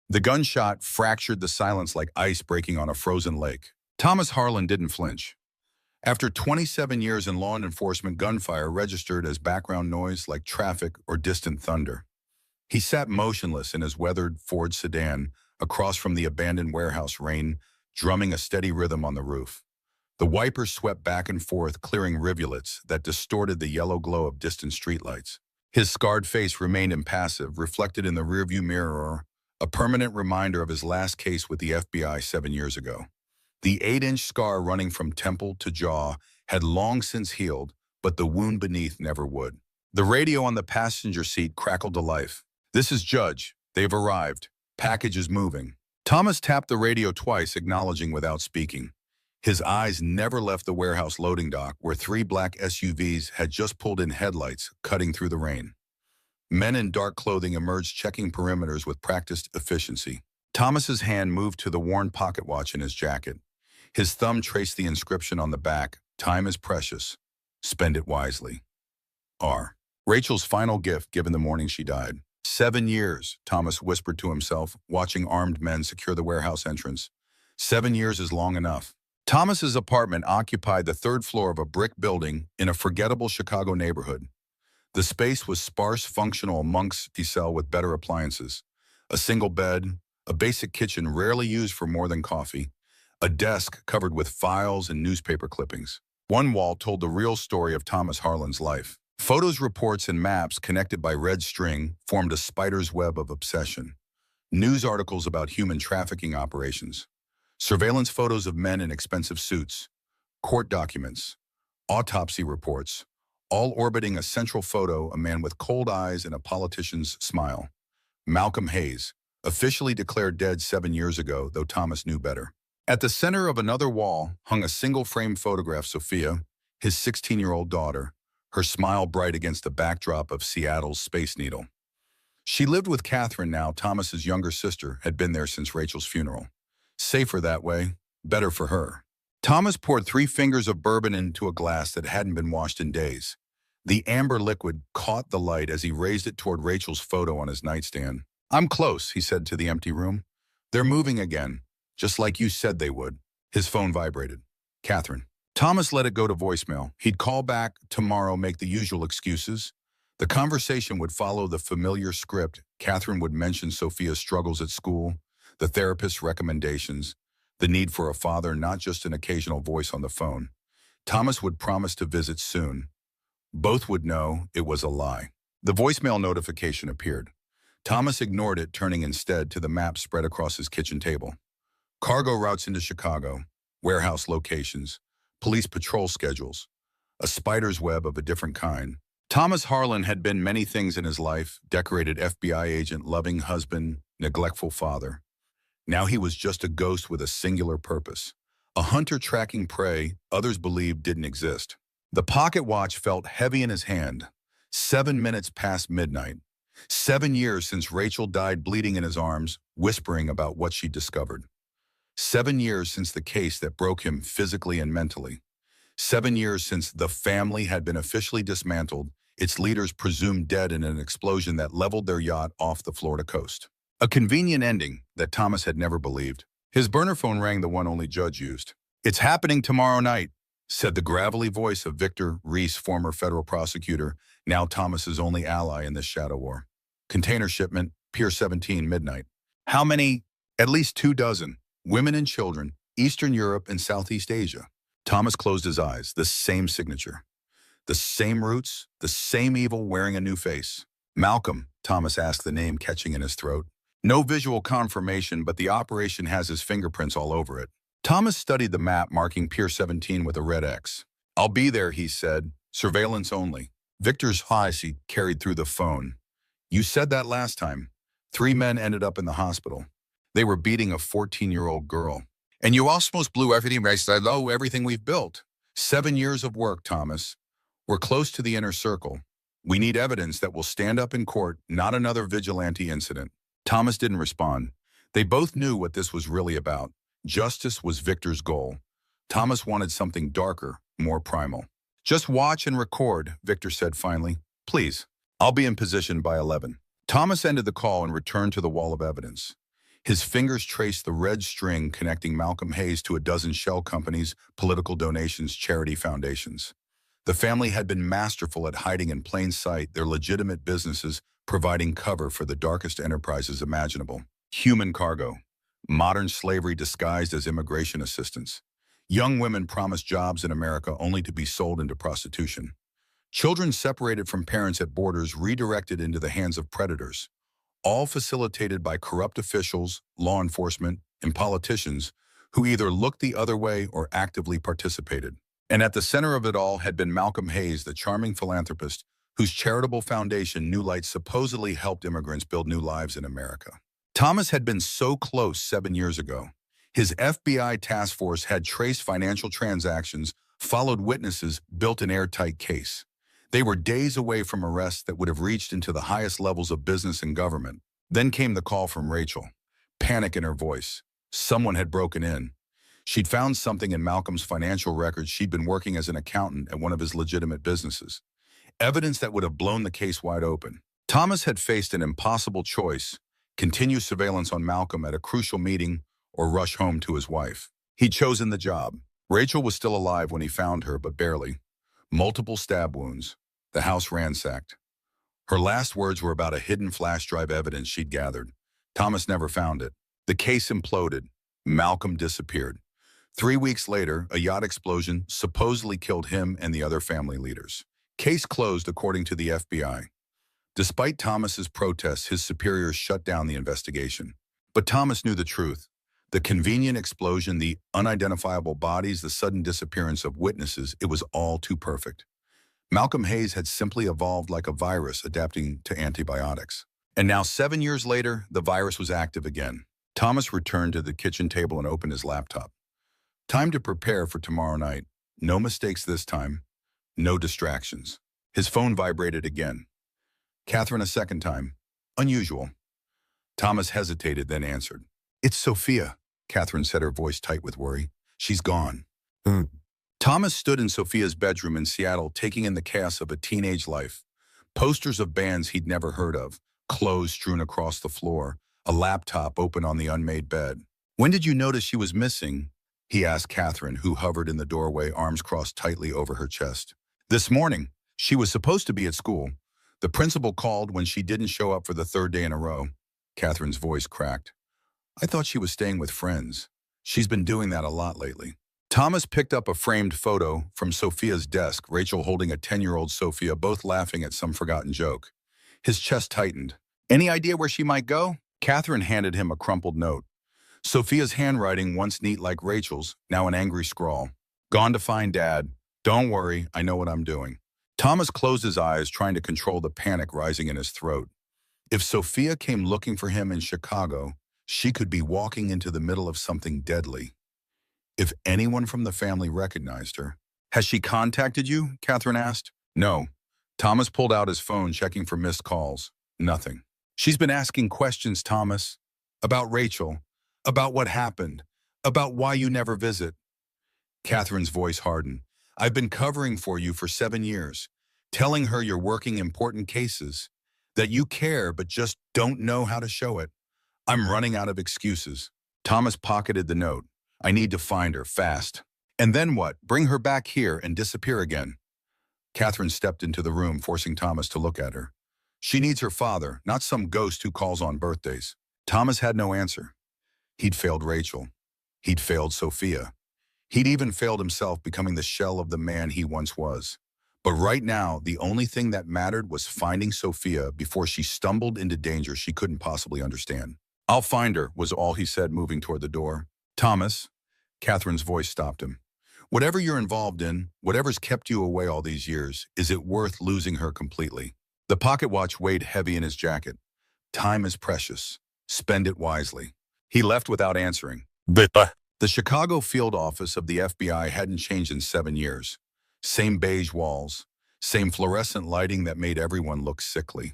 The gunshot fractured the silence like ice breaking on a frozen lake. Thomas Harlan didn't flinch. After 27 years in law enforcement, gunfire registered as background noise like traffic or distant thunder. He sat motionless in his weathered Ford sedan across from the abandoned warehouse, rain drumming a steady rhythm on the roof. The wipers swept back and forth, clearing rivulets that distorted the yellow glow of distant streetlights. His scarred face remained impassive, reflected in the rearview mirror, a permanent reminder of his last case with the FBI 7 years ago. The 8-inch scar running from temple to jaw had long since healed, but the wound beneath never would. The radio on the passenger seat crackled to life. "This is Judge. They've arrived. Package is moving." Thomas tapped the radio twice, acknowledging without speaking. His eyes never left the warehouse loading dock, where 3 black SUVs had just pulled in, headlights cutting through the rain. Men in dark clothing emerged, checking perimeters with practiced efficiency. Thomas's hand moved to the worn pocket watch in his jacket. His thumb traced the inscription on the back, "Time is precious. Spend it wisely." R. Rachel's final gift given the morning she died. 7 years, Thomas whispered to himself, watching armed men secure the warehouse entrance. 7 years is long enough. Thomas's apartment occupied the 3rd floor of a brick building in a forgettable Chicago neighborhood. The space was sparse, functional monks' cell with better appliances. A single bed, a basic kitchen rarely used for more than coffee, a desk covered with files and newspaper clippings. One wall told the real story of Thomas Harlan's life. Photos, reports, and maps connected by red string formed a spider's web of obsession. News articles about human trafficking operations, surveillance photos of men in expensive suits, court documents, autopsy reports, all orbiting a central photo, a man with cold eyes and a politician's smile. Malcolm Hayes, officially declared dead 7 years ago, though Thomas knew better. At the center of another wall hung a single-frame photograph, Sophia, his 16-year-old daughter, her smile bright against the backdrop of Seattle's Space Needle. She lived with Catherine now. Thomas's younger sister had been there since Rachel's funeral. Safer that way, better for her. Thomas poured 3 fingers of bourbon into a glass that hadn't been washed in days. The amber liquid caught the light as he raised it toward Rachel's photo on his nightstand. "I'm close," he said to the empty room. "They're moving again, just like you said they would." His phone vibrated. Catherine. Thomas let it go to voicemail. He'd call back tomorrow, make the usual excuses. The conversation would follow the familiar script. Catherine would mention Sophia's struggles at school, the therapist's recommendations, the need for a father, not just an occasional voice on the phone. Thomas would promise to visit soon. Both would know it was a lie. The voicemail notification appeared. Thomas ignored it, turning instead to the map spread across his kitchen table. Cargo routes into Chicago, warehouse locations, police patrol schedules, a spider's web of a different kind. Thomas Harlan had been many things in his life: decorated FBI agent, loving husband, neglectful father. Now he was just a ghost with a singular purpose, a hunter tracking prey others believed didn't exist. The pocket watch felt heavy in his hand. 7 minutes past midnight. 7 years since Rachel died, bleeding in his arms, whispering about what she discovered. 7 years since the case that broke him physically and mentally. 7 years since the family had been officially dismantled, its leaders presumed dead in an explosion that leveled their yacht off the Florida coast. A convenient ending that Thomas had never believed. His burner phone rang, the one only Judge used. "It's happening tomorrow night," said the gravelly voice of Victor Reese, former federal prosecutor, now Thomas's only ally in this shadow war. "Container shipment, Pier 17, midnight." "How many?" "At least 24. Women and children, Eastern Europe and Southeast Asia." Thomas closed his eyes. The same signature. The same roots, the same evil wearing a new face. "Malcolm," Thomas asked, the name catching in his throat. No visual confirmation, but the operation has his fingerprints all over it. Thomas studied the map, marking Pier 17 with a red X. "I'll be there," he said. "Surveillance only." Victor's voice carried through the phone. "You said that last time. 3 men ended up in the hospital. They were beating a 14-year-old girl. And you almost blew everything. I said, oh, everything we've built. 7 years of work, Thomas. We're close to the inner circle. We need evidence that will stand up in court, not another vigilante incident." Thomas didn't respond. They both knew what this was really about. Justice was Victor's goal. Thomas wanted something darker, more primal. "Just watch and record," Victor said finally. "Please, I'll be in position by 11. Thomas ended the call and returned to the wall of evidence. His fingers traced the red string connecting Malcolm Hayes to a dozen shell companies, political donations, charity foundations. The family had been masterful at hiding in plain sight their legitimate businesses, providing cover for the darkest enterprises imaginable. Human cargo, modern slavery disguised as immigration assistance. Young women promised jobs in America only to be sold into prostitution. Children separated from parents at borders redirected into the hands of predators, all facilitated by corrupt officials, law enforcement, and politicians who either looked the other way or actively participated. And at the center of it all had been Malcolm Hayes, the charming philanthropist whose charitable foundation, New Light, supposedly helped immigrants build new lives in America. Thomas had been so close 7 years ago. His FBI task force had traced financial transactions, followed witnesses, built an airtight case. They were days away from arrests that would have reached into the highest levels of business and government. Then came the call from Rachel, panic in her voice. Someone had broken in. She'd found something in Malcolm's financial records. She'd been working as an accountant at one of his legitimate businesses. Evidence that would have blown the case wide open. Thomas had faced an impossible choice: continue surveillance on Malcolm at a crucial meeting or rush home to his wife. He'd chosen the job. Rachel was still alive when he found her, but barely. Multiple stab wounds. The house ransacked. Her last words were about a hidden flash drive evidence she'd gathered. Thomas never found it. The case imploded. Malcolm disappeared. 3 weeks later, a yacht explosion supposedly killed him and the other family leaders. Case closed, according to the FBI. Despite Thomas's protests, his superiors shut down the investigation. But Thomas knew the truth. The convenient explosion, the unidentifiable bodies, the sudden disappearance of witnesses, it was all too perfect. Malcolm Hayes had simply evolved like a virus adapting to antibiotics. And now, 7 years later, the virus was active again. Thomas returned to the kitchen table and opened his laptop. Time to prepare for tomorrow night. No mistakes this time. No distractions. His phone vibrated again. Catherine a second time. Unusual. Thomas hesitated, then answered. "It's Sophia," Catherine said, her voice tight with worry. "She's gone." Thomas stood in Sophia's bedroom in Seattle, taking in the chaos of a teenage life. Posters of bands he'd never heard of, clothes strewn across the floor, a laptop open on the unmade bed. "When did you notice she was missing?" he asked Catherine, who hovered in the doorway, arms crossed tightly over her chest. "This morning. She was supposed to be at school. The principal called when she didn't show up for the 3rd day in a row." Catherine's voice cracked. "I thought she was staying with friends. She's been doing that a lot lately." Thomas picked up a framed photo from Sophia's desk, Rachel holding a 10-year-old Sophia, both laughing at some forgotten joke. His chest tightened. "Any idea where she might go?" Catherine handed him a crumpled note. Sophia's handwriting, once neat like Rachel's, now an angry scrawl. "Gone to find Dad. Don't worry, I know what I'm doing." Thomas closed his eyes, trying to control the panic rising in his throat. If Sophia came looking for him in Chicago, she could be walking into the middle of something deadly. If anyone from the family recognized her. "Has she contacted you?" Catherine asked. "No." Thomas pulled out his phone, checking for missed calls. Nothing. "She's been asking questions, Thomas. About Rachel. About what happened. About why you never visit." Catherine's voice hardened. "I've been covering for you for 7 years, telling her you're working important cases, that you care but just don't know how to show it. I'm running out of excuses." Thomas pocketed the note. "I need to find her, fast." "And then what? Bring her back here and disappear again?" Catherine stepped into the room, forcing Thomas to look at her. "She needs her father, not some ghost who calls on birthdays." Thomas had no answer. He'd failed Rachel. He'd failed Sophia. He'd even failed himself, becoming the shell of the man he once was. But right now, the only thing that mattered was finding Sophia before she stumbled into danger she couldn't possibly understand. "I'll find her," was all he said, moving toward the door. "Thomas," Catherine's voice stopped him. "Whatever you're involved in, whatever's kept you away all these years, is it worth losing her completely?" The pocket watch weighed heavy in his jacket. "Time is precious. Spend it wisely." He left without answering. The Chicago field office of the FBI hadn't changed in 7 years. Same beige walls, same fluorescent lighting that made everyone look sickly.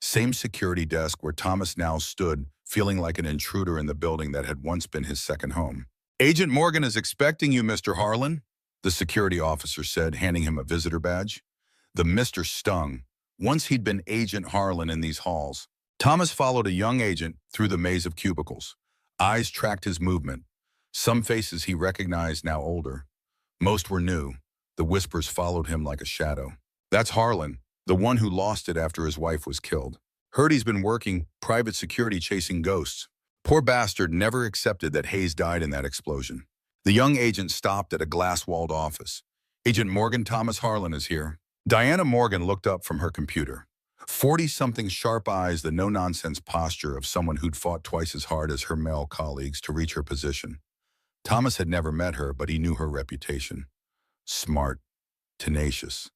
Same security desk where Thomas now stood, feeling like an intruder in the building that had once been his second home. "Agent Morgan is expecting you, Mr. Harlan," the security officer said, handing him a visitor badge. The Mr. stung. Once he'd been Agent Harlan in these halls. Thomas followed a young agent through the maze of cubicles. Eyes tracked his movement. Some faces he recognized, now older. Most were new. The whispers followed him like a shadow. That's Harlan, the one who lost it after his wife was killed. Heard he's been working private security chasing ghosts. Poor bastard never accepted that Hayes died in that explosion. The young agent stopped at a glass-walled office. Agent Morgan, Thomas Harlan is here. Diana Morgan looked up from her computer. 40-something sharp eyes, the no-nonsense posture of someone who'd fought twice as hard as her male colleagues to reach her position. Thomas had never met her, but he knew her reputation. Smart, tenacious,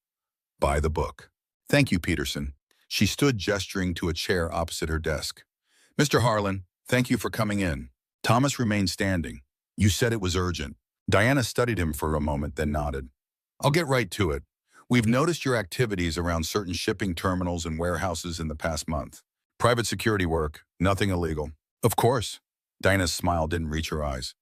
by the book. Thank you, Peterson. She stood gesturing to a chair opposite her desk. Mr. Harlan, thank you for coming in. Thomas remained standing. You said it was urgent. Diana studied him for a moment, then nodded. I'll get right to it. We've noticed your activities around certain shipping terminals and warehouses in the past month. Private security work, nothing illegal. Of course. Diana's smile didn't reach her eyes.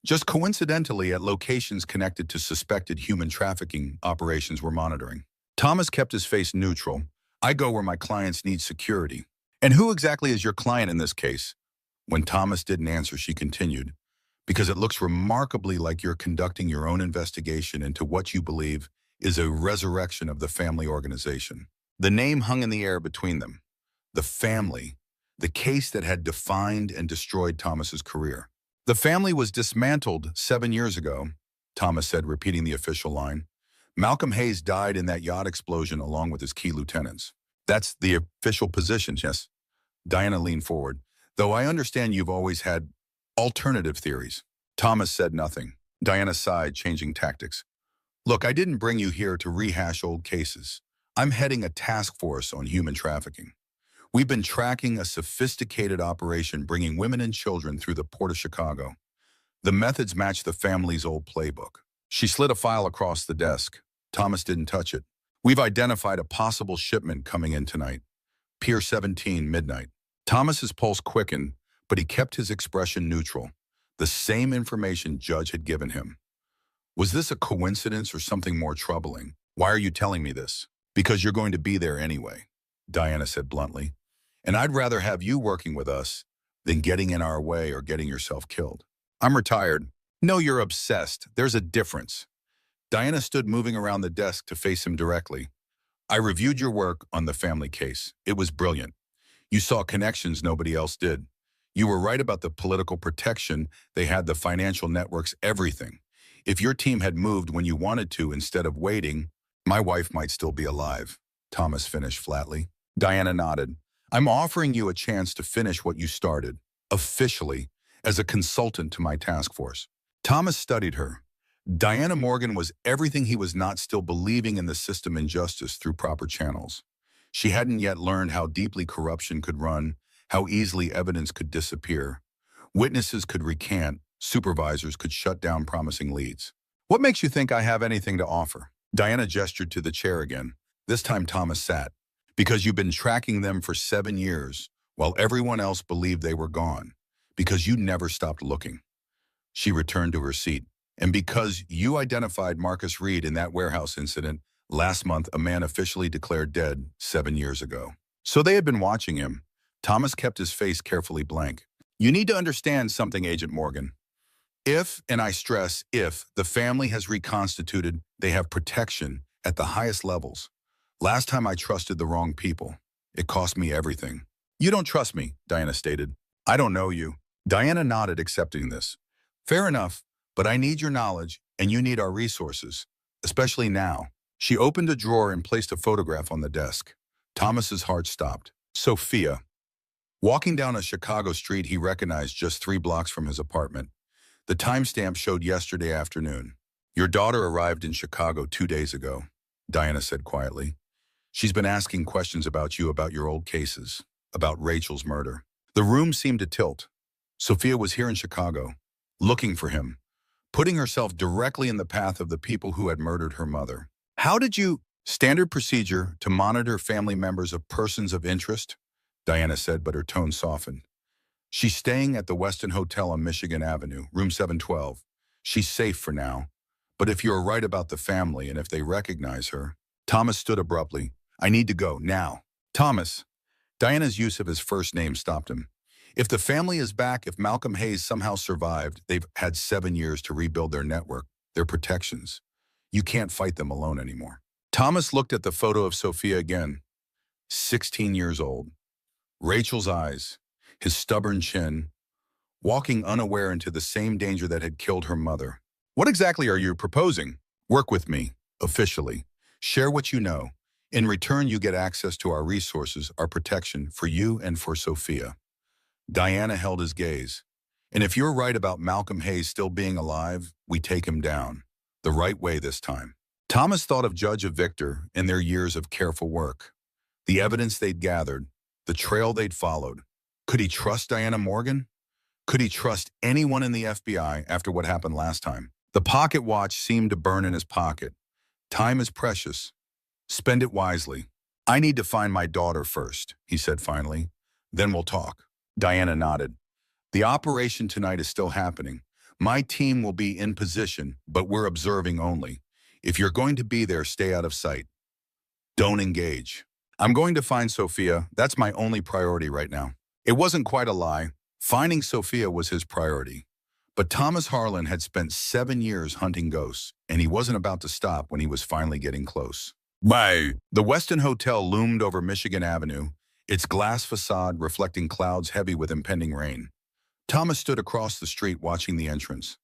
Just coincidentally at locations connected to suspected human trafficking operations we're monitoring. Thomas kept his face neutral. I go where my clients need security. And who exactly is your client in this case? When Thomas didn't answer, she continued, because it looks remarkably like you're conducting your own investigation into what you believe is a resurrection of the family organization. The name hung in the air between them. The family, the case that had defined and destroyed Thomas's career. The family was dismantled 7 years ago, Thomas said, repeating the official line. Malcolm Hayes died in that yacht explosion along with his key lieutenants. That's the official position, yes? Diana leaned forward. Though I understand you've always had alternative theories. Thomas said nothing. Diana sighed, changing tactics. Look, I didn't bring you here to rehash old cases. I'm heading a task force on human trafficking. We've been tracking a sophisticated operation bringing women and children through the port of Chicago. The methods match the family's old playbook. She slid a file across the desk. Thomas didn't touch it. We've identified a possible shipment coming in tonight. Pier 17, midnight. Thomas's pulse quickened, but he kept his expression neutral. The same information Judge had given him. Was this a coincidence or something more troubling? Why are you telling me this? Because you're going to be there anyway, Diana said bluntly. And I'd rather have you working with us than getting in our way or getting yourself killed. I'm retired. No, you're obsessed. There's a difference. Diana stood moving around the desk to face him directly. I reviewed your work on the family case. It was brilliant. You saw connections nobody else did. You were right about the political protection. They had the financial networks, everything. If your team had moved when you wanted to instead of waiting, my wife might still be alive, Thomas finished flatly. Diana nodded. I'm offering you a chance to finish what you started, officially, as a consultant to my task force. Thomas studied her. Diana Morgan was everything he was not, still believing in the system and justice through proper channels. She hadn't yet learned how deeply corruption could run, how easily evidence could disappear. Witnesses could recant, supervisors could shut down promising leads. What makes you think I have anything to offer? Diana gestured to the chair again. This time Thomas sat. Because you've been tracking them for 7 years, while everyone else believed they were gone. Because you never stopped looking. She returned to her seat. And because you identified Marcus Reed in that warehouse incident last month, a man officially declared dead 7 years ago. So they had been watching him. Thomas kept his face carefully blank. You need to understand something, Agent Morgan. If, and I stress if, the family has reconstituted, they have protection at the highest levels. Last time I trusted the wrong people. It cost me everything. You don't trust me, Diana stated. I don't know you. Diana nodded, accepting this. Fair enough, but I need your knowledge, and you need our resources, especially now. She opened a drawer and placed a photograph on the desk. Thomas's heart stopped. Sophia. Walking down a Chicago street he recognized just 3 blocks from his apartment. The timestamp showed yesterday afternoon. Your daughter arrived in Chicago 2 days ago, Diana said quietly. She's been asking questions about you, about your old cases, about Rachel's murder. The room seemed to tilt. Sophia was here in Chicago, looking for him, putting herself directly in the path of the people who had murdered her mother. How did you... Standard procedure to monitor family members of persons of interest, Diana said, but her tone softened. She's staying at the Westin Hotel on Michigan Avenue, room 712. She's safe for now. But if you're right about the family and if they recognize her... Thomas stood abruptly. I need to go, now. Thomas. Diana's use of his first name stopped him. If the family is back, if Malcolm Hayes somehow survived, they've had 7 years to rebuild their network, their protections. You can't fight them alone anymore. Thomas looked at the photo of Sophia again. 16 years old. Rachel's eyes, his stubborn chin, walking unaware into the same danger that had killed her mother. What exactly are you proposing? Work with me, officially. Share what you know. In return, you get access to our resources, our protection, for you and for Sophia. Diana held his gaze. And if you're right about Malcolm Hayes still being alive, we take him down. The right way this time. Thomas thought of Judge and Victor and their years of careful work. The evidence they'd gathered, the trail they'd followed. Could he trust Diana Morgan? Could he trust anyone in the FBI after what happened last time? The pocket watch seemed to burn in his pocket. Time is precious. Spend it wisely. I need to find my daughter first, he said finally. Then we'll talk. Diana nodded. The operation tonight is still happening. My team will be in position, but we're observing only. If you're going to be there, stay out of sight. Don't engage. I'm going to find Sophia. That's my only priority right now. It wasn't quite a lie. Finding Sophia was his priority. But Thomas Harlan had spent 7 years hunting ghosts, and he wasn't about to stop when he was finally getting close. Bye. The Westin Hotel loomed over Michigan Avenue, its glass facade reflecting clouds heavy with impending rain. Thomas stood across the street watching the entrance.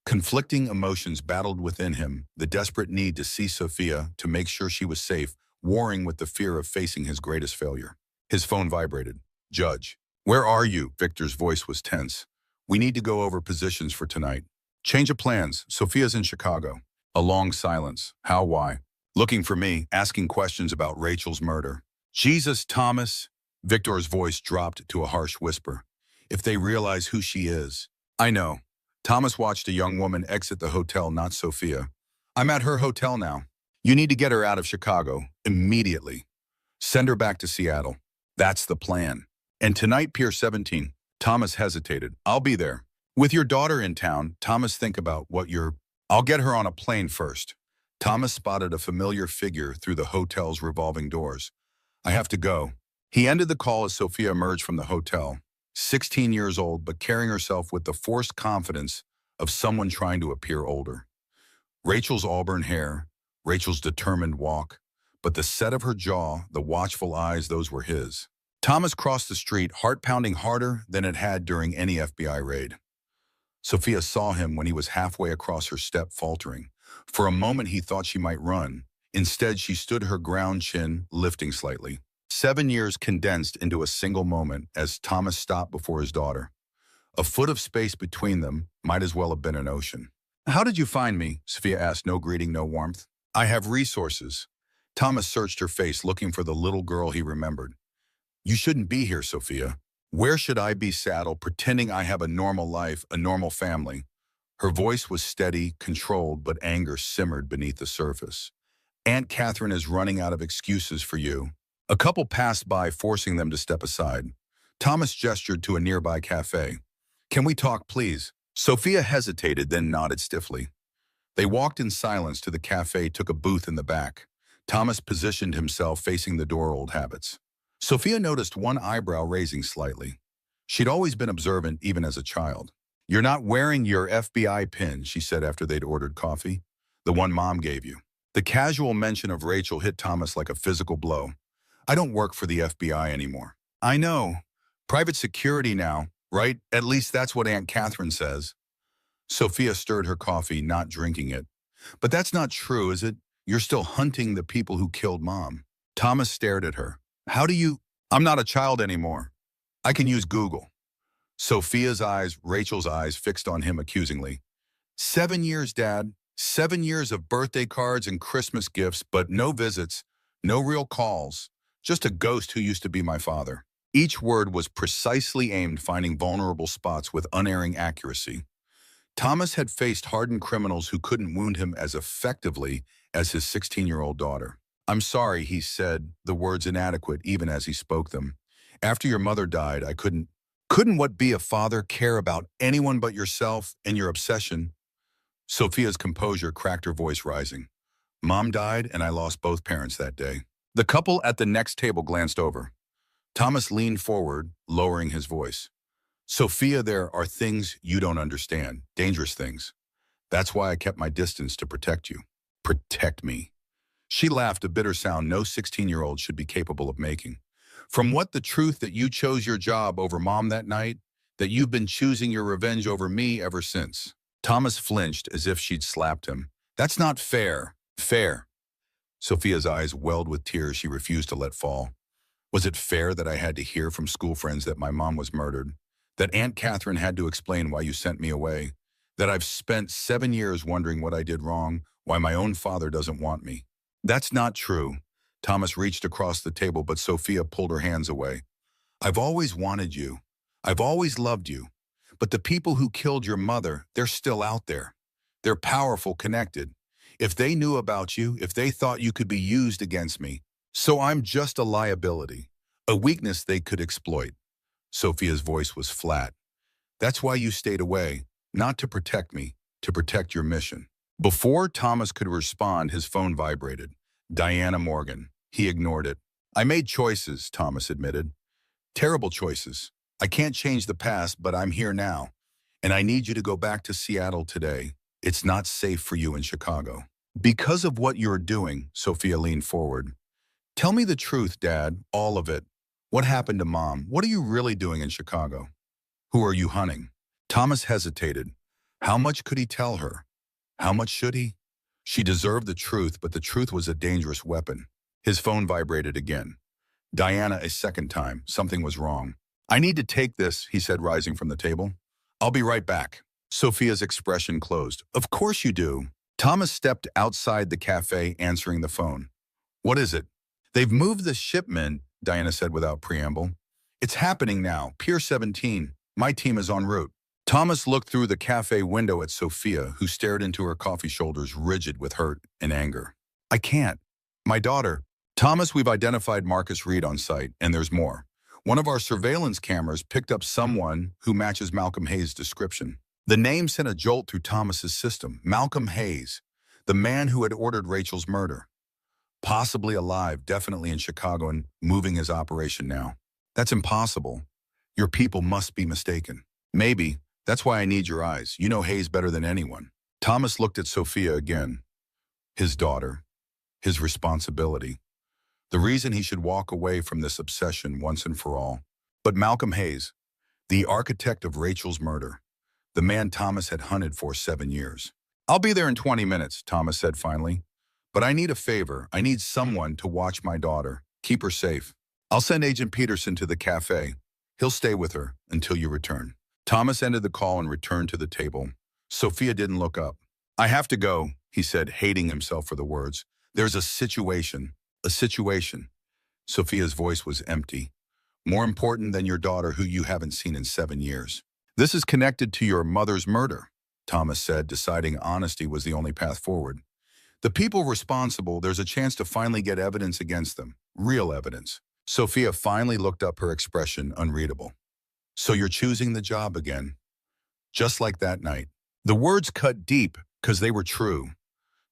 Conflicting emotions battled within him, the desperate need to see Sophia, to make sure she was safe, warring with the fear of facing his greatest failure. His phone vibrated. Judge. Where are you? Victor's voice was tense. We need to go over positions for tonight. Change of plans. Sophia's in Chicago. A long silence. How, why? Looking for me, asking questions about Rachel's murder. Jesus, Thomas. Victor's voice dropped to a harsh whisper. If they realize who she is. I know. Thomas watched a young woman exit the hotel, not Sophia. I'm at her hotel now. You need to get her out of Chicago, immediately. Send her back to Seattle. That's the plan. And tonight, Pier 17. Thomas hesitated. I'll be there. With your daughter in town, Thomas, think about what you're... I'll get her on a plane first. Thomas spotted a familiar figure through the hotel's revolving doors. I have to go. He ended the call as Sophia emerged from the hotel. 16 years old, but carrying herself with the forced confidence of someone trying to appear older. Rachel's auburn hair, Rachel's determined walk, but the set of her jaw, the watchful eyes, those were his. Thomas crossed the street, heart pounding harder than it had during any FBI raid. Sophia saw him when he was halfway across her step, faltering. For a moment, he thought she might run. Instead, she stood her ground, chin lifting slightly. 7 years condensed into a single moment as Thomas stopped before his daughter. A foot of space between them might as well have been an ocean. How did you find me? Sophia asked, no greeting, no warmth. I have resources. Thomas searched her face, looking for the little girl he remembered. You shouldn't be here, Sophia. Where should I be saddled, pretending I have a normal life, a normal family? Her voice was steady, controlled, but anger simmered beneath the surface. Aunt Catherine is running out of excuses for you. A couple passed by, forcing them to step aside. Thomas gestured to a nearby cafe. Can we talk, please? Sophia hesitated, then nodded stiffly. They walked in silence to the cafe, took a booth in the back. Thomas positioned himself facing the door, old habits. Sophia noticed one eyebrow raising slightly. She'd always been observant, even as a child. You're not wearing your FBI pin, she said after they'd ordered coffee. The one Mom gave you. The casual mention of Rachel hit Thomas like a physical blow. I don't work for the FBI anymore. I know. Private security now, right? At least that's what Aunt Catherine says. Sophia stirred her coffee, not drinking it. But that's not true, is it? You're still hunting the people who killed Mom. Thomas stared at her. How do you... I'm not a child anymore. I can use Google. Sophia's eyes, Rachel's eyes, fixed on him accusingly. 7 years, Dad. 7 years of birthday cards and Christmas gifts, but no visits, no real calls. Just a ghost who used to be my father. Each word was precisely aimed, finding vulnerable spots with unerring accuracy. Thomas had faced hardened criminals who couldn't wound him as effectively as his 16-year-old daughter. I'm sorry, he said, the words inadequate even as he spoke them. After your mother died, I couldn't what be a father care about anyone but yourself and your obsession? Sophia's composure cracked, her voice rising. Mom died and I lost both parents that day. The couple at the next table glanced over. Thomas leaned forward, lowering his voice. Sophia, there are things you don't understand, dangerous things. That's why I kept my distance to protect you. Protect me. She laughed, a bitter sound no 16-year-old should be capable of making. From what the truth that you chose your job over mom that night, that you've been choosing your revenge over me ever since. Thomas flinched as if she'd slapped him. That's not fair. Fair. Sophia's eyes welled with tears she refused to let fall. Was it fair that I had to hear from school friends that my mom was murdered? That Aunt Catherine had to explain why you sent me away? That I've spent 7 years wondering what I did wrong, why my own father doesn't want me? That's not true. Thomas reached across the table, but Sophia pulled her hands away. I've always wanted you. I've always loved you. But the people who killed your mother, they're still out there. They're powerful, connected. If they knew about you, if they thought you could be used against me, so I'm just a liability, a weakness they could exploit. Sophia's voice was flat. That's why you stayed away, not to protect me, to protect your mission. Before Thomas could respond, his phone vibrated. Diana Morgan. He ignored it. I made choices, Thomas admitted. Terrible choices. I can't change the past, but I'm here now. And I need you to go back to Seattle today. It's not safe for you in Chicago. Because of what you're doing, Sophia leaned forward. Tell me the truth, Dad, all of it. What happened to Mom? What are you really doing in Chicago? Who are you hunting? Thomas hesitated. How much could he tell her? How much should he? She deserved the truth, but the truth was a dangerous weapon. His phone vibrated again. Diana, a second time. Something was wrong. I need to take this, he said, rising from the table. I'll be right back. Sophia's expression closed. Of course you do. Thomas stepped outside the cafe, answering the phone. What is it? They've moved the shipment, Diana said without preamble. It's happening now. Pier 17. My team is en route. Thomas looked through the cafe window at Sophia, who stared into her coffee shoulders, rigid with hurt and anger. I can't. My daughter. Thomas, we've identified Marcus Reed on site, and there's more. One of our surveillance cameras picked up someone who matches Malcolm Hayes' description. The name sent a jolt through Thomas's system. Malcolm Hayes, the man who had ordered Rachel's murder. Possibly alive, definitely in Chicago, and moving his operation now. That's impossible. Your people must be mistaken. Maybe. That's why I need your eyes. You know Hayes better than anyone. Thomas looked at Sophia again. His daughter. His responsibility. The reason he should walk away from this obsession once and for all. But Malcolm Hayes, the architect of Rachel's murder, the man Thomas had hunted for 7 years. I'll be there in 20 minutes, Thomas said finally. But I need a favor. I need someone to watch my daughter. Keep her safe. I'll send Agent Peterson to the cafe. He'll stay with her until you return. Thomas ended the call and returned to the table. Sophia didn't look up. I have to go, he said, hating himself for the words. There's a situation. A situation. Sophia's voice was empty. More important than your daughter who you haven't seen in 7 years. This is connected to your mother's murder, Thomas said, deciding honesty was the only path forward. The people responsible, there's a chance to finally get evidence against them. Real evidence. Sophia finally looked up, her expression unreadable. So you're choosing the job again. Just like that night. The words cut deep because they were true.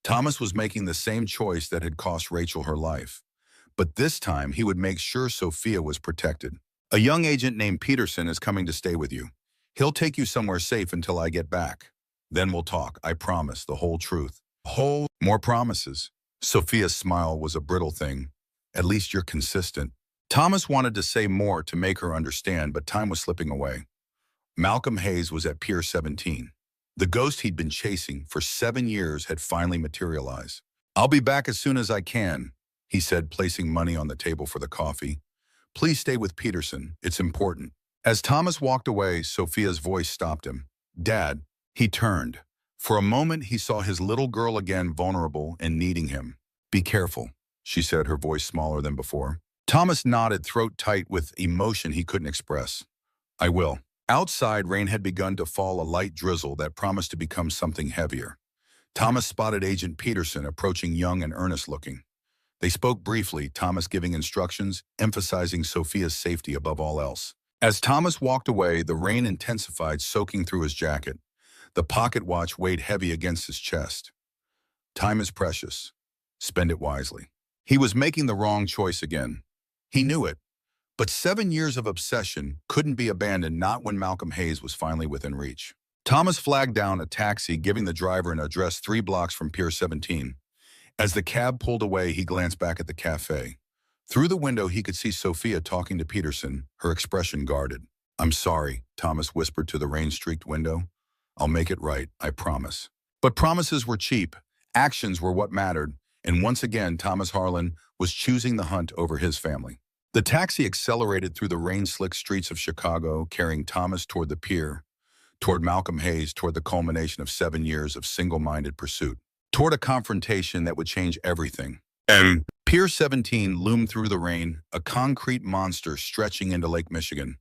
Thomas was making the same choice that had cost Rachel her life. But this time, he would make sure Sophia was protected. A young agent named Peterson is coming to stay with you. He'll take you somewhere safe until I get back. Then we'll talk, I promise, the whole truth. More promises. Sophia's smile was a brittle thing. At least you're consistent. Thomas wanted to say more to make her understand, but time was slipping away. Malcolm Hayes was at Pier 17. The ghost he'd been chasing for 7 years had finally materialized. I'll be back as soon as I can, he said, placing money on the table for the coffee. Please stay with Peterson. It's important. As Thomas walked away, Sophia's voice stopped him. Dad. He turned. For a moment, he saw his little girl again, vulnerable and needing him. Be careful, she said, her voice smaller than before. Thomas nodded, throat tight with emotion he couldn't express. I will. Outside, rain had begun to fall, a light drizzle that promised to become something heavier. Thomas spotted Agent Peterson approaching, young and earnest-looking. They spoke briefly, Thomas giving instructions, emphasizing Sophia's safety above all else. As Thomas walked away, the rain intensified, soaking through his jacket. The pocket watch weighed heavy against his chest. Time is precious. Spend it wisely. He was making the wrong choice again. He knew it, But 7 years of obsession couldn't be abandoned, not when Malcolm Hayes was finally within reach. Thomas flagged down a taxi, giving the driver an address 3 blocks from Pier 17. As the cab pulled away, he glanced back at the cafe. Through the window, he could see Sophia talking to Peterson, her expression guarded. "I'm sorry," Thomas whispered to the rain-streaked window. "I'll make it right, I promise." But promises were cheap. Actions were what mattered. And once again, Thomas Harlan was choosing the hunt over his family. The taxi accelerated through the rain-slicked streets of Chicago, carrying Thomas toward the pier, toward Malcolm Hayes, toward the culmination of 7 years of single-minded pursuit, toward a confrontation that would change everything. And Pier 17 loomed through the rain, a concrete monster stretching into Lake Michigan.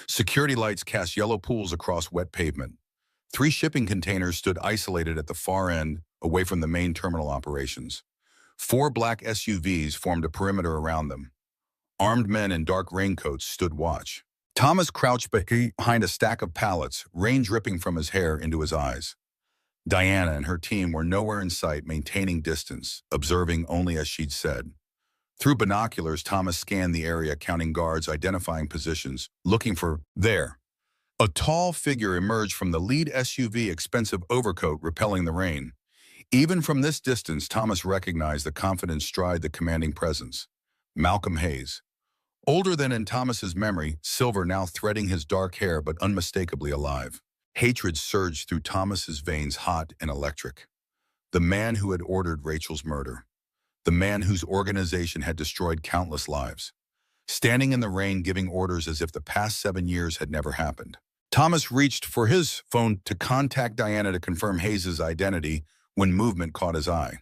Security lights cast yellow pools across wet pavement. 3 shipping containers stood isolated at the far end, away from the main terminal operations. 4 black SUVs formed a perimeter around them. Armed men in dark raincoats stood watch. Thomas crouched behind a stack of pallets, rain dripping from his hair into his eyes. Diana and her team were nowhere in sight, maintaining distance, observing only as she'd said. Through binoculars, Thomas scanned the area, counting guards, identifying positions, looking for there. A tall figure emerged from the lead SUV, expensive overcoat repelling the rain. Even from this distance, Thomas recognized the confident stride, the commanding presence. Malcolm Hayes. Older than in Thomas's memory, silver now threading his dark hair, but unmistakably alive. Hatred surged through Thomas's veins, hot and electric. The man who had ordered Rachel's murder. The man whose organization had destroyed countless lives. Standing in the rain, giving orders as if the past 7 years had never happened. Thomas reached for his phone to contact Diana to confirm Hayes' identity when movement caught his eye.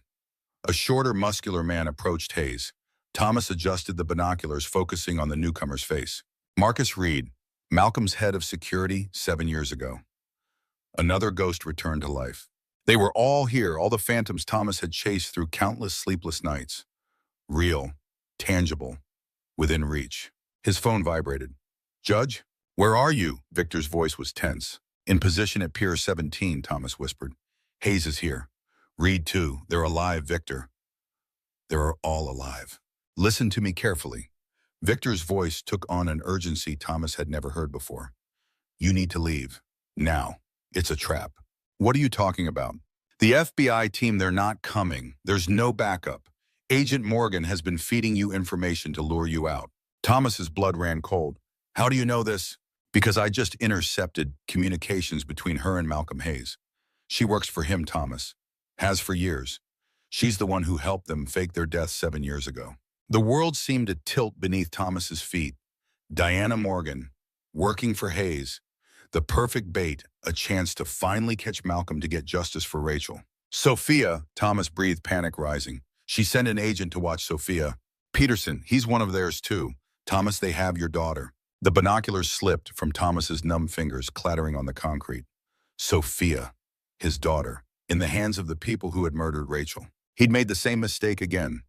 A shorter, muscular man approached Hayes. Thomas adjusted the binoculars, focusing on the newcomer's face. Marcus Reed, Malcolm's head of security 7 years ago. Another ghost returned to life. They were all here, all the phantoms Thomas had chased through countless sleepless nights. Real, tangible, within reach. His phone vibrated. "Judge, where are you?" Victor's voice was tense. "In position at Pier 17, Thomas whispered. "Hayes is here. Reed too. They're alive, Victor. They're all alive. Listen to me carefully." Victor's voice took on an urgency Thomas had never heard before. "You need to leave. Now. It's a trap." "What are you talking about?" "The FBI team, they're not coming. There's no backup. Agent Morgan has been feeding you information to lure you out." Thomas's blood ran cold. "How do you know this?" "Because I just intercepted communications between her and Malcolm Hayes. She works for him, Thomas. Has for years. She's the one who helped them fake their deaths 7 years ago." The world seemed to tilt beneath Thomas's feet. Diana Morgan, working for Hayes. The perfect bait, a chance to finally catch Malcolm, to get justice for Rachel. "Sophia," Thomas breathed, panic rising. "She sent an agent to watch Sophia. Peterson, he's one of theirs too. Thomas, they have your daughter." The binoculars slipped from Thomas's numb fingers, clattering on the concrete. Sophia, his daughter, in the hands of the people who had murdered Rachel. He'd made the same mistake again.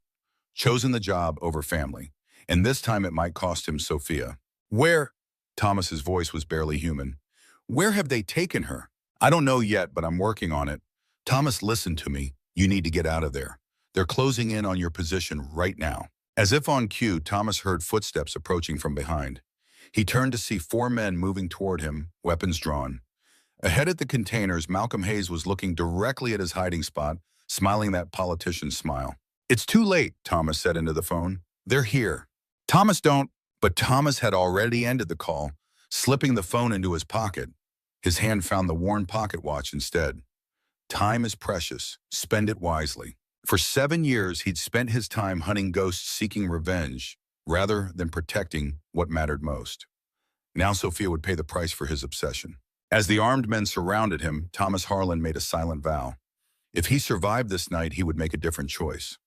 Chosen the job over family. And this time it might cost him Sophia. "Where?" Thomas's voice was barely human. "Where have they taken her?" "I don't know yet, but I'm working on it." "Thomas, listen to me. You need to get out of there. They're closing in on your position right now." As if on cue, Thomas heard footsteps approaching from behind. He turned to see 4 men moving toward him, weapons drawn. Ahead at the containers, Malcolm Hayes was looking directly at his hiding spot, smiling that politician's smile. "It's too late," Thomas said into the phone. "They're here." "Thomas, don't." But Thomas had already ended the call, slipping the phone into his pocket. His hand found the worn pocket watch instead. Time is precious. Spend it wisely. For 7 years, he'd spent his time hunting ghosts, seeking revenge, rather than protecting what mattered most. Now Sophia would pay the price for his obsession. As the armed men surrounded him, Thomas Harlan made a silent vow. If he survived this night, he would make a different choice.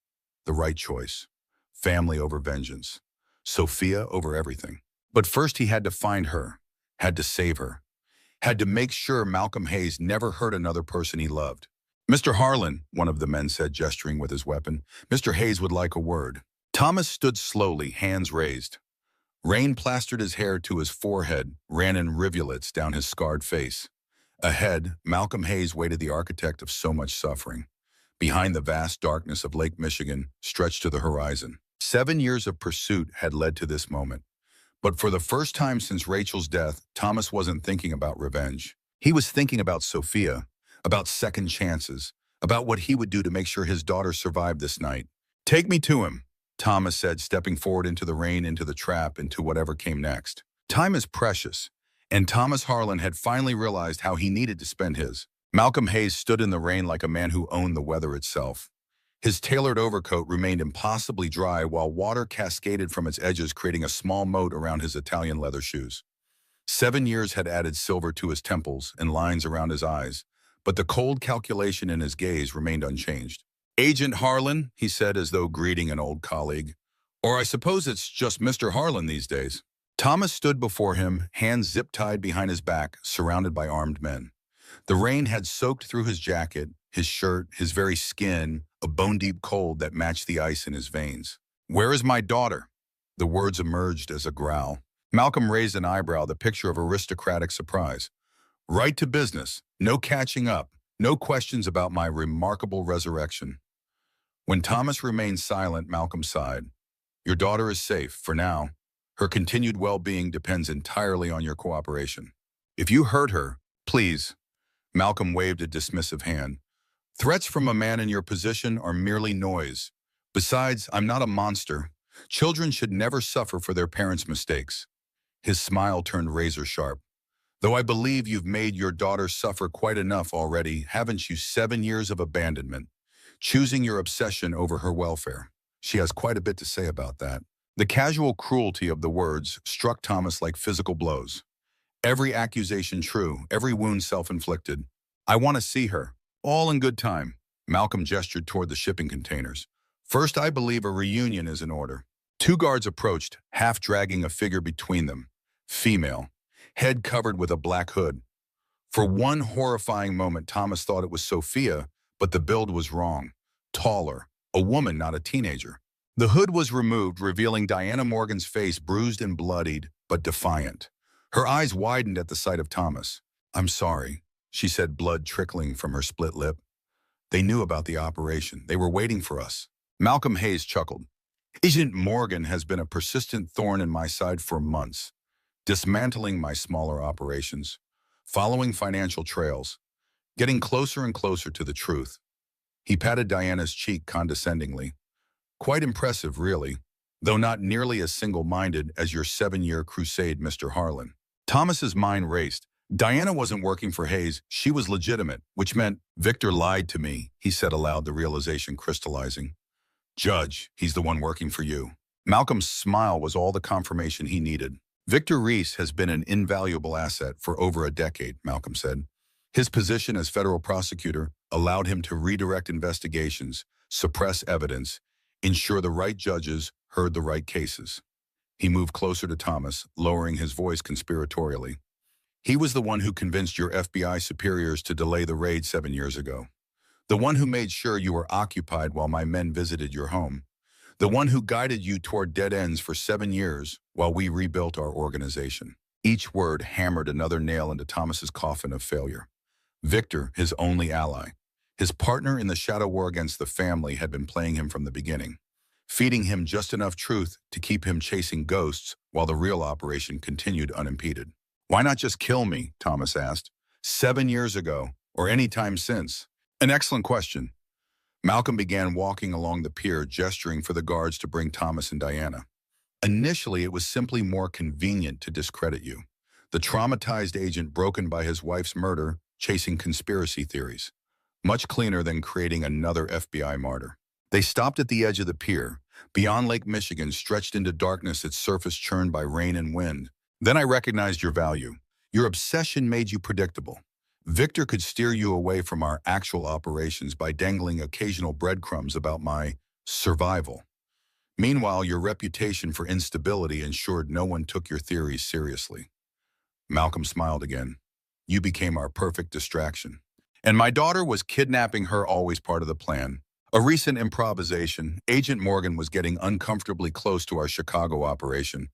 The right choice. Family over vengeance. Sophia over everything. But first he had to find her, had to save her, had to make sure Malcolm Hayes never hurt another person he loved. "Mr. Harlan," one of the men said, gesturing with his weapon, "Mr. Hayes would like a word." Thomas stood slowly, hands raised. Rain plastered his hair to his forehead, ran in rivulets down his scarred face. Ahead, Malcolm Hayes waited, the architect of so much suffering. Behind, the vast darkness of Lake Michigan stretched to the horizon. 7 years of pursuit had led to this moment. But for the first time since Rachel's death, Thomas wasn't thinking about revenge. He was thinking about Sophia, about second chances, about what he would do to make sure his daughter survived this night. "Take me to him," Thomas said, stepping forward into the rain, into the trap, into whatever came next. Time is precious, and Thomas Harlan had finally realized how he needed to spend his. Malcolm Hayes stood in the rain like a man who owned the weather itself. His tailored overcoat remained impossibly dry while water cascaded from its edges, creating a small moat around his Italian leather shoes. 7 years had added silver to his temples and lines around his eyes, but the cold calculation in his gaze remained unchanged. "Agent Harlan," he said as though greeting an old colleague. "Or I suppose it's just Mr. Harlan these days." Thomas stood before him, hands zip-tied behind his back, surrounded by armed men. The rain had soaked through his jacket, his shirt, his very skin, a bone-deep cold that matched the ice in his veins. "Where is my daughter?" The words emerged as a growl. Malcolm raised an eyebrow, the picture of aristocratic surprise. "Right to business. No catching up. No questions about my remarkable resurrection." When Thomas remained silent, Malcolm sighed. "Your daughter is safe, for now. Her continued well-being depends entirely on your cooperation. If you hurt her, please." Malcolm waved a dismissive hand. "Threats from a man in your position are merely noise. Besides, I'm not a monster. Children should never suffer for their parents' mistakes." His smile turned razor-sharp. "Though I believe you've made your daughter suffer quite enough already, haven't you? 7 years of abandonment, choosing your obsession over her welfare." She has quite a bit to say about that. The casual cruelty of the words struck Thomas like physical blows. Every accusation true, every wound self-inflicted. "I want to see her. All in good time." Malcolm gestured toward the shipping containers. "First, I believe a reunion is in order." Two guards approached, half dragging a figure between them. Female, head covered with a black hood. For one horrifying moment, Thomas thought it was Sophia, but the build was wrong. Taller, a woman, not a teenager. The hood was removed, revealing Diana Morgan's face, bruised and bloodied, but defiant. Her eyes widened at the sight of Thomas. "I'm sorry," she said, blood trickling from her split lip. "They knew about the operation. They were waiting for us." Malcolm Hayes chuckled. "Agent Morgan has been a persistent thorn in my side for months, dismantling my smaller operations, following financial trails, getting closer and closer to the truth." He patted Diana's cheek condescendingly. "Quite impressive, really, though not nearly as single-minded as your 7-year crusade, Mr. Harlan." Thomas's mind raced. Diana wasn't working for Hayes. She was legitimate, which meant, "Victor lied to me," he said aloud, the realization crystallizing. "Judge, he's the one working for you." Malcolm's smile was all the confirmation he needed. "Victor Reese has been an invaluable asset for over a decade," Malcolm said. "His position as federal prosecutor allowed him to redirect investigations, suppress evidence, ensure the right judges heard the right cases." He moved closer to Thomas, lowering his voice conspiratorially. "He was the one who convinced your FBI superiors to delay the raid 7 years ago. The one who made sure you were occupied while my men visited your home. The one who guided you toward dead ends for 7 years while we rebuilt our organization." Each word hammered another nail into Thomas's coffin of failure. Victor, his only ally, his partner in the shadow war against the family, had been playing him from the beginning, feeding him just enough truth to keep him chasing ghosts while the real operation continued unimpeded. "Why not just kill me?" Thomas asked. 7 years ago, or any time since? "An excellent question." Malcolm began walking along the pier, gesturing for the guards to bring Thomas and Diana. "Initially, it was simply more convenient to discredit you. The traumatized agent broken by his wife's murder, chasing conspiracy theories. Much cleaner than creating another FBI martyr." They stopped at the edge of the pier, beyond Lake Michigan, stretched into darkness, its surface churned by rain and wind. "Then I recognized your value. Your obsession made you predictable. Victor could steer you away from our actual operations by dangling occasional breadcrumbs about my survival. Meanwhile, your reputation for instability ensured no one took your theories seriously." Malcolm smiled again. "You became our perfect distraction. And my daughter was kidnapping her, always part of the plan. A recent improvisation. Agent Morgan was getting uncomfortably close to our Chicago operation.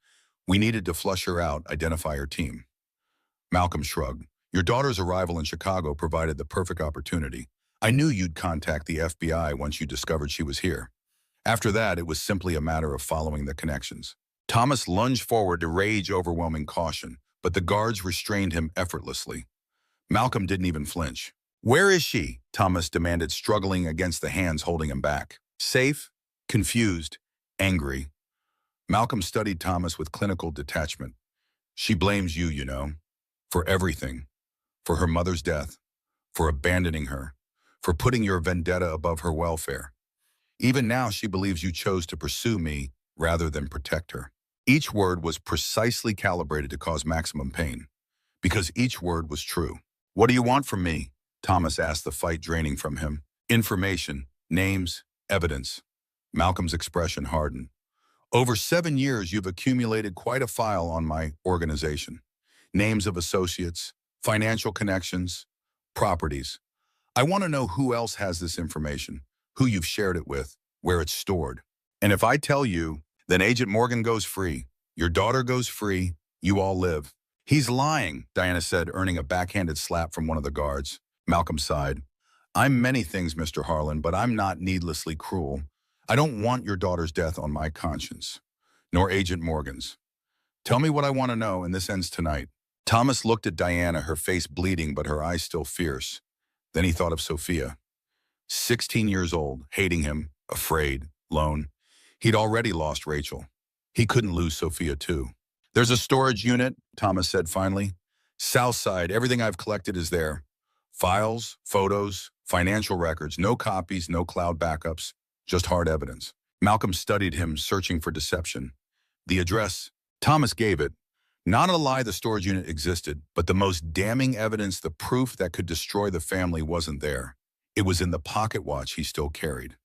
We needed to flush her out, identify her team." Malcolm shrugged. "Your daughter's arrival in Chicago provided the perfect opportunity. I knew you'd contact the FBI once you discovered she was here. After that, it was simply a matter of following the connections." Thomas lunged forward to rage overwhelming caution, but the guards restrained him effortlessly. Malcolm didn't even flinch. "Where is she?" Thomas demanded, struggling against the hands holding him back. "Safe, confused, angry." Malcolm studied Thomas with clinical detachment. "She blames you, you know, for everything. For her mother's death, for abandoning her, for putting your vendetta above her welfare. Even now, she believes you chose to pursue me rather than protect her." Each word was precisely calibrated to cause maximum pain, because each word was true. "What do you want from me?" Thomas asked, the fight draining from him. "Information, names, evidence." Malcolm's expression hardened. "Over 7 years, you've accumulated quite a file on my organization. Names of associates, financial connections, properties. I want to know who else has this information, who you've shared it with, where it's stored. And if I tell you, then Agent Morgan goes free. Your daughter goes free. You all live." "He's lying," Diana said, earning a backhanded slap from one of the guards. Malcolm sighed. "I'm many things, Mr. Harlan, but I'm not needlessly cruel. I don't want your daughter's death on my conscience, nor Agent Morgan's. Tell me what I want to know, and this ends tonight." Thomas looked at Diana, her face bleeding, but her eyes still fierce. Then he thought of Sophia. 16 years old, hating him, afraid, lone. He'd already lost Rachel. He couldn't lose Sophia, too. "There's a storage unit," Thomas said finally. "South side, everything I've collected is there. Files, photos, financial records, no copies, no cloud backups, just hard evidence." Malcolm studied him, searching for deception. "The address." Thomas gave it. Not a lie the storage unit existed, but the most damning evidence, the proof that could destroy the family, wasn't there. It was in the pocket watch he still carried.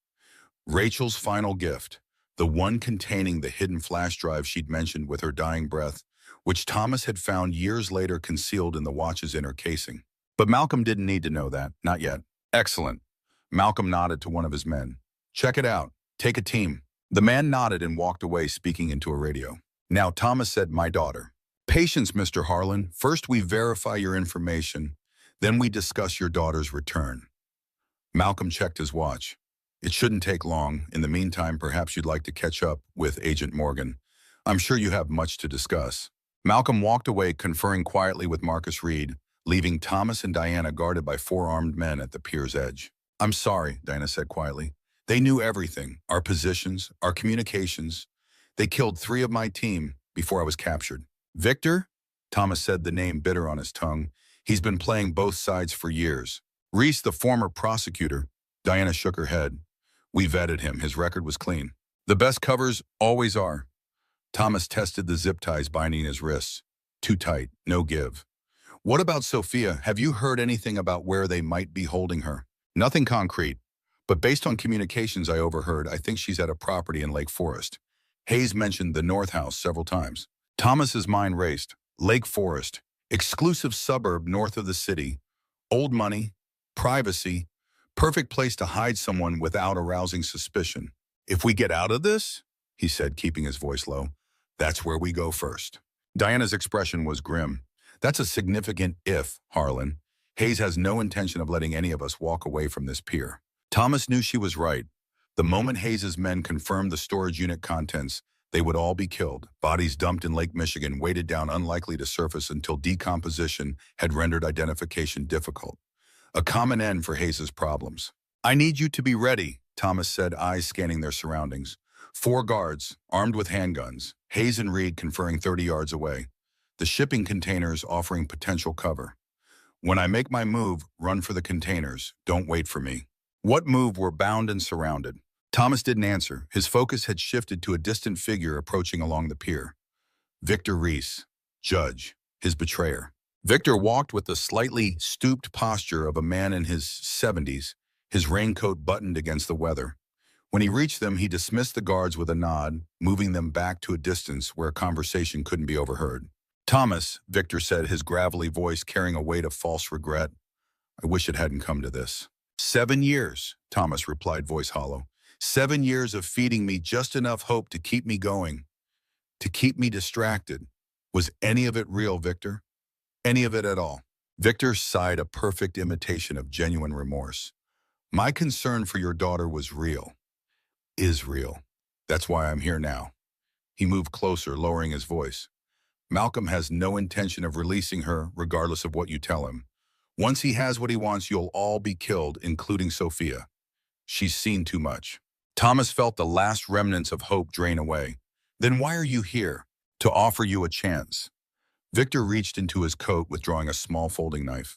Rachel's final gift, the one containing the hidden flash drive she'd mentioned with her dying breath, which Thomas had found years later concealed in the watch's inner casing. But Malcolm didn't need to know that, not yet. "Excellent." Malcolm nodded to one of his men. "Check it out. Take a team." The man nodded and walked away, speaking into a radio. Now Thomas said, "My daughter." "Patience, Mr. Harlan. First we verify your information, then we discuss your daughter's return." Malcolm checked his watch. "It shouldn't take long. In the meantime, perhaps you'd like to catch up with Agent Morgan. I'm sure you have much to discuss." Malcolm walked away, conferring quietly with Marcus Reed, leaving Thomas and Diana guarded by 4 armed men at the pier's edge. "I'm sorry," Diana said quietly. "They knew everything, our positions, our communications. They killed 3 of my team before I was captured." "Victor?" Thomas said, the name bitter on his tongue. "He's been playing both sides for years." "Reese, the former prosecutor." Diana shook her head. "We vetted him. His record was clean." "The best covers always are." Thomas tested the zip ties binding his wrists. "Too tight. No give." "What about Sophia? Have you heard anything about where they might be holding her?" "Nothing concrete. But based on communications I overheard, I think she's at a property in Lake Forest." Hayes mentioned the North House several times. Thomas's mind raced. Lake Forest, exclusive suburb north of the city. Old money, privacy, perfect place to hide someone without arousing suspicion. "If we get out of this," he said, keeping his voice low, "that's where we go first." Diana's expression was grim. "That's a significant if, Harlan. Hayes has no intention of letting any of us walk away from this pier." Thomas knew she was right. The moment Hayes's men confirmed the storage unit contents, they would all be killed. Bodies dumped in Lake Michigan, weighted down, unlikely to surface until decomposition had rendered identification difficult. A common end for Hayes's problems. "I need you to be ready," Thomas said, eyes scanning their surroundings. 4 guards, armed with handguns, Hayes and Reed conferring 30 yards away. The shipping containers offering potential cover. "When I make my move, run for the containers. Don't wait for me." What move? Were bound and surrounded. Thomas didn't answer. His focus had shifted to a distant figure approaching along the pier. Victor Reese, judge, his betrayer. Victor walked with the slightly stooped posture of a man in his 70s, his raincoat buttoned against the weather. When he reached them, he dismissed the guards with a nod, moving them back to a distance where a conversation couldn't be overheard. "Thomas," Victor said, his gravelly voice carrying a weight of false regret, "I wish it hadn't come to this." 7 years, Thomas replied, voice hollow. 7 years of feeding me just enough hope to keep me going, to keep me distracted. Was any of it real, Victor? Any of it at all?" Victor sighed, a perfect imitation of genuine remorse. "My concern for your daughter was real, is real. That's why I'm here now. He moved closer, lowering his voice. Malcolm has no intention of releasing her, regardless of what you tell him. Once he has what he wants, you'll all be killed, including Sophia. She's seen too much. Thomas felt the last remnants of hope drain away. Then why are you here? To offer you a chance. Victor reached into his coat, withdrawing a small folding knife.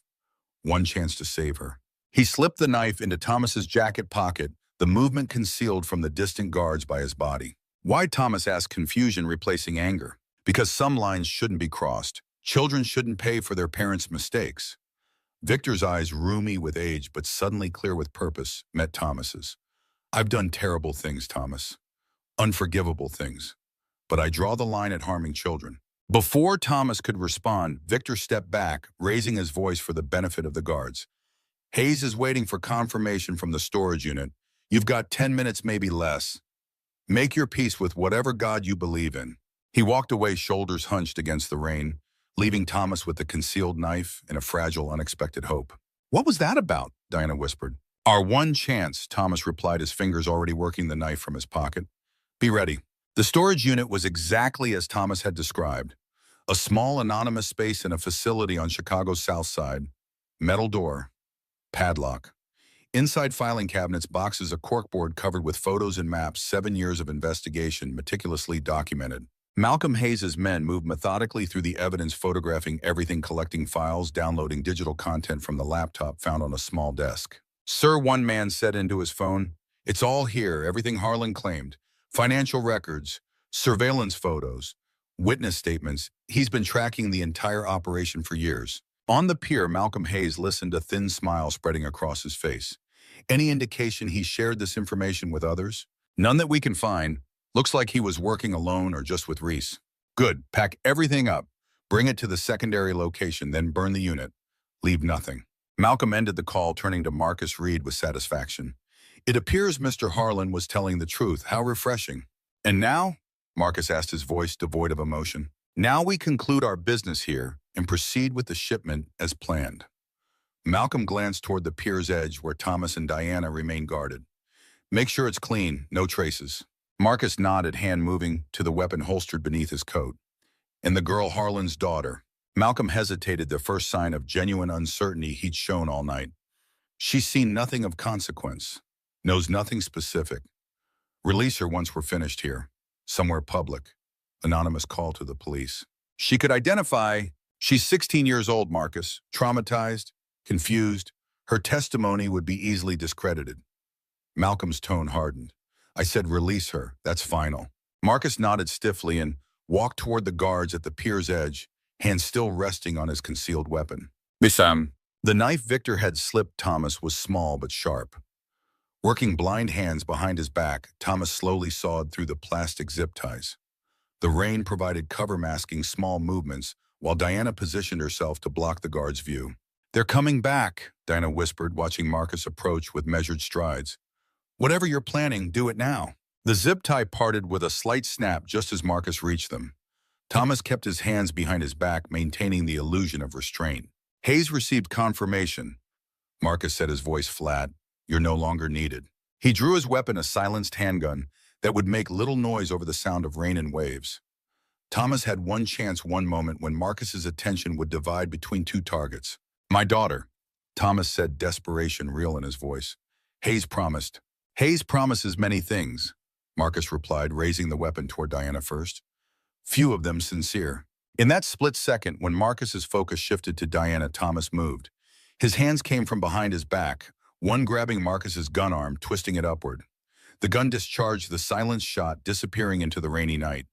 One chance to save her. He slipped the knife into Thomas's jacket pocket, the movement concealed from the distant guards by his body. Why, Thomas asked, confusion replacing anger. Because some lines shouldn't be crossed. Children shouldn't pay for their parents' mistakes. Victor's eyes, roomy with age but suddenly clear with purpose, met Thomas's. I've done terrible things, Thomas. Unforgivable things. But I draw the line at harming children. Before Thomas could respond, Victor stepped back, raising his voice for the benefit of the guards. Hayes is waiting for confirmation from the storage unit. You've got 10 minutes, maybe less. Make your peace with whatever God you believe in. He walked away, shoulders hunched against the rain, leaving Thomas with the concealed knife and a fragile, unexpected hope. What was that about? Diana whispered. Our one chance, Thomas replied, his fingers already working the knife from his pocket. Be ready. The storage unit was exactly as Thomas had described. A small, anonymous space in a facility on Chicago's south side. Metal door. Padlock. Inside filing cabinets, boxes of corkboard covered with photos and maps, 7 years of investigation meticulously documented. Malcolm Hayes's men moved methodically through the evidence, photographing everything, collecting files, downloading digital content from the laptop found on a small desk. Sir, one man said into his phone, it's all here, everything Harlan claimed. Financial records, surveillance photos, witness statements. He's been tracking the entire operation for years. On the pier, Malcolm Hayes listened, a thin smile spreading across his face. Any indication he shared this information with others? None that we can find. Looks like he was working alone or just with Reese. Good. Pack everything up. Bring it to the secondary location, then burn the unit. Leave nothing. Malcolm ended the call, turning to Marcus Reed with satisfaction. It appears Mr. Harlan was telling the truth. How refreshing. And now? Marcus asked, his voice devoid of emotion. Now we conclude our business here and proceed with the shipment as planned. Malcolm glanced toward the pier's edge where Thomas and Diana remained guarded. Make sure it's clean, no traces. Marcus nodded, hand moving to the weapon holstered beneath his coat. And the girl, Harlan's daughter. Malcolm hesitated, the first sign of genuine uncertainty he'd shown all night. She's seen nothing of consequence, knows nothing specific. Release her once we're finished here. Somewhere public. Anonymous call to the police. She could identify. She's 16 years old, Marcus. Traumatized, confused. Her testimony would be easily discredited. Malcolm's tone hardened. I said release her. That's final. Marcus nodded stiffly and walked toward the guards at the pier's edge, hand still resting on his concealed weapon. Disarm. The knife Victor had slipped Thomas was small but sharp. Working blind hands behind his back, Thomas slowly sawed through the plastic zip ties. The rain provided cover, masking small movements, while Diana positioned herself to block the guard's view. They're coming back, Diana whispered, watching Marcus approach with measured strides. Whatever you're planning, do it now. The zip tie parted with a slight snap just as Marcus reached them. Thomas kept his hands behind his back, maintaining the illusion of restraint. Hayes received confirmation. Marcus said, his voice flat. You're no longer needed. He drew his weapon, a silenced handgun that would make little noise over the sound of rain and waves. Thomas had one chance, one moment, when Marcus's attention would divide between two targets. My daughter, Thomas said, desperation real in his voice. Hayes promised. Hayes promises many things, Marcus replied, raising the weapon toward Diana first. Few of them sincere. In that split second, when Marcus's focus shifted to Diana, Thomas moved. His hands came from behind his back, one grabbing Marcus's gun arm, twisting it upward. The gun discharged the silenced shot, disappearing into the rainy night.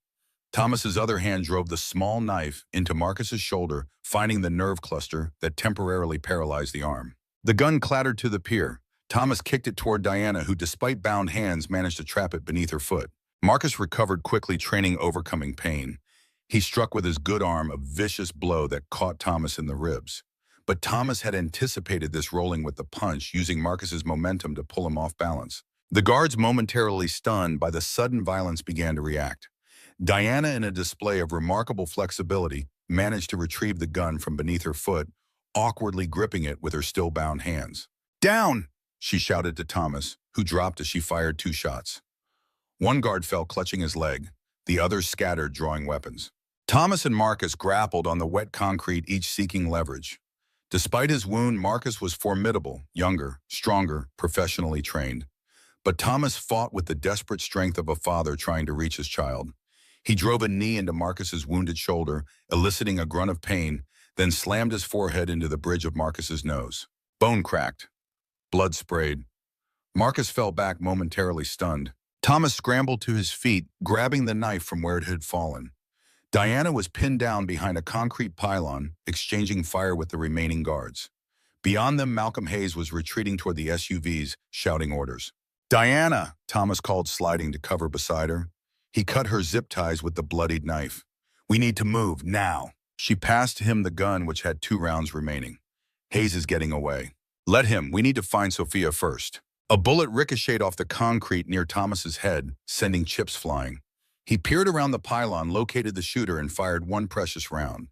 Thomas's other hand drove the small knife into Marcus's shoulder, finding the nerve cluster that temporarily paralyzed the arm. The gun clattered to the pier. Thomas kicked it toward Diana, who, despite bound hands, managed to trap it beneath her foot. Marcus recovered quickly, training overcoming pain. He struck with his good arm a vicious blow that caught Thomas in the ribs. But Thomas had anticipated this, rolling with the punch, using Marcus's momentum to pull him off balance. The guards, momentarily stunned by the sudden violence, began to react. Diana, in a display of remarkable flexibility, managed to retrieve the gun from beneath her foot, awkwardly gripping it with her still bound hands. Down! She shouted to Thomas, who dropped as she fired 2 shots. One guard fell, clutching his leg. the others scattered, drawing weapons. Thomas and Marcus grappled on the wet concrete, each seeking leverage. Despite his wound, Marcus was formidable, younger, stronger, professionally trained. But Thomas fought with the desperate strength of a father trying to reach his child. He drove a knee into Marcus's wounded shoulder, eliciting a grunt of pain, then slammed his forehead into the bridge of Marcus's nose. Bone cracked. Blood sprayed. Marcus fell back, momentarily stunned. Thomas scrambled to his feet, grabbing the knife from where it had fallen. Diana was pinned down behind a concrete pylon, exchanging fire with the remaining guards. Beyond them, Malcolm Hayes was retreating toward the SUVs, shouting orders. "Diana," Thomas called, sliding to cover beside her. He cut her zip ties with the bloodied knife. "We need to move, now." She passed him the gun, which had 2 rounds remaining. "Hayes is getting away." "Let him. We need to find Sophia first." A bullet ricocheted off the concrete near Thomas's head, sending chips flying. He peered around the pylon, located the shooter, and fired one precious round.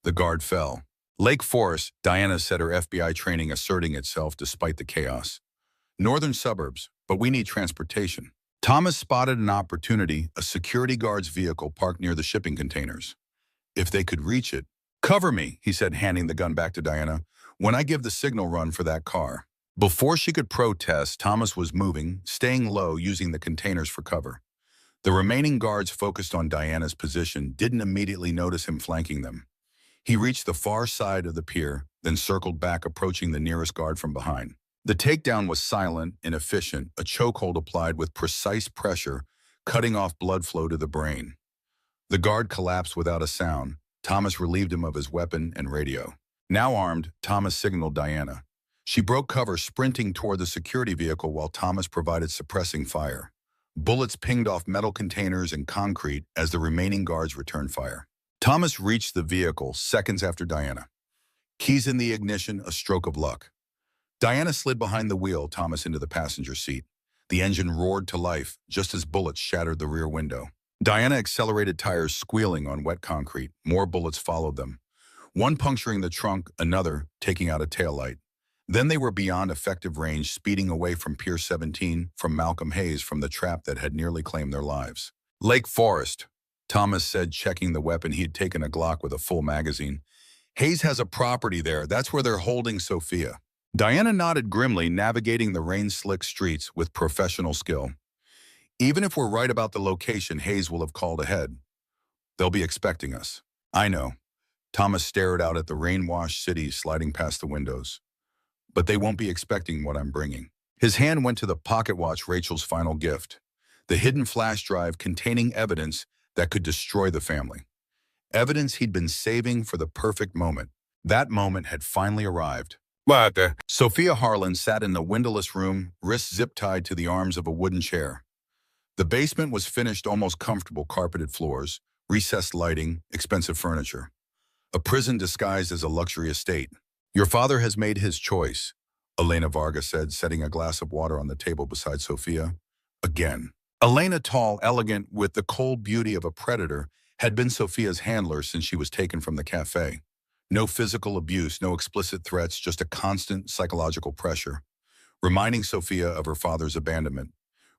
The guard fell. Lake Forest, Diana said, her FBI training asserting itself despite the chaos. "Northern suburbs, but we need transportation." Thomas spotted an opportunity, a security guard's vehicle parked near the shipping containers. If they could reach it. "Cover me," he said, handing the gun back to Diana. "When I give the signal, run for that car." Before she could protest, Thomas was moving, staying low, using the containers for cover. The remaining guards focused on Diana's position, didn't immediately notice him flanking them. He reached the far side of the pier, then circled back, approaching the nearest guard from behind. The takedown was silent and efficient, a chokehold applied with precise pressure, cutting off blood flow to the brain. The guard collapsed without a sound. Thomas relieved him of his weapon and radio. Now armed, Thomas signaled Diana. She broke cover, sprinting toward the security vehicle while Thomas provided suppressing fire. Bullets pinged off metal containers and concrete as the remaining guards returned fire. Thomas reached the vehicle seconds after Diana. Keys in the ignition, a stroke of luck. Diana slid behind the wheel, Thomas into the passenger seat. The engine roared to life just as bullets shattered the rear window. Diana accelerated, tires squealing on wet concrete. More bullets followed them. One puncturing the trunk, another taking out a taillight. Then they were beyond effective range, speeding away from Pier 17, from Malcolm Hayes, from the trap that had nearly claimed their lives. "Lake Forest," Thomas said, checking the weapon. He had taken a Glock with a full magazine. "Hayes has a property there. That's where they're holding Sophia." Diana nodded grimly, navigating the rain-slick streets with professional skill. "Even if we're right about the location, Hayes will have called ahead. They'll be expecting us." "I know." Thomas stared out at the rain-washed city sliding past the windows. "But they won't be expecting what I'm bringing." His hand went to the pocket watch, Rachel's final gift, the hidden flash drive containing evidence that could destroy the family. Evidence he'd been saving for the perfect moment. That moment had finally arrived. Sophia Harlan sat in the windowless room, wrists zip-tied to the arms of a wooden chair. The basement was finished, almost comfortable, carpeted floors, recessed lighting, expensive furniture. A prison disguised as a luxury estate. "Your father has made his choice," Elena Vargas said, setting a glass of water on the table beside Sophia. Again. Elena, tall, elegant, with the cold beauty of a predator, had been Sophia's handler since she was taken from the cafe. No physical abuse, no explicit threats, just a constant psychological pressure, reminding Sophia of her father's abandonment,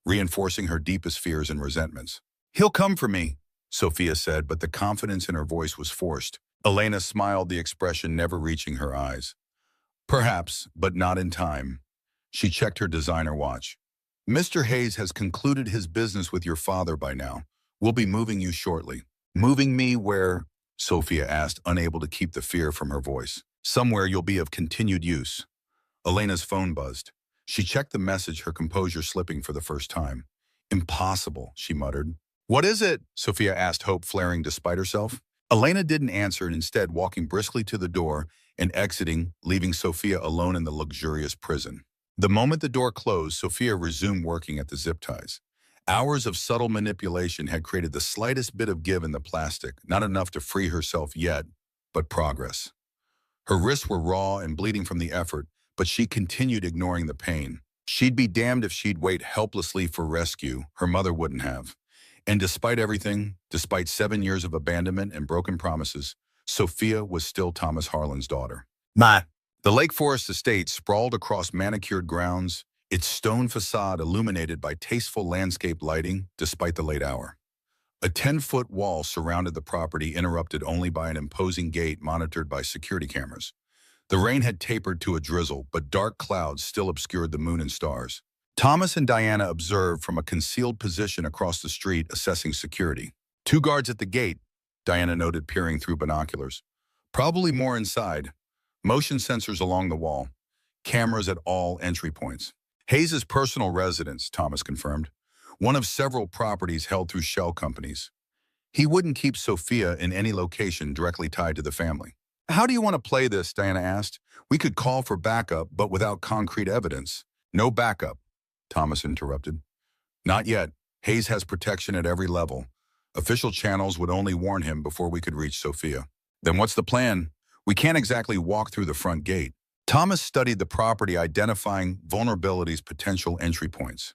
reinforcing her deepest fears and resentments. "He'll come for me," Sophia said, but the confidence in her voice was forced. Elena smiled, the expression never reaching her eyes. "Perhaps, but not in time." She checked her designer watch. "Mr. Hayes has concluded his business with your father by now. We'll be moving you shortly." "Moving me where?" Sophia asked, unable to keep the fear from her voice. "Somewhere you'll be of continued use." Elena's phone buzzed. She checked the message, her composure slipping for the first time. "Impossible," she muttered. "What is it?" Sophia asked, hope flaring despite herself. Elena didn't answer, and instead walking briskly to the door and exiting, leaving Sophia alone in the luxurious prison. The moment the door closed, Sophia resumed working at the zip ties. Hours of subtle manipulation had created the slightest bit of give in the plastic, not enough to free herself yet, but progress. Her wrists were raw and bleeding from the effort, but she continued, ignoring the pain. She'd be damned if she'd wait helplessly for rescue. Her mother wouldn't have. And despite everything, despite 7 years of abandonment and broken promises, Sophia was still Thomas Harlan's daughter. The Lake Forest estate sprawled across manicured grounds, its stone facade illuminated by tasteful landscape lighting despite the late hour. A 10-foot wall surrounded the property, interrupted only by an imposing gate monitored by security cameras. The rain had tapered to a drizzle, but dark clouds still obscured the moon and stars. Thomas and Diana observed from a concealed position across the street, assessing security. Two guards at the gate, Diana noted, peering through binoculars. Probably more inside. Motion sensors along the wall. Cameras at all entry points. Hayes's personal residence, Thomas confirmed. One of several properties held through shell companies. He wouldn't keep Sophia in any location directly tied to the family. How do you want to play this? Diana asked. We could call for backup, but without concrete evidence. No backup, Thomas interrupted. Not yet. Hayes has protection at every level. Official channels would only warn him before we could reach Sophia. Then what's the plan? We can't exactly walk through the front gate. Thomas studied the property, identifying vulnerabilities, potential entry points.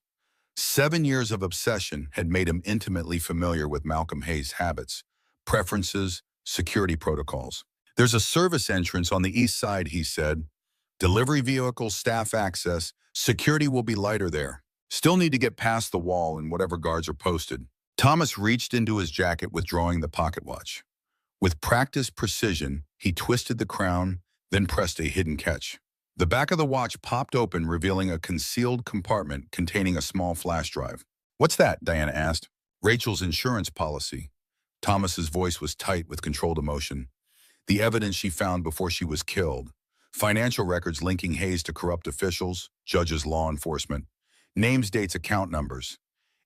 7 years of obsession had made him intimately familiar with Malcolm Hayes' habits, preferences, security protocols. There's a service entrance on the east side, he said. Delivery vehicles, staff access, security will be lighter there. Still need to get past the wall and whatever guards are posted. Thomas reached into his jacket, withdrawing the pocket watch. With practiced precision, he twisted the crown, then pressed a hidden catch. The back of the watch popped open, revealing a concealed compartment containing a small flash drive. What's that? Diana asked. Rachel's insurance policy. Thomas's voice was tight with controlled emotion. The evidence she found before she was killed. Financial records linking Hayes to corrupt officials, judges, law enforcement. Names, dates, account numbers.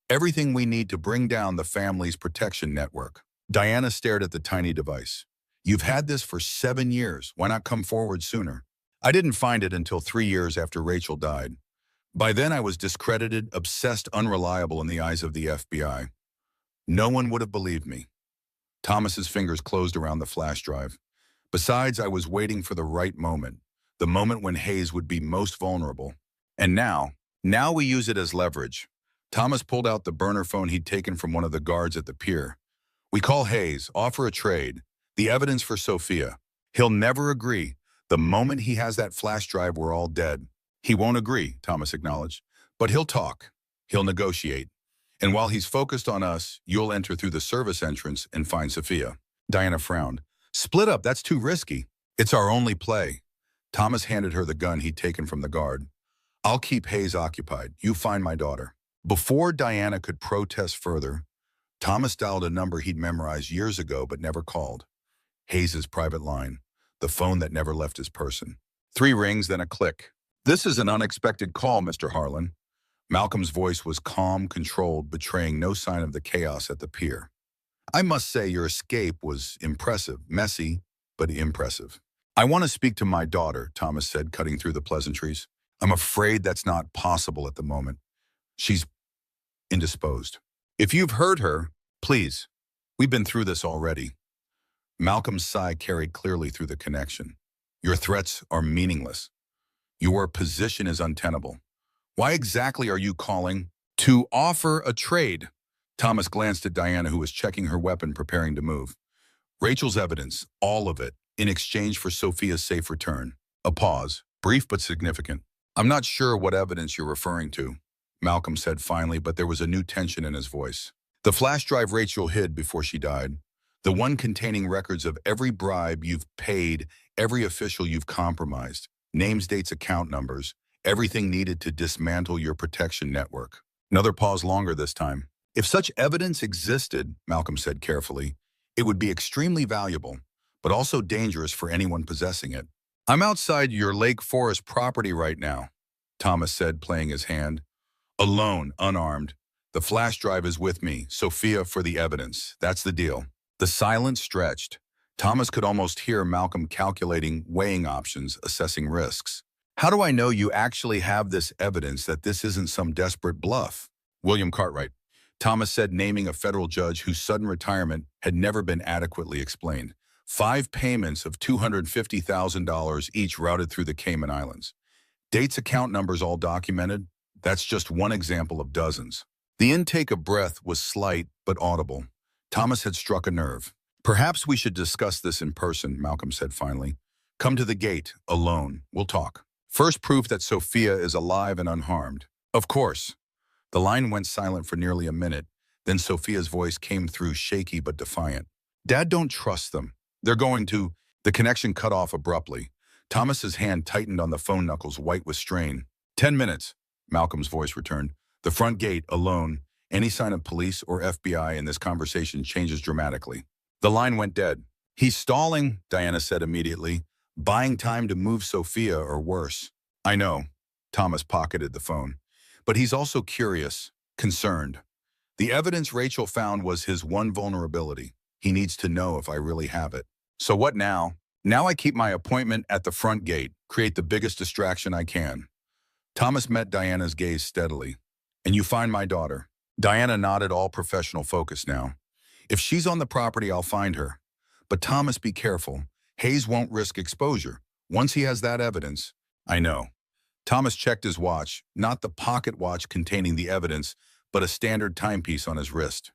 Everything we need to bring down the family's protection network. Diana stared at the tiny device. You've had this for 7 years. Why not come forward sooner? I didn't find it until 3 years after Rachel died. By then I was discredited, obsessed, unreliable in the eyes of the FBI. No one would have believed me. Thomas's fingers closed around the flash drive. Besides, I was waiting for the right moment, the moment when Hayes would be most vulnerable. And now we use it as leverage. Thomas pulled out the burner phone he'd taken from one of the guards at the pier. We call Hayes, offer a trade, the evidence for Sophia. He'll never agree. The moment he has that flash drive, we're all dead. He won't agree, Thomas acknowledged, but he'll talk. He'll negotiate. And while he's focused on us, you'll enter through the service entrance and find Sophia. Diana frowned. Split up, that's too risky. It's our only play. Thomas handed her the gun he'd taken from the guard. I'll keep Hayes occupied. You find my daughter. Before Diana could protest further, Thomas dialed a number he'd memorized years ago but never called. Hayes's private line, the phone that never left his person. 3 rings, then a click. This is an unexpected call, Mr. Harlan. Malcolm's voice was calm, controlled, betraying no sign of the chaos at the pier. I must say your escape was impressive, messy, but impressive. I want to speak to my daughter, Thomas said, cutting through the pleasantries. I'm afraid that's not possible at the moment. She's indisposed. If you've heard her, please. We've been through this already. Malcolm's sigh carried clearly through the connection. Your threats are meaningless. Your position is untenable. Why exactly are you calling? To offer a trade. Thomas glanced at Diana, who was checking her weapon, preparing to move. Rachel's evidence, all of it, in exchange for Sophia's safe return. A pause, brief but significant. I'm not sure what evidence you're referring to, Malcolm said finally, but there was a new tension in his voice. The flash drive Rachel hid before she died. The one containing records of every bribe you've paid, every official you've compromised, names, dates, account numbers, everything needed to dismantle your protection network. Another pause, longer this time. If such evidence existed, Malcolm said carefully, it would be extremely valuable, but also dangerous for anyone possessing it. I'm outside your Lake Forest property right now, Thomas said, playing his hand. Alone, unarmed. The flash drive is with me, Sophia for the evidence. That's the deal. The silence stretched. Thomas could almost hear Malcolm calculating, weighing options, assessing risks. How do I know you actually have this evidence, that this isn't some desperate bluff? William Cartwright, Thomas said, naming a federal judge whose sudden retirement had never been adequately explained. 5 payments of $250,000 each routed through the Cayman Islands. Dates, account numbers all documented. That's just one example of dozens. The intake of breath was slight but audible. Thomas had struck a nerve. Perhaps we should discuss this in person, Malcolm said finally. Come to the gate, alone. We'll talk. First proof that Sophia is alive and unharmed. Of course. The line went silent for nearly a minute. Then Sophia's voice came through shaky but defiant. Dad, don't trust them. They're going to... The connection cut off abruptly. Thomas's hand tightened on the phone knuckles, white with strain. 10 minutes, Malcolm's voice returned. The front gate, alone. Any sign of police or FBI in this conversation changes dramatically. The line went dead. He's stalling, Diana said immediately. Buying time to move Sophia or worse. I know. Thomas pocketed the phone. But he's also curious, concerned. The evidence Rachel found was his one vulnerability. He needs to know if I really have it. So what now? Now I keep my appointment at the front gate, create the biggest distraction I can. Thomas met Diana's gaze steadily. And you find my daughter. Diana nodded, all professional focus now. If she's on the property, I'll find her. But Thomas, be careful. Hayes won't risk exposure. Once he has that evidence, I know. Thomas checked his watch, not the pocket watch containing the evidence, but a standard timepiece on his wrist.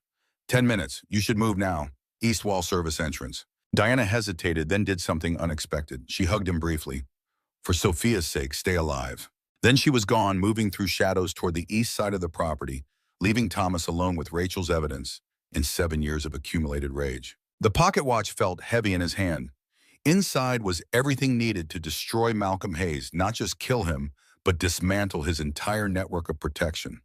10 minutes. You should move now. East wall service entrance. Diana hesitated, then did something unexpected. She hugged him briefly. For Sophia's sake, stay alive. Then she was gone, moving through shadows toward the east side of the property, leaving Thomas alone with Rachel's evidence and 7 years of accumulated rage. The pocket watch felt heavy in his hand. Inside was everything needed to destroy Malcolm Hayes, not just kill him, but dismantle his entire network of protection.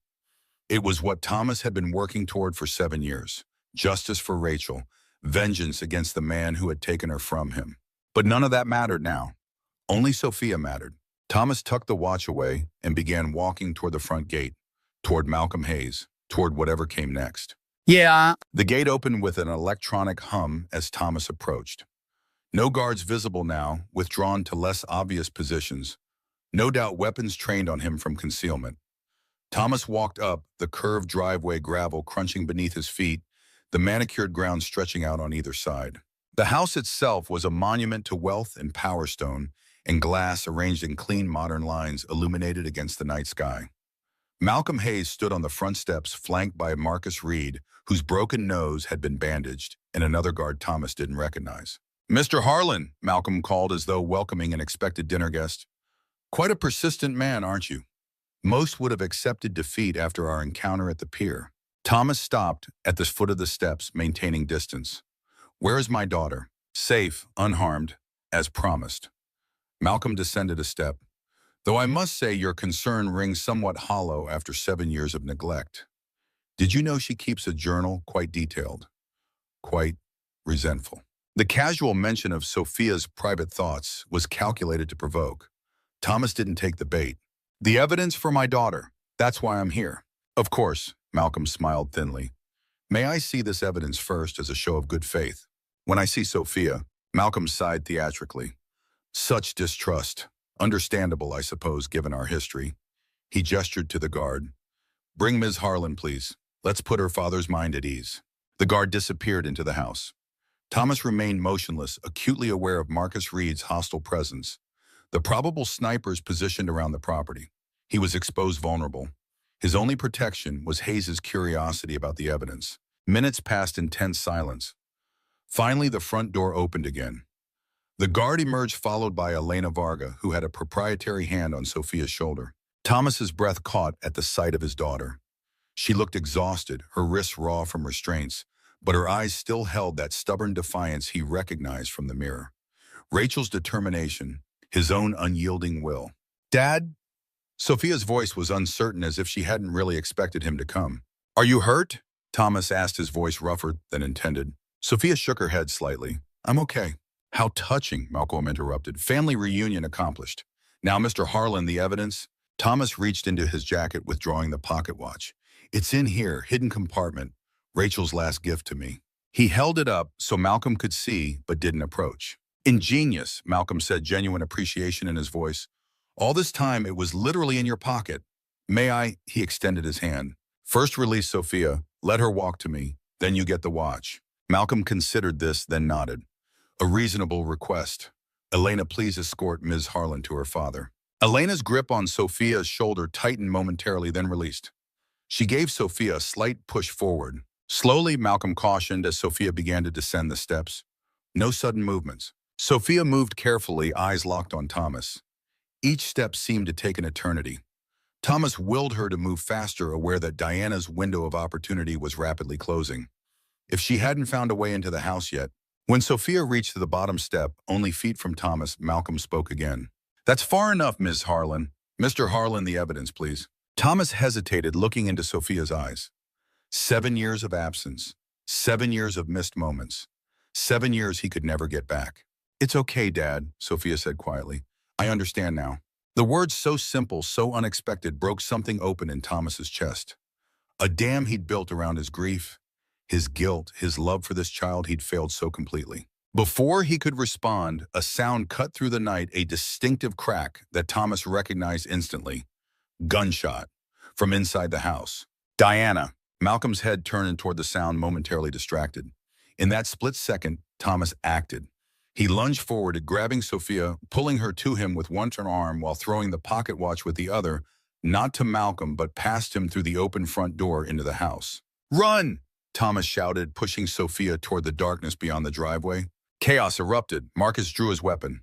It was what Thomas had been working toward for 7 years. Justice for Rachel, vengeance against the man who had taken her from him. But none of that mattered now. Only Sophia mattered. Thomas tucked the watch away and began walking toward the front gate, toward Malcolm Hayes, toward whatever came next. Yeah. The gate opened with an electronic hum as Thomas approached. No guards visible now, withdrawn to less obvious positions. No doubt weapons trained on him from concealment. Thomas walked up, the curved driveway gravel crunching beneath his feet, the manicured ground stretching out on either side. The house itself was a monument to wealth and power stone, and glass arranged in clean modern lines illuminated against the night sky. Malcolm Hayes stood on the front steps, flanked by Marcus Reed, whose broken nose had been bandaged, and another guard Thomas didn't recognize. Mr. Harlan, Malcolm called as though welcoming an expected dinner guest. Quite a persistent man, aren't you? Most would have accepted defeat after our encounter at the pier. Thomas stopped at the foot of the steps, maintaining distance. Where is my daughter? Safe, unharmed, as promised. Malcolm descended a step. Though I must say your concern rings somewhat hollow after 7 years of neglect. Did you know she keeps a journal quite detailed, quite resentful? The casual mention of Sophia's private thoughts was calculated to provoke. Thomas didn't take the bait. The evidence for my daughter. That's why I'm here. Of course, Malcolm smiled thinly. May I see this evidence first as a show of good faith? When I see Sophia, Malcolm sighed theatrically. Such distrust. Understandable, I suppose, given our history. He gestured to the guard. Bring Ms. Harlan, please. Let's put her father's mind at ease. The guard disappeared into the house. Thomas remained motionless, acutely aware of Marcus Reed's hostile presence. The probable snipers positioned around the property. He was exposed vulnerable. His only protection was Hayes' curiosity about the evidence. Minutes passed in tense silence. Finally, the front door opened again. The guard emerged, followed by Elena Varga, who had a proprietary hand on Sophia's shoulder. Thomas's breath caught at the sight of his daughter. She looked exhausted, her wrists raw from restraints, but her eyes still held that stubborn defiance he recognized from the mirror. Rachel's determination, his own unyielding will. Dad? Sophia's voice was uncertain, as if she hadn't really expected him to come. Are you hurt? Thomas asked, his voice rougher than intended. Sophia shook her head slightly. I'm okay. How touching, Malcolm interrupted. Family reunion accomplished. Now, Mr. Harlan, the evidence? Thomas reached into his jacket, withdrawing the pocket watch. It's in here, hidden compartment. Rachel's last gift to me. He held it up so Malcolm could see, but didn't approach. Ingenious, Malcolm said, genuine appreciation in his voice. All this time, it was literally in your pocket. May I? He extended his hand. First release Sophia, let her walk to me, then you get the watch. Malcolm considered this, then nodded. A reasonable request. Elena, please escort Ms. Harlan to her father. Elena's grip on Sophia's shoulder tightened momentarily, then released. She gave Sophia a slight push forward. Slowly, Malcolm cautioned as Sophia began to descend the steps. No sudden movements. Sophia moved carefully, eyes locked on Thomas. Each step seemed to take an eternity. Thomas willed her to move faster, aware that Diana's window of opportunity was rapidly closing. If she hadn't found a way into the house yet, when Sophia reached the bottom step, only feet from Thomas, Malcolm spoke again. "That's far enough, Ms. Harlan. Mr. Harlan, the evidence, please." Thomas hesitated, looking into Sophia's eyes. 7 years of absence. 7 years of missed moments. 7 years he could never get back. "It's okay, Dad," Sophia said quietly. "I understand now." The words, so simple, so unexpected, broke something open in Thomas's chest. A dam he'd built around his grief, his guilt, his love for this child he'd failed so completely. Before he could respond, a sound cut through the night, a distinctive crack that Thomas recognized instantly. Gunshot. From inside the house. "Diana." Malcolm's head turned toward the sound, momentarily distracted. In that split second, Thomas acted. He lunged forward, grabbing Sophia, pulling her to him with one arm while throwing the pocket watch with the other, not to Malcolm, but past him through the open front door into the house. "Run!" Thomas shouted, pushing Sophia toward the darkness beyond the driveway. Chaos erupted. Marcus drew his weapon.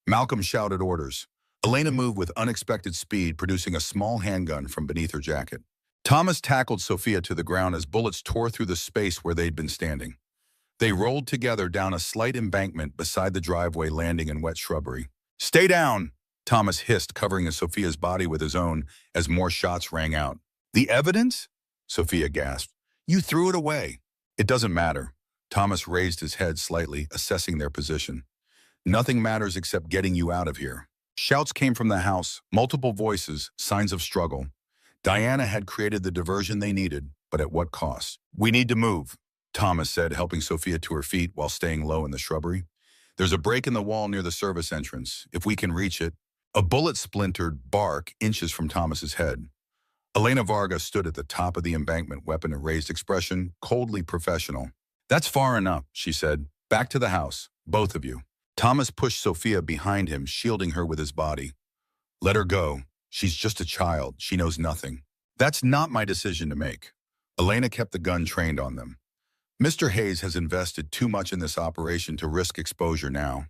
Malcolm shouted orders. Elena moved with unexpected speed, producing a small handgun from beneath her jacket. Thomas tackled Sophia to the ground as bullets tore through the space where they'd been standing. They rolled together down a slight embankment beside the driveway, landing in wet shrubbery. "Stay down!" Thomas hissed, covering Sophia's body with his own as more shots rang out. "The evidence?" Sophia gasped. "You threw it away." "It doesn't matter." Thomas raised his head slightly, assessing their position. "Nothing matters except getting you out of here." Shouts came from the house, multiple voices, signs of struggle. Diana had created the diversion they needed, but at what cost? "We need to move," Thomas said, helping Sophia to her feet while staying low in the shrubbery. "There's a break in the wall near the service entrance. If we can reach it." A bullet splintered bark inches from Thomas's head. Elena Vargas stood at the top of the embankment, weapon at raised, expression coldly professional. "That's far enough," she said. "Back to the house, both of you." Thomas pushed Sophia behind him, shielding her with his body. "Let her go. She's just a child. She knows nothing." "That's not my decision to make." Elena kept the gun trained on them. "Mr. Hayes has invested too much in this operation to risk exposure now.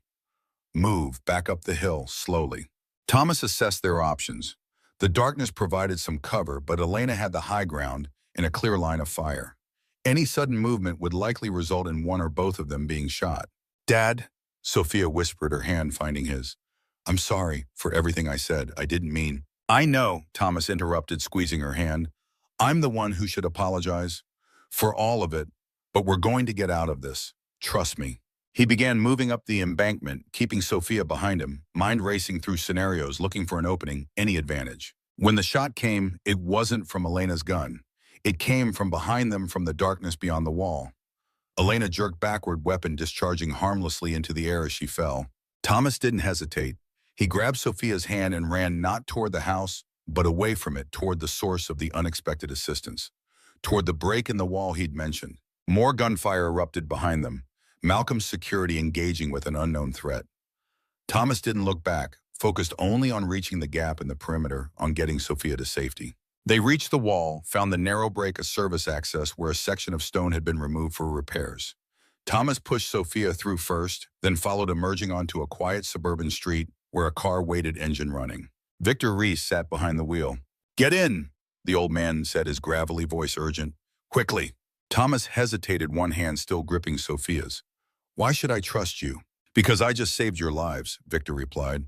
Move back up the hill, slowly." Thomas assessed their options. The darkness provided some cover, but Elena had the high ground and a clear line of fire. Any sudden movement would likely result in one or both of them being shot. "Dad," Sophia whispered, her hand finding his. "I'm sorry for everything I said. I didn't mean." "I know," Thomas interrupted, squeezing her hand. "I'm the one who should apologize for all of it, but we're going to get out of this. Trust me." He began moving up the embankment, keeping Sophia behind him, mind racing through scenarios, looking for an opening, any advantage. When the shot came, it wasn't from Elena's gun. It came from behind them, from the darkness beyond the wall. Elena jerked backward, weapon discharging harmlessly into the air as she fell. Thomas didn't hesitate. He grabbed Sophia's hand and ran not toward the house, but away from it, toward the source of the unexpected assistance, toward the break in the wall he'd mentioned. More gunfire erupted behind them, Malcolm's security engaging with an unknown threat. Thomas didn't look back, focused only on reaching the gap in the perimeter, on getting Sophia to safety. They reached the wall, found the narrow break of service access where a section of stone had been removed for repairs. Thomas pushed Sophia through first, then followed, emerging onto a quiet suburban street where a car waited, engine running. Victor Reese sat behind the wheel. "Get in," the old man said, his gravelly voice urgent. "Quickly." Thomas hesitated, one hand still gripping Sophia's. "Why should I trust you?" "Because I just saved your lives," Victor replied.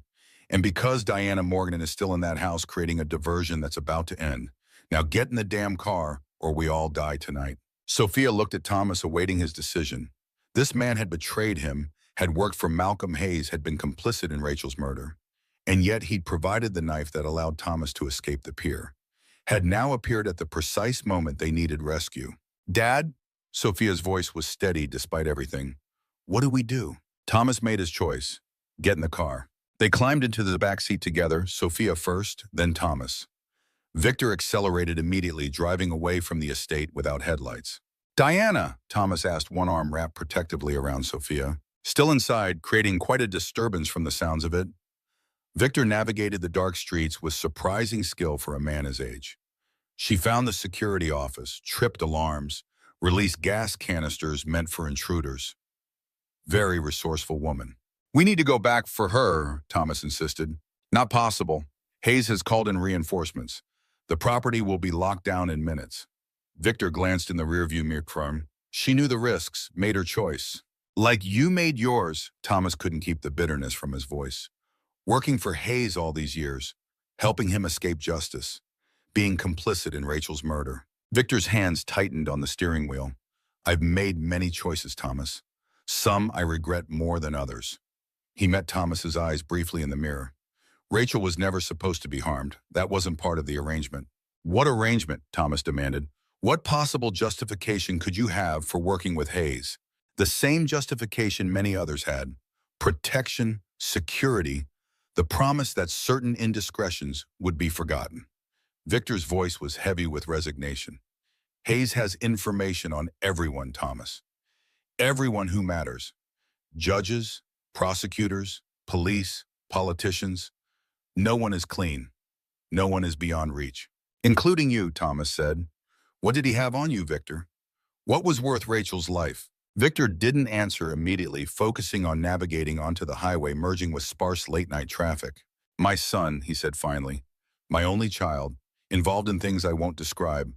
"And because Diana Morgan is still in that house creating a diversion that's about to end. Now get in the damn car or we all die tonight." Sophia looked at Thomas, awaiting his decision. This man had betrayed him, had worked for Malcolm Hayes, had been complicit in Rachel's murder. And yet he'd provided the knife that allowed Thomas to escape the pier. Had now appeared at the precise moment they needed rescue. "Dad?" Sophia's voice was steady despite everything. "What do we do?" Thomas made his choice. "Get in the car." They climbed into the back seat together, Sophia first, then Thomas. Victor accelerated immediately, driving away from the estate without headlights. "Diana?" Thomas asked, one arm wrapped protectively around Sophia. Still inside, creating quite a disturbance from the sounds of it. Victor navigated the dark streets with surprising skill for a man his age. She found the security office, tripped alarms, released gas canisters meant for intruders. Very resourceful woman. "We need to go back for her," Thomas insisted. "Not possible. Hayes has called in reinforcements. The property will be locked down in minutes. Victor glanced in the rearview mirror. She knew the risks, made her choice. Like you made yours, Thomas couldn't keep the bitterness from his voice. Working for Hayes all these years, helping him escape justice, being complicit in Rachel's murder. Victor's hands tightened on the steering wheel. I've made many choices, Thomas. Some I regret more than others. He met Thomas's eyes briefly in the mirror. Rachel was never supposed to be harmed. That wasn't part of the arrangement. What arrangement? Thomas demanded. What possible justification could you have for working with Hayes? The same justification many others had. Protection, security, the promise that certain indiscretions would be forgotten. Victor's voice was heavy with resignation. Hayes has information on everyone, Thomas. Everyone who matters. Judges, prosecutors, police, politicians. No one is clean. No one is beyond reach. Including you, Thomas said. What did he have on you, Victor? What was worth Rachel's life? Victor didn't answer immediately, focusing on navigating onto the highway, merging with sparse late-night traffic. My son, he said finally, my only child, involved in things I won't describe,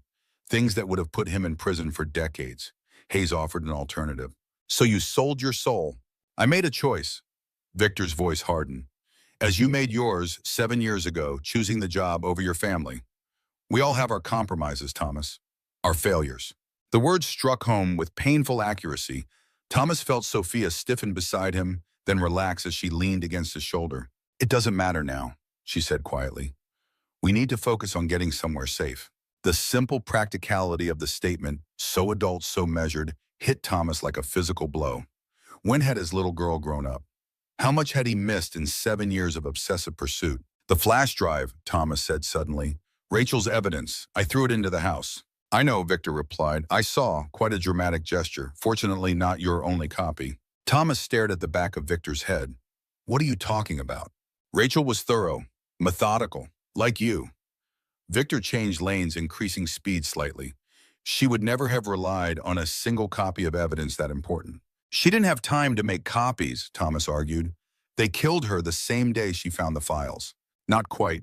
things that would have put him in prison for decades. Hayes offered an alternative. So you sold your soul. I made a choice. Victor's voice hardened. As you made yours 7 years ago, choosing the job over your family. We all have our compromises, Thomas. Our failures. The words struck home with painful accuracy. Thomas felt Sophia stiffen beside him, then relax as she leaned against his shoulder. It doesn't matter now, she said quietly. We need to focus on getting somewhere safe. The simple practicality of the statement, so adult, so measured, hit Thomas like a physical blow. When had his little girl grown up? How much had he missed in 7 years of obsessive pursuit? The flash drive, Thomas said suddenly. Rachel's evidence. I threw it into the house. I know, Victor replied. I saw. Quite a dramatic gesture. Fortunately, not your only copy. Thomas stared at the back of Victor's head. What are you talking about? Rachel was thorough, methodical, like you. Victor changed lanes, increasing speed slightly. She would never have relied on a single copy of evidence that important. She didn't have time to make copies, Thomas argued. They killed her the same day she found the files. Not quite.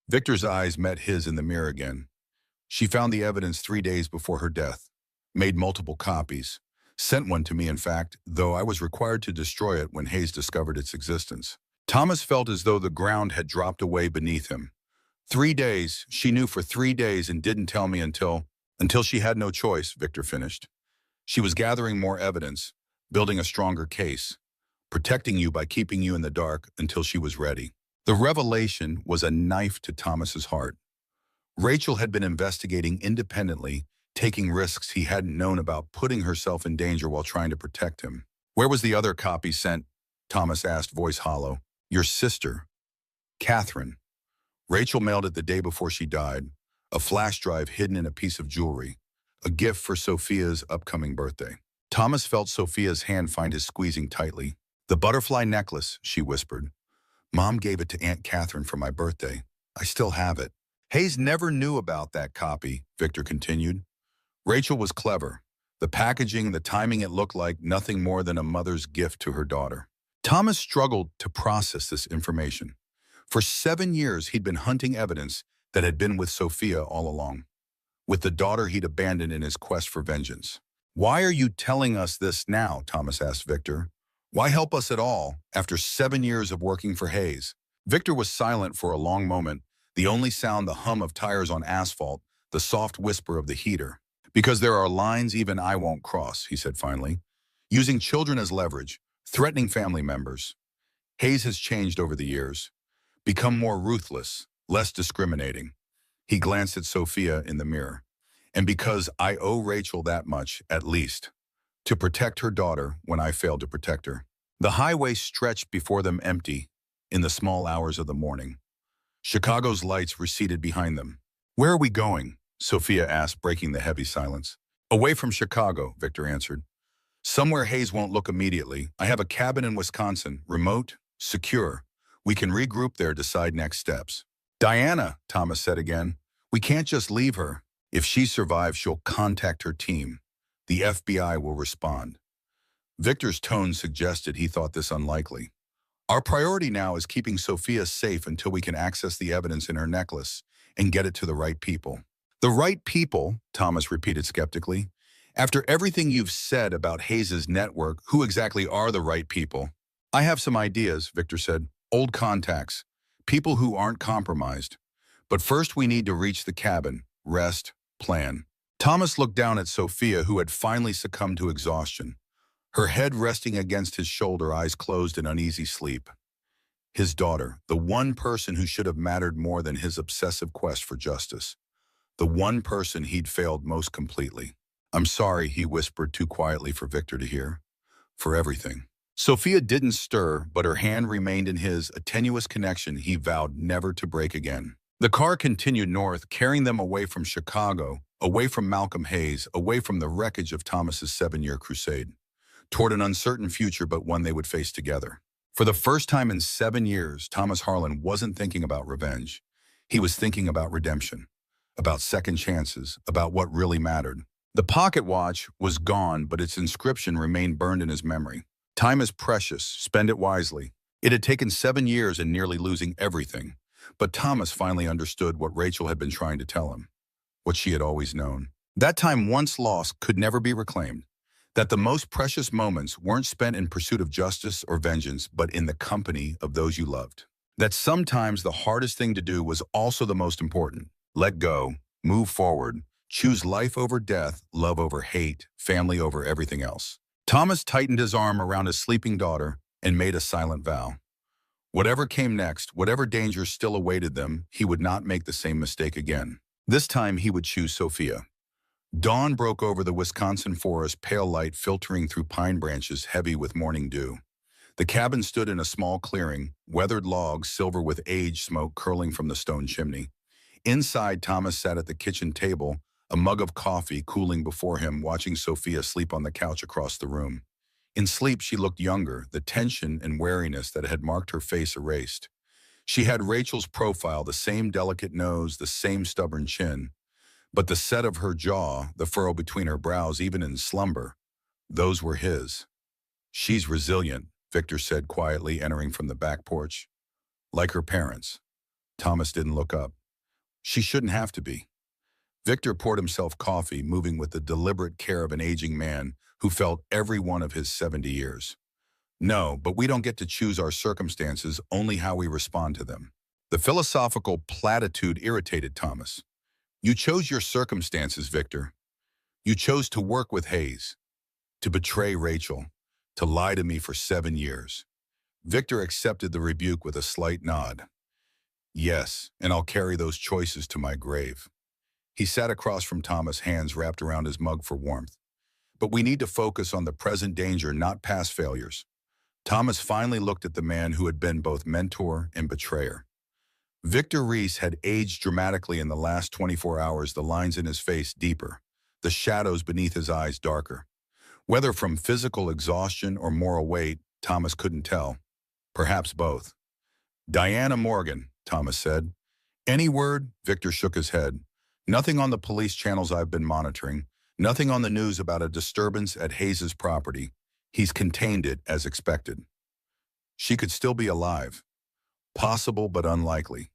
Victor's eyes met his in the mirror again. She found the evidence 3 days before her death, made multiple copies, sent one to me, in fact, though I was required to destroy it when Hayes discovered its existence. Thomas felt as though the ground had dropped away beneath him. 3 days, she knew for 3 days and didn't tell me until she had no choice, Victor finished. She was gathering more evidence, building a stronger case, protecting you by keeping you in the dark until she was ready. The revelation was a knife to Thomas's heart. Rachel had been investigating independently, taking risks he hadn't known about, putting herself in danger while trying to protect him. Where was the other copy sent? Thomas asked, voice hollow. Your sister, Catherine. Rachel mailed it the day before she died, a flash drive hidden in a piece of jewelry, a gift for Sophia's upcoming birthday. Thomas felt Sophia's hand find his squeezing tightly. The butterfly necklace, she whispered. Mom gave it to Aunt Catherine for my birthday. I still have it. Hayes never knew about that copy, Victor continued. Rachel was clever. The packaging, the timing, it looked like nothing more than a mother's gift to her daughter. Thomas struggled to process this information. For 7 years, he'd been hunting evidence that had been with Sophia all along, with the daughter he'd abandoned in his quest for vengeance. Why are you telling us this now? Thomas asked Victor. Why help us at all after 7 years of working for Hayes? Victor was silent for a long moment, the only sound the hum of tires on asphalt, the soft whisper of the heater. Because there are lines even I won't cross, he said finally. Using children as leverage, threatening family members. Hayes has changed over the years, become more ruthless, less discriminating. He glanced at Sophia in the mirror. And because I owe Rachel that much, at least, to protect her daughter when I failed to protect her. The highway stretched before them empty in the small hours of the morning. Chicago's lights receded behind them. Where are we going? Sophia asked, breaking the heavy silence. Away from Chicago, Victor answered. Somewhere Hayes won't look immediately. I have a cabin in Wisconsin, remote, secure. We can regroup there, decide next steps. Diana, Thomas said again, we can't just leave her. If she survives, she'll contact her team. The FBI will respond. Victor's tone suggested he thought this unlikely. Our priority now is keeping Sophia safe until we can access the evidence in her necklace. and get it to the right people. The right people, Thomas repeated skeptically. After everything you've said about Hayes's network, who exactly are the right people? I have some ideas, Victor said. Old contacts, people who aren't compromised. But first we need to reach the cabin, rest, plan. Thomas looked down at Sophia, who had finally succumbed to exhaustion, her head resting against his shoulder, eyes closed in uneasy sleep. His daughter, the one person who should have mattered more than his obsessive quest for justice. The one person he'd failed most completely. I'm sorry, he whispered too quietly for Victor to hear. For everything. Sophia didn't stir, but her hand remained in his, a tenuous connection he vowed never to break again. The car continued north, carrying them away from Chicago, away from Malcolm Hayes, away from the wreckage of Thomas's 7-year crusade, toward an uncertain future but one they would face together. For the first time in 7 years, Thomas Harlan wasn't thinking about revenge. He was thinking about redemption, about second chances, about what really mattered. The pocket watch was gone, but its inscription remained burned in his memory. Time is precious, spend it wisely. It had taken 7 years and nearly losing everything. But Thomas finally understood what Rachel had been trying to tell him, what she had always known. That time once lost could never be reclaimed. That the most precious moments weren't spent in pursuit of justice or vengeance, but in the company of those you loved. That sometimes the hardest thing to do was also the most important. Let go, move forward, choose life over death, love over hate, family over everything else. Thomas tightened his arm around his sleeping daughter and made a silent vow. Whatever came next, whatever dangers still awaited them, he would not make the same mistake again. This time he would choose Sophia. Dawn broke over the Wisconsin forest, pale light filtering through pine branches heavy with morning dew. The cabin stood in a small clearing, weathered logs silver with age, smoke curling from the stone chimney. Inside, Thomas sat at the kitchen table, a mug of coffee cooling before him, watching Sophia sleep on the couch across the room. In sleep, she looked younger, the tension and wariness that had marked her face erased. She had Rachel's profile, the same delicate nose, the same stubborn chin. But the set of her jaw, the furrow between her brows, even in slumber, those were his. She's resilient, Victor said quietly, entering from the back porch. Like her parents. Thomas didn't look up. She shouldn't have to be. Victor poured himself coffee, moving with the deliberate care of an aging man who felt every one of his 70 years. No, but we don't get to choose our circumstances, only how we respond to them. The philosophical platitude irritated Thomas. You chose your circumstances, Victor. You chose to work with Hayes, to betray Rachel, to lie to me for 7 years. Victor accepted the rebuke with a slight nod. Yes, and I'll carry those choices to my grave. He sat across from Thomas, hands wrapped around his mug for warmth. But we need to focus on the present danger, not past failures. Thomas finally looked at the man who had been both mentor and betrayer. Victor Reese had aged dramatically in the last 24 hours, the lines in his face deeper, the shadows beneath his eyes darker. Whether from physical exhaustion or moral weight, Thomas couldn't tell. Perhaps both. Diana Morgan, Thomas said. Any word? Victor shook his head. Nothing on the police channels I've been monitoring. Nothing on the news about a disturbance at Hayes's property. He's contained it as expected. She could still be alive. Possible but unlikely.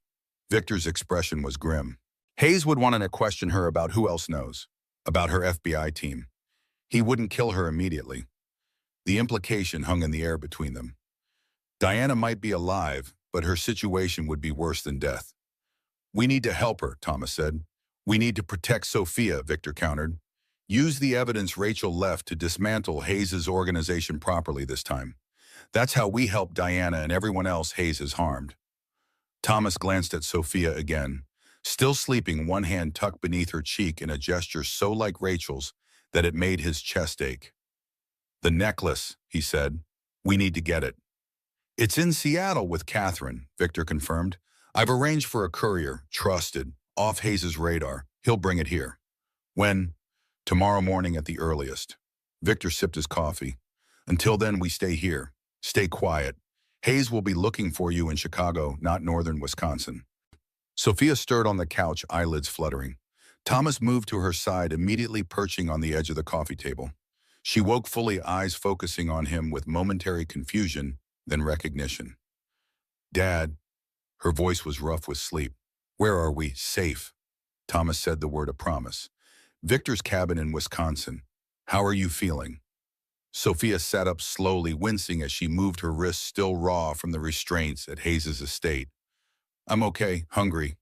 Victor's expression was grim. Hayes would want to question her about who else knows, about her FBI team. He wouldn't kill her immediately. The implication hung in the air between them. Diana might be alive, but her situation would be worse than death. We need to help her, Thomas said. We need to protect Sophia, Victor countered. Use the evidence Rachel left to dismantle Hayes's organization properly this time. That's how we help Diana and everyone else Hayes has harmed. Thomas glanced at Sophia again, still sleeping, one hand tucked beneath her cheek in a gesture so like Rachel's that it made his chest ache. The necklace, he said. We need to get it. It's in Seattle with Catherine, Victor confirmed. I've arranged for a courier, trusted, off Hayes's radar. He'll bring it here. When? Tomorrow morning at the earliest. Victor sipped his coffee. Until then, we stay here. Stay quiet. Hayes will be looking for you in Chicago, not northern Wisconsin. Sophia stirred on the couch, eyelids fluttering. Thomas moved to her side, immediately perching on the edge of the coffee table. She woke fully, eyes focusing on him with momentary confusion, then recognition. Dad, her voice was rough with sleep. Where are we? Safe. Thomas said the word a promise. Victor's cabin in Wisconsin. How are you feeling? Sophia sat up slowly, wincing as she moved her wrists still raw from the restraints at Hayes's estate. I'm okay, hungry.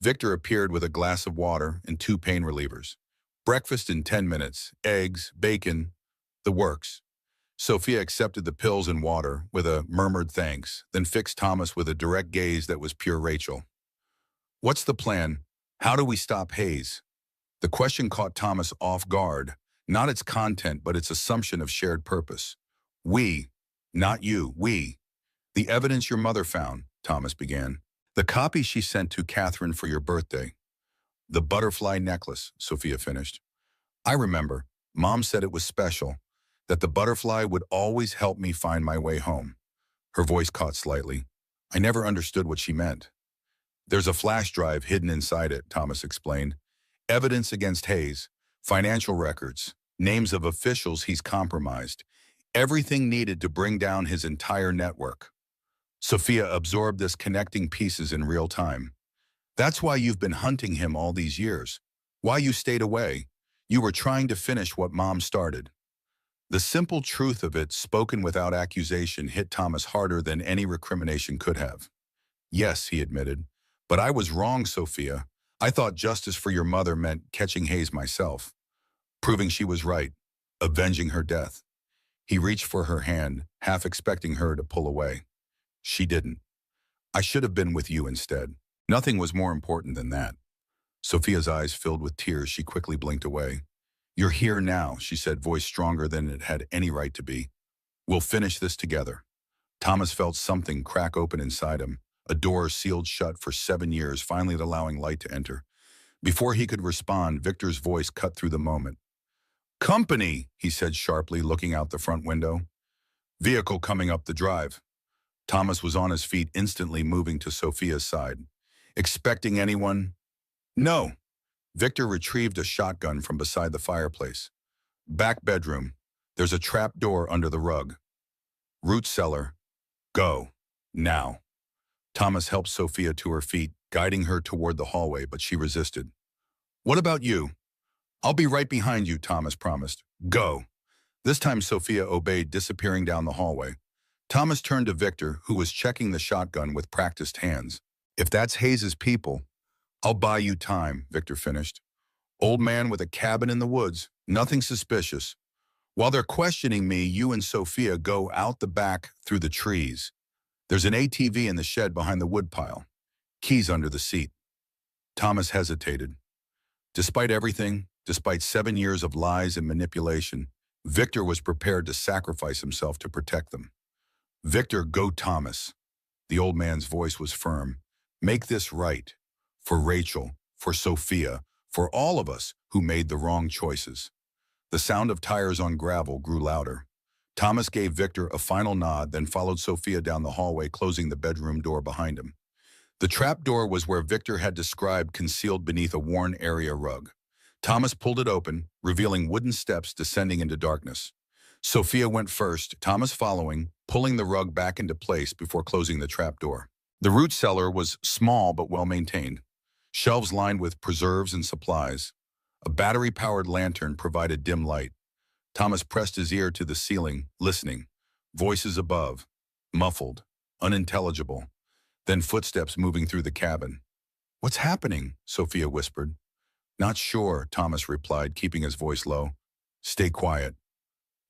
Victor appeared with a glass of water and 2 pain relievers. Breakfast in 10 minutes, eggs, bacon, the works. Sophia accepted the pills and water with a murmured thanks, then fixed Thomas with a direct gaze that was pure Rachel. What's the plan? How do we stop Hayes? The question caught Thomas off guard, not its content but its assumption of shared purpose. We, not you, we. The evidence your mother found, Thomas began. The copy she sent to Catherine for your birthday. The butterfly necklace, Sophia finished. I remember. Mom said it was special, that the butterfly would always help me find my way home. Her voice caught slightly. I never understood what she meant. There's a flash drive hidden inside it, Thomas explained. Evidence against Hayes, financial records, names of officials he's compromised, everything needed to bring down his entire network. Sophia absorbed this, connecting pieces in real time. That's why you've been hunting him all these years. Why you stayed away. You were trying to finish what Mom started. The simple truth of it, spoken without accusation, hit Thomas harder than any recrimination could have. Yes, he admitted, but I was wrong, Sophia. I thought justice for your mother meant catching Hayes myself, proving she was right, avenging her death. He reached for her hand, half expecting her to pull away. She didn't. I should have been with you instead. Nothing was more important than that. Sophia's eyes filled with tears. She quickly blinked away. You're here now, she said, voice stronger than it had any right to be. We'll finish this together. Thomas felt something crack open inside him, a door sealed shut for 7 years, finally allowing light to enter. Before he could respond, Victor's voice cut through the moment. Company, he said sharply, looking out the front window. Vehicle coming up the drive. Thomas was on his feet, instantly moving to Sophia's side. Expecting anyone? No. Victor retrieved a shotgun from beside the fireplace. Back bedroom. There's a trap door under the rug. Root cellar. Go. Now. Thomas helped Sophia to her feet, guiding her toward the hallway, but she resisted. What about you? I'll be right behind you, Thomas promised. Go. This time Sophia obeyed, disappearing down the hallway. Thomas turned to Victor, who was checking the shotgun with practiced hands. If that's Hayes's people, I'll buy you time, Victor finished. Old man with a cabin in the woods, nothing suspicious. While they're questioning me, you and Sophia go out the back through the trees. There's an ATV in the shed behind the woodpile. Keys under the seat. Thomas hesitated. Despite everything, despite 7 years of lies and manipulation, Victor was prepared to sacrifice himself to protect them. Victor, go Thomas. The old man's voice was firm. Make this right. For Rachel, for Sophia, for all of us who made the wrong choices. The sound of tires on gravel grew louder. Thomas gave Victor a final nod, then followed Sophia down the hallway, closing the bedroom door behind him. The trap door was where Victor had described, concealed beneath a worn area rug. Thomas pulled it open, revealing wooden steps descending into darkness. Sophia went first, Thomas following, pulling the rug back into place before closing the trap door. The root cellar was small but well-maintained. Shelves lined with preserves and supplies. A battery-powered lantern provided dim light. Thomas pressed his ear to the ceiling, listening. Voices above, muffled, unintelligible. Then footsteps moving through the cabin. What's happening? Sophia whispered. Not sure, Thomas replied, keeping his voice low. Stay quiet.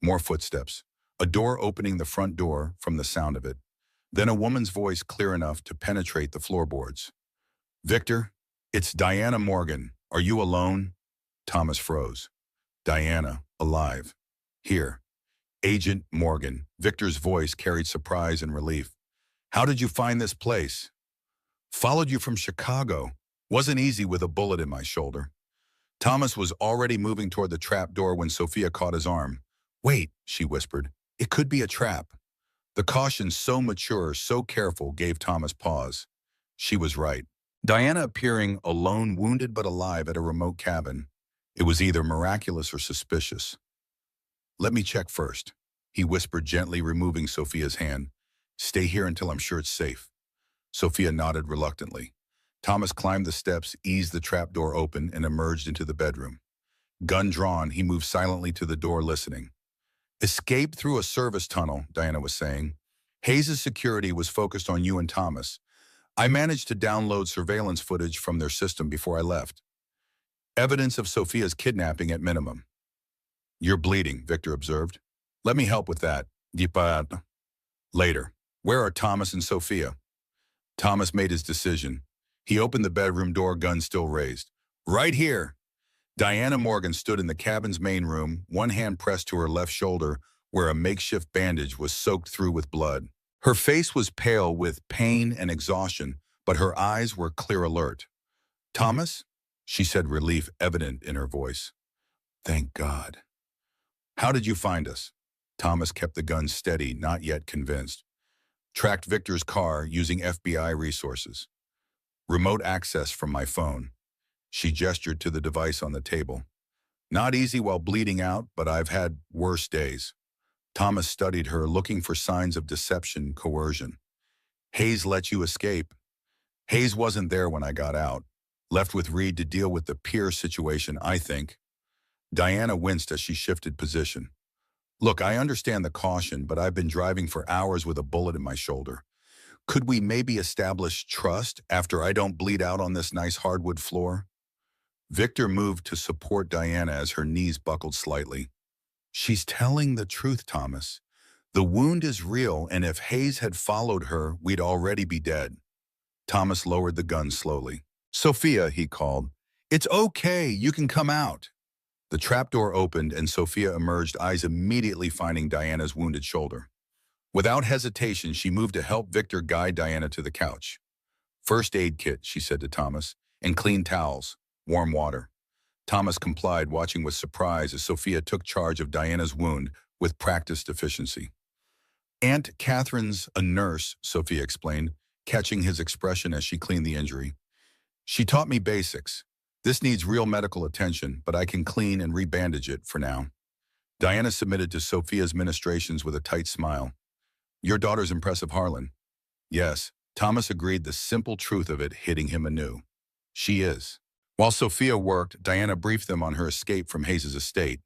More footsteps. A door opening the front door from the sound of it. Then a woman's voice clear enough to penetrate the floorboards. Victor, it's Diana Morgan. Are you alone? Thomas froze. Diana, alive. Here. Agent Morgan. Victor's voice carried surprise and relief. How did you find this place? Followed you from Chicago. Wasn't easy with a bullet in my shoulder. Thomas was already moving toward the trap door when Sophia caught his arm. Wait, she whispered. It could be a trap. The caution, so mature, so careful, gave Thomas pause. She was right. Diana appearing alone, wounded but alive at a remote cabin. It was either miraculous or suspicious. Let me check first, he whispered, gently removing Sophia's hand. Stay here until I'm sure it's safe. Sophia nodded reluctantly. Thomas climbed the steps, eased the trapdoor open, and emerged into the bedroom. Gun drawn, he moved silently to the door, listening. Escape through a service tunnel, Diana was saying. Hayes' security was focused on you and Thomas. I managed to download surveillance footage from their system before I left. Evidence of Sophia's kidnapping at minimum. You're bleeding, Victor observed. Let me help with that. Later. Where are Thomas and Sophia? Thomas made his decision. He opened the bedroom door, gun still raised. Right here. Diana Morgan stood in the cabin's main room, one hand pressed to her left shoulder, where a makeshift bandage was soaked through with blood. Her face was pale with pain and exhaustion, but her eyes were clear alert. Thomas? She said, relief evident in her voice. Thank God. How did you find us? Thomas kept the gun steady, not yet convinced. Tracked Victor's car using FBI resources. Remote access from my phone. She gestured to the device on the table. Not easy while bleeding out, but I've had worse days. Thomas studied her, looking for signs of deception, coercion. Hayes let you escape. Hayes wasn't there when I got out. Left with Reed to deal with the peer situation, I think. Diana winced as she shifted position. Look, I understand the caution, but I've been driving for hours with a bullet in my shoulder. Could we maybe establish trust after I don't bleed out on this nice hardwood floor? Victor moved to support Diana as her knees buckled slightly. She's telling the truth, Thomas. The wound is real, and if Hayes had followed her, we'd already be dead. Thomas lowered the gun slowly. Sophia, he called. It's okay, you can come out. The trapdoor opened and Sophia emerged, eyes immediately finding Diana's wounded shoulder. Without hesitation, she moved to help Victor guide Diana to the couch. First aid kit, she said to Thomas, and clean towels, warm water. Thomas complied, watching with surprise as Sophia took charge of Diana's wound with practiced efficiency. Aunt Catherine's a nurse, Sophia explained, catching his expression as she cleaned the injury. She taught me basics. This needs real medical attention, but I can clean and rebandage it for now. Diana submitted to Sophia's ministrations with a tight smile. Your daughter's impressive, Harlan. Yes, Thomas agreed, the simple truth of it hitting him anew. She is. While Sophia worked, Diana briefed them on her escape from Hayes' estate.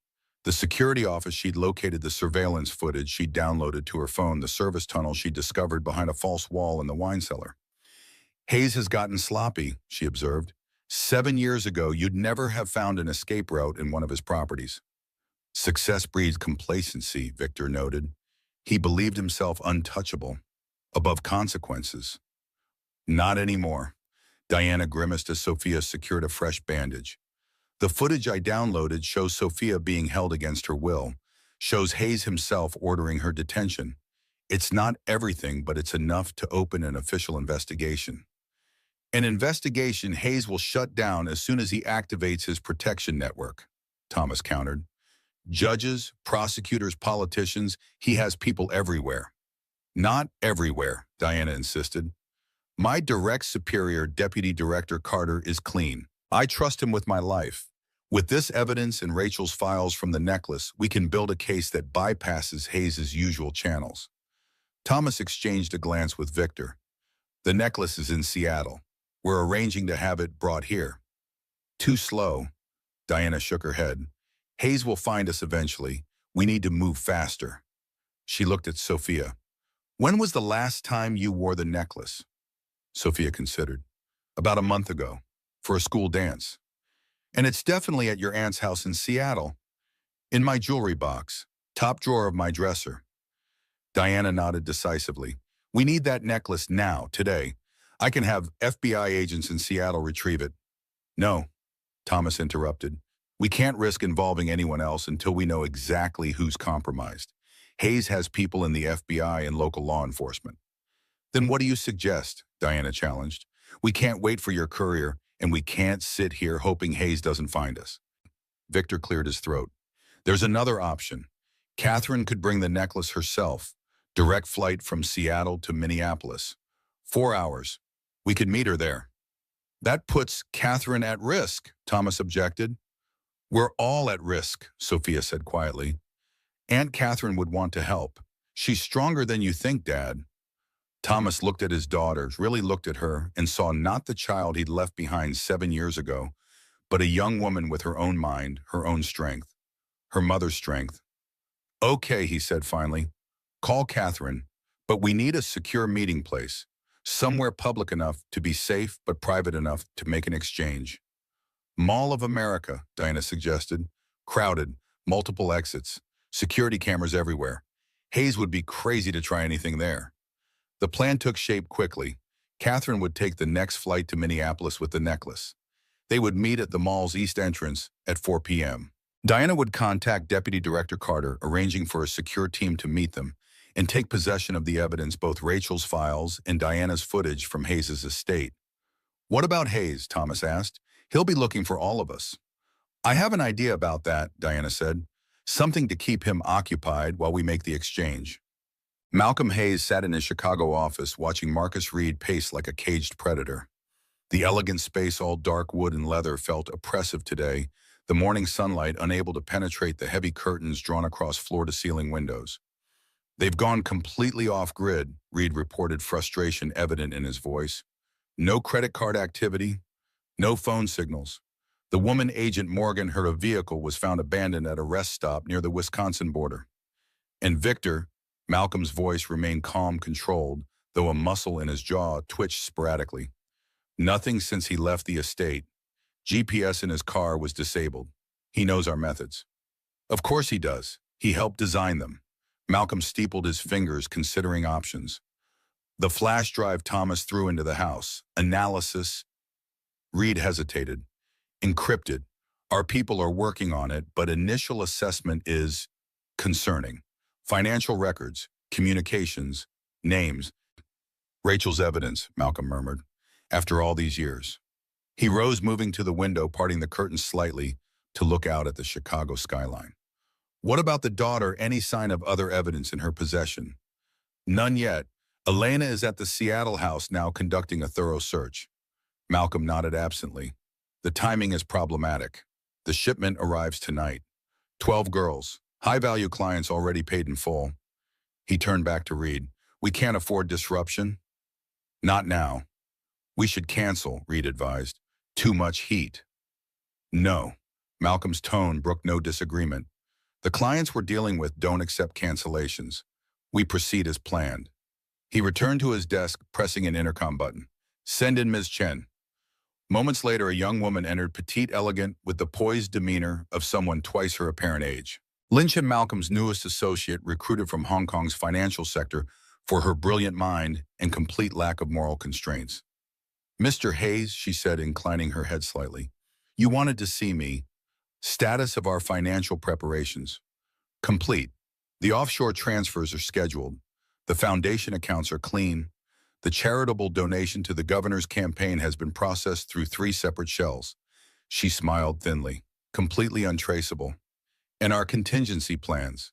The security office she'd located, the surveillance footage she'd downloaded to her phone, the service tunnel she'd discovered behind a false wall in the wine cellar. Hayes has gotten sloppy, she observed. 7 years ago, you'd never have found an escape route in one of his properties. Success breeds complacency, Victor noted. He believed himself untouchable, above consequences. Not anymore. Diana grimaced as Sophia secured a fresh bandage. The footage I downloaded shows Sophia being held against her will, shows Hayes himself ordering her detention. It's not everything, but it's enough to open an official investigation. An investigation Hayes will shut down as soon as he activates his protection network, Thomas countered. Judges, prosecutors, politicians, he has people everywhere. Not everywhere, Diana insisted. My direct superior, Deputy Director Carter, is clean. I trust him with my life. With this evidence and Rachel's files from the necklace, we can build a case that bypasses Hayes' usual channels. Thomas exchanged a glance with Victor. The necklace is in Seattle. We're arranging to have it brought here. Too slow. Diana shook her head. Hayes will find us eventually. We need to move faster. She looked at Sophia. When was the last time you wore the necklace? Sophia considered. About a month ago, for a school dance. And it's definitely at your aunt's house in Seattle. In my jewelry box, top drawer of my dresser. Diana nodded decisively. We need that necklace now, today. I can have FBI agents in Seattle retrieve it. No, Thomas interrupted. We can't risk involving anyone else until we know exactly who's compromised. Hayes has people in the FBI and local law enforcement. Then what do you suggest? Diana challenged. We can't wait for your courier, and we can't sit here hoping Hayes doesn't find us. Victor cleared his throat. There's another option. Catherine could bring the necklace herself. Direct flight from Seattle to Minneapolis. 4 hours. We could meet her there. That puts Catherine at risk, Thomas objected. We're all at risk, Sophia said quietly. Aunt Catherine would want to help. She's stronger than you think, Dad. Thomas looked at his daughters, really looked at her, and saw not the child he'd left behind 7 years ago, but a young woman with her own mind, her own strength, her mother's strength. Okay, he said finally, call Catherine, but we need a secure meeting place, somewhere public enough to be safe but private enough to make an exchange. Mall of America, Diana suggested. Crowded, multiple exits, security cameras everywhere. Hayes would be crazy to try anything there. The plan took shape quickly. Catherine would take the next flight to Minneapolis with the necklace. They would meet at the mall's east entrance at 4 p.m. Diana would contact Deputy Director Carter, arranging for a secure team to meet them and take possession of the evidence, both Rachel's files and Diana's footage from Hayes's estate. What about Hayes? Thomas asked. He'll be looking for all of us. I have an idea about that, Diana said. Something to keep him occupied while we make the exchange. Malcolm Hayes sat in his Chicago office watching Marcus Reed pace like a caged predator. The elegant space, all dark wood and leather, felt oppressive today, the morning sunlight unable to penetrate the heavy curtains drawn across floor-to-ceiling windows. They've gone completely off-grid, Reed reported, frustration evident in his voice. No credit card activity, no phone signals. The woman Agent Morgan, her vehicle was found abandoned at a rest stop near the Wisconsin border. And Victor, Malcolm's voice remained calm, controlled, though a muscle in his jaw twitched sporadically. Nothing since he left the estate. GPS in his car was disabled. He knows our methods. Of course he does. He helped design them. Malcolm steepled his fingers, considering options. The flash drive Thomas threw into the house. Analysis. Reed hesitated. Encrypted. Our people are working on it, but initial assessment is concerning. Financial records, communications, names. Rachel's evidence, Malcolm murmured. After all these years. He rose, moving to the window, parting the curtains slightly to look out at the Chicago skyline. What about the daughter? Any sign of other evidence in her possession? None yet. Elena is at the Seattle house now conducting a thorough search. Malcolm nodded absently. The timing is problematic. The shipment arrives tonight. 12 girls, high-value clients already paid in full. He turned back to Reed. We can't afford disruption. Not now. We should cancel, Reed advised. Too much heat. No. Malcolm's tone brooked no disagreement. The clients we're dealing with don't accept cancellations. We proceed as planned. He returned to his desk, pressing an intercom button. Send in Ms. Chen. Moments later, a young woman entered, petite, elegant, with the poised demeanor of someone twice her apparent age. Lynch and Malcolm's newest associate, recruited from Hong Kong's financial sector for her brilliant mind and complete lack of moral constraints. Mr. Hayes, she said, inclining her head slightly. You wanted to see me. Status of our financial preparations. Complete. The offshore transfers are scheduled. The foundation accounts are clean. The charitable donation to the governor's campaign has been processed through 3 separate shells. She smiled thinly. Completely untraceable. And our contingency plans.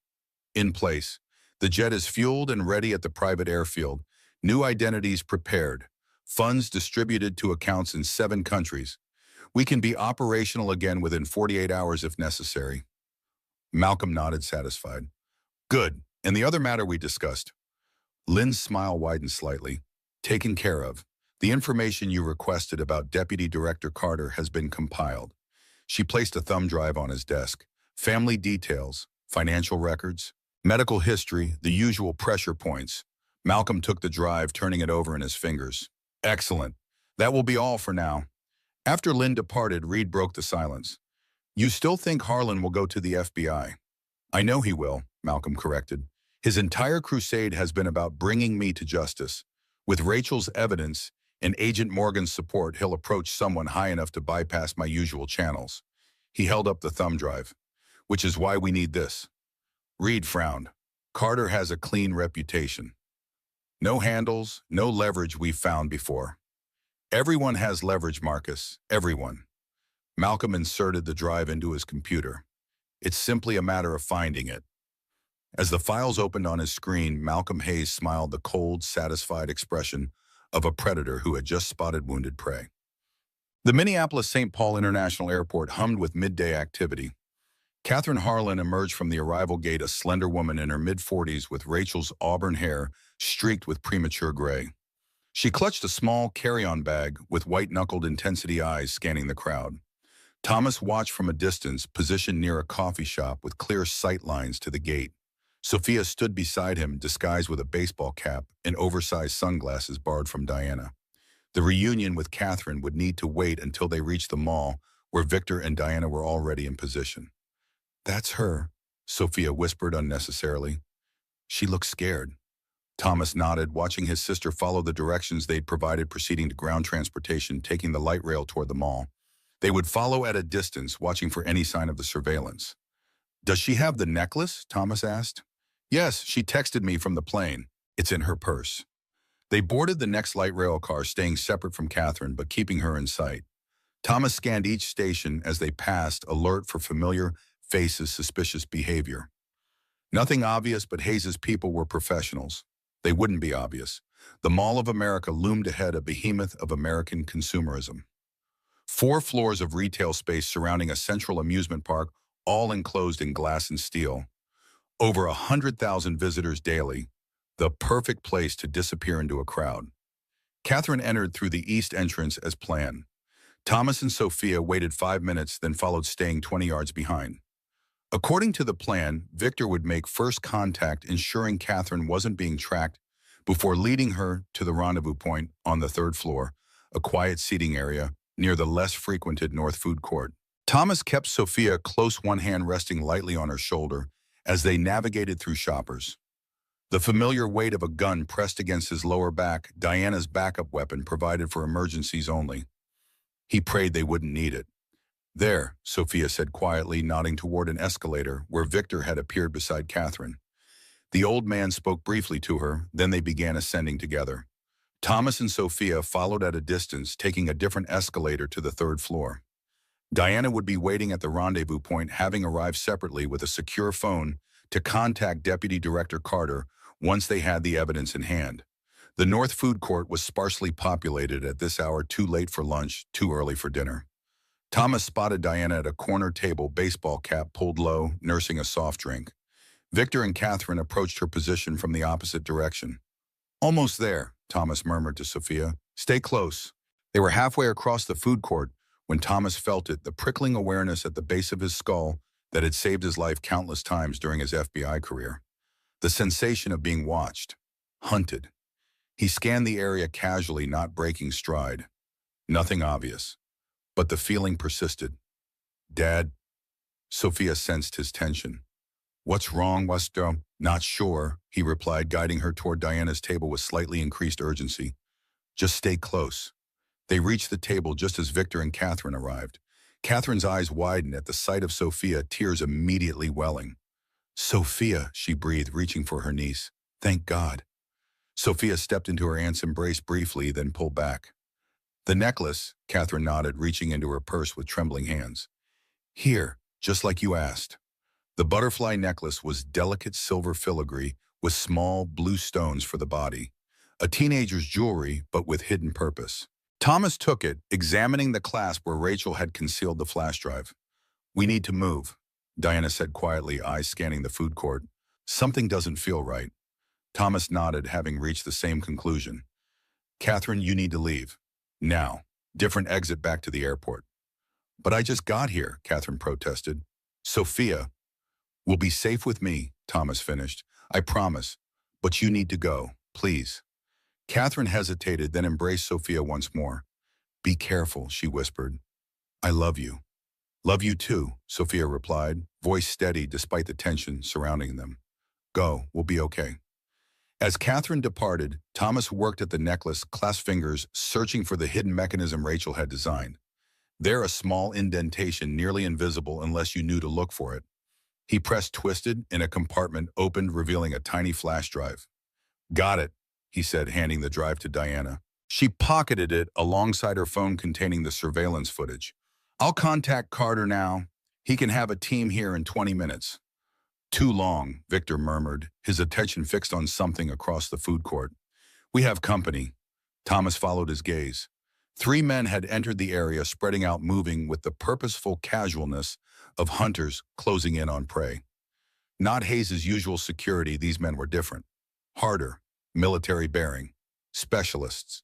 In place. The jet is fueled and ready at the private airfield. New identities prepared. Funds distributed to accounts in 7 countries. We can be operational again within 48 hours if necessary. Malcolm nodded, satisfied. Good. And the other matter we discussed? Lynn's smile widened slightly. Taken care of. The information you requested about Deputy Director Carter has been compiled. She placed a thumb drive on his desk. Family details, financial records, medical history, the usual pressure points. Malcolm took the drive, turning it over in his fingers. Excellent. That will be all for now. After Lynn departed, Reed broke the silence. You still think Harlan will go to the FBI? I know he will, Malcolm corrected. His entire crusade has been about bringing me to justice. With Rachel's evidence and Agent Morgan's support, he'll approach someone high enough to bypass my usual channels. He held up the thumb drive. Which is why we need this. Reed frowned. Carter has a clean reputation. No handles, no leverage we've found before. Everyone has leverage, Marcus. Everyone. Malcolm inserted the drive into his computer. It's simply a matter of finding it. As the files opened on his screen, Malcolm Hayes smiled, the cold, satisfied expression of a predator who had just spotted wounded prey. The Minneapolis-St. Paul International Airport hummed with midday activity. Catherine Harlan emerged from the arrival gate, a slender woman in her mid-40s with Rachel's auburn hair streaked with premature gray. She clutched a small carry-on bag with white-knuckled intensity eyes scanning the crowd. Thomas watched from a distance, positioned near a coffee shop with clear sight lines to the gate. Sophia stood beside him, disguised with a baseball cap and oversized sunglasses borrowed from Diana. The reunion with Catherine would need to wait until they reached the mall, where Victor and Diana were already in position. "That's her," Sophia whispered unnecessarily. "She looks scared." Thomas nodded, watching his sister follow the directions they'd provided, proceeding to ground transportation, taking the light rail toward the mall. They would follow at a distance, watching for any sign of the surveillance. "Does she have the necklace?" Thomas asked. "Yes, she texted me from the plane. It's in her purse." They boarded the next light rail car, staying separate from Catherine but keeping her in sight. Thomas scanned each station as they passed, alert for familiar faces, suspicious behavior. Nothing obvious, but Hayes's people were professionals. They wouldn't be obvious. The Mall of America loomed ahead, a behemoth of American consumerism. 4 floors of retail space surrounding a central amusement park, all enclosed in glass and steel. Over 100,000 visitors daily. The perfect place to disappear into a crowd. Catherine entered through the east entrance as planned. Thomas and Sophia waited 5 minutes, then followed, staying 20 yards behind. According to the plan, Victor would make first contact, ensuring Catherine wasn't being tracked, before leading her to the rendezvous point on the 3rd floor, a quiet seating area near the less frequented North Food Court. Thomas kept Sophia close, one hand resting lightly on her shoulder as they navigated through shoppers. The familiar weight of a gun pressed against his lower back, Diana's backup weapon provided for emergencies only. He prayed they wouldn't need it. "There," Sophia said quietly, nodding toward an escalator where Victor had appeared beside Catherine. The old man spoke briefly to her, then they began ascending together. Thomas and Sophia followed at a distance, taking a different escalator to the 3rd floor. Diana would be waiting at the rendezvous point, having arrived separately with a secure phone to contact Deputy Director Carter once they had the evidence in hand. The North Food Court was sparsely populated at this hour, too late for lunch, too early for dinner. Thomas spotted Diana at a corner table, baseball cap pulled low, nursing a soft drink. Victor and Catherine approached her position from the opposite direction. "Almost there," Thomas murmured to Sophia. "Stay close." They were halfway across the food court when Thomas felt it, the prickling awareness at the base of his skull that had saved his life countless times during his FBI career. The sensation of being watched, hunted. He scanned the area casually, not breaking stride. Nothing obvious. But the feeling persisted. "Dad?" Sophia sensed his tension. "What's wrong, Westro?" "Not sure," he replied, guiding her toward Diana's table with slightly increased urgency. "Just stay close." They reached the table just as Victor and Catherine arrived. Catherine's eyes widened at the sight of Sophia, tears immediately welling. "Sophia," she breathed, reaching for her niece. "Thank God." Sophia stepped into her aunt's embrace briefly, then pulled back. "The necklace," Catherine nodded, reaching into her purse with trembling hands. "Here, just like you asked." The butterfly necklace was delicate silver filigree with small blue stones for the body. A teenager's jewelry, but with hidden purpose. Thomas took it, examining the clasp where Rachel had concealed the flash drive. "We need to move," Diana said quietly, eyes scanning the food court. "Something doesn't feel right." Thomas nodded, having reached the same conclusion. "Catherine, you need to leave. Now. Different exit back to the airport." "But I just got here," Catherine protested. "Sophia will be safe with me," Thomas finished. "I promise. But you need to go, please." Catherine hesitated, then embraced Sophia once more. "Be careful," she whispered. "I love you." "Love you too," Sophia replied, voice steady despite the tension surrounding them. "Go, we'll be okay." As Catherine departed, Thomas worked at the necklace, clasped fingers, searching for the hidden mechanism Rachel had designed. There, a small indentation, nearly invisible unless you knew to look for it. He pressed twisted, and a compartment opened, revealing a tiny flash drive. "Got it," he said, handing the drive to Diana. She pocketed it alongside her phone containing the surveillance footage. "I'll contact Carter now. He can have a team here in 20 minutes. "Too long," Victor murmured, his attention fixed on something across the food court. "We have company." Thomas followed his gaze. 3 men had entered the area, spreading out, moving with the purposeful casualness of hunters closing in on prey. Not Hayes's usual security, these men were different. Harder, military bearing, specialists.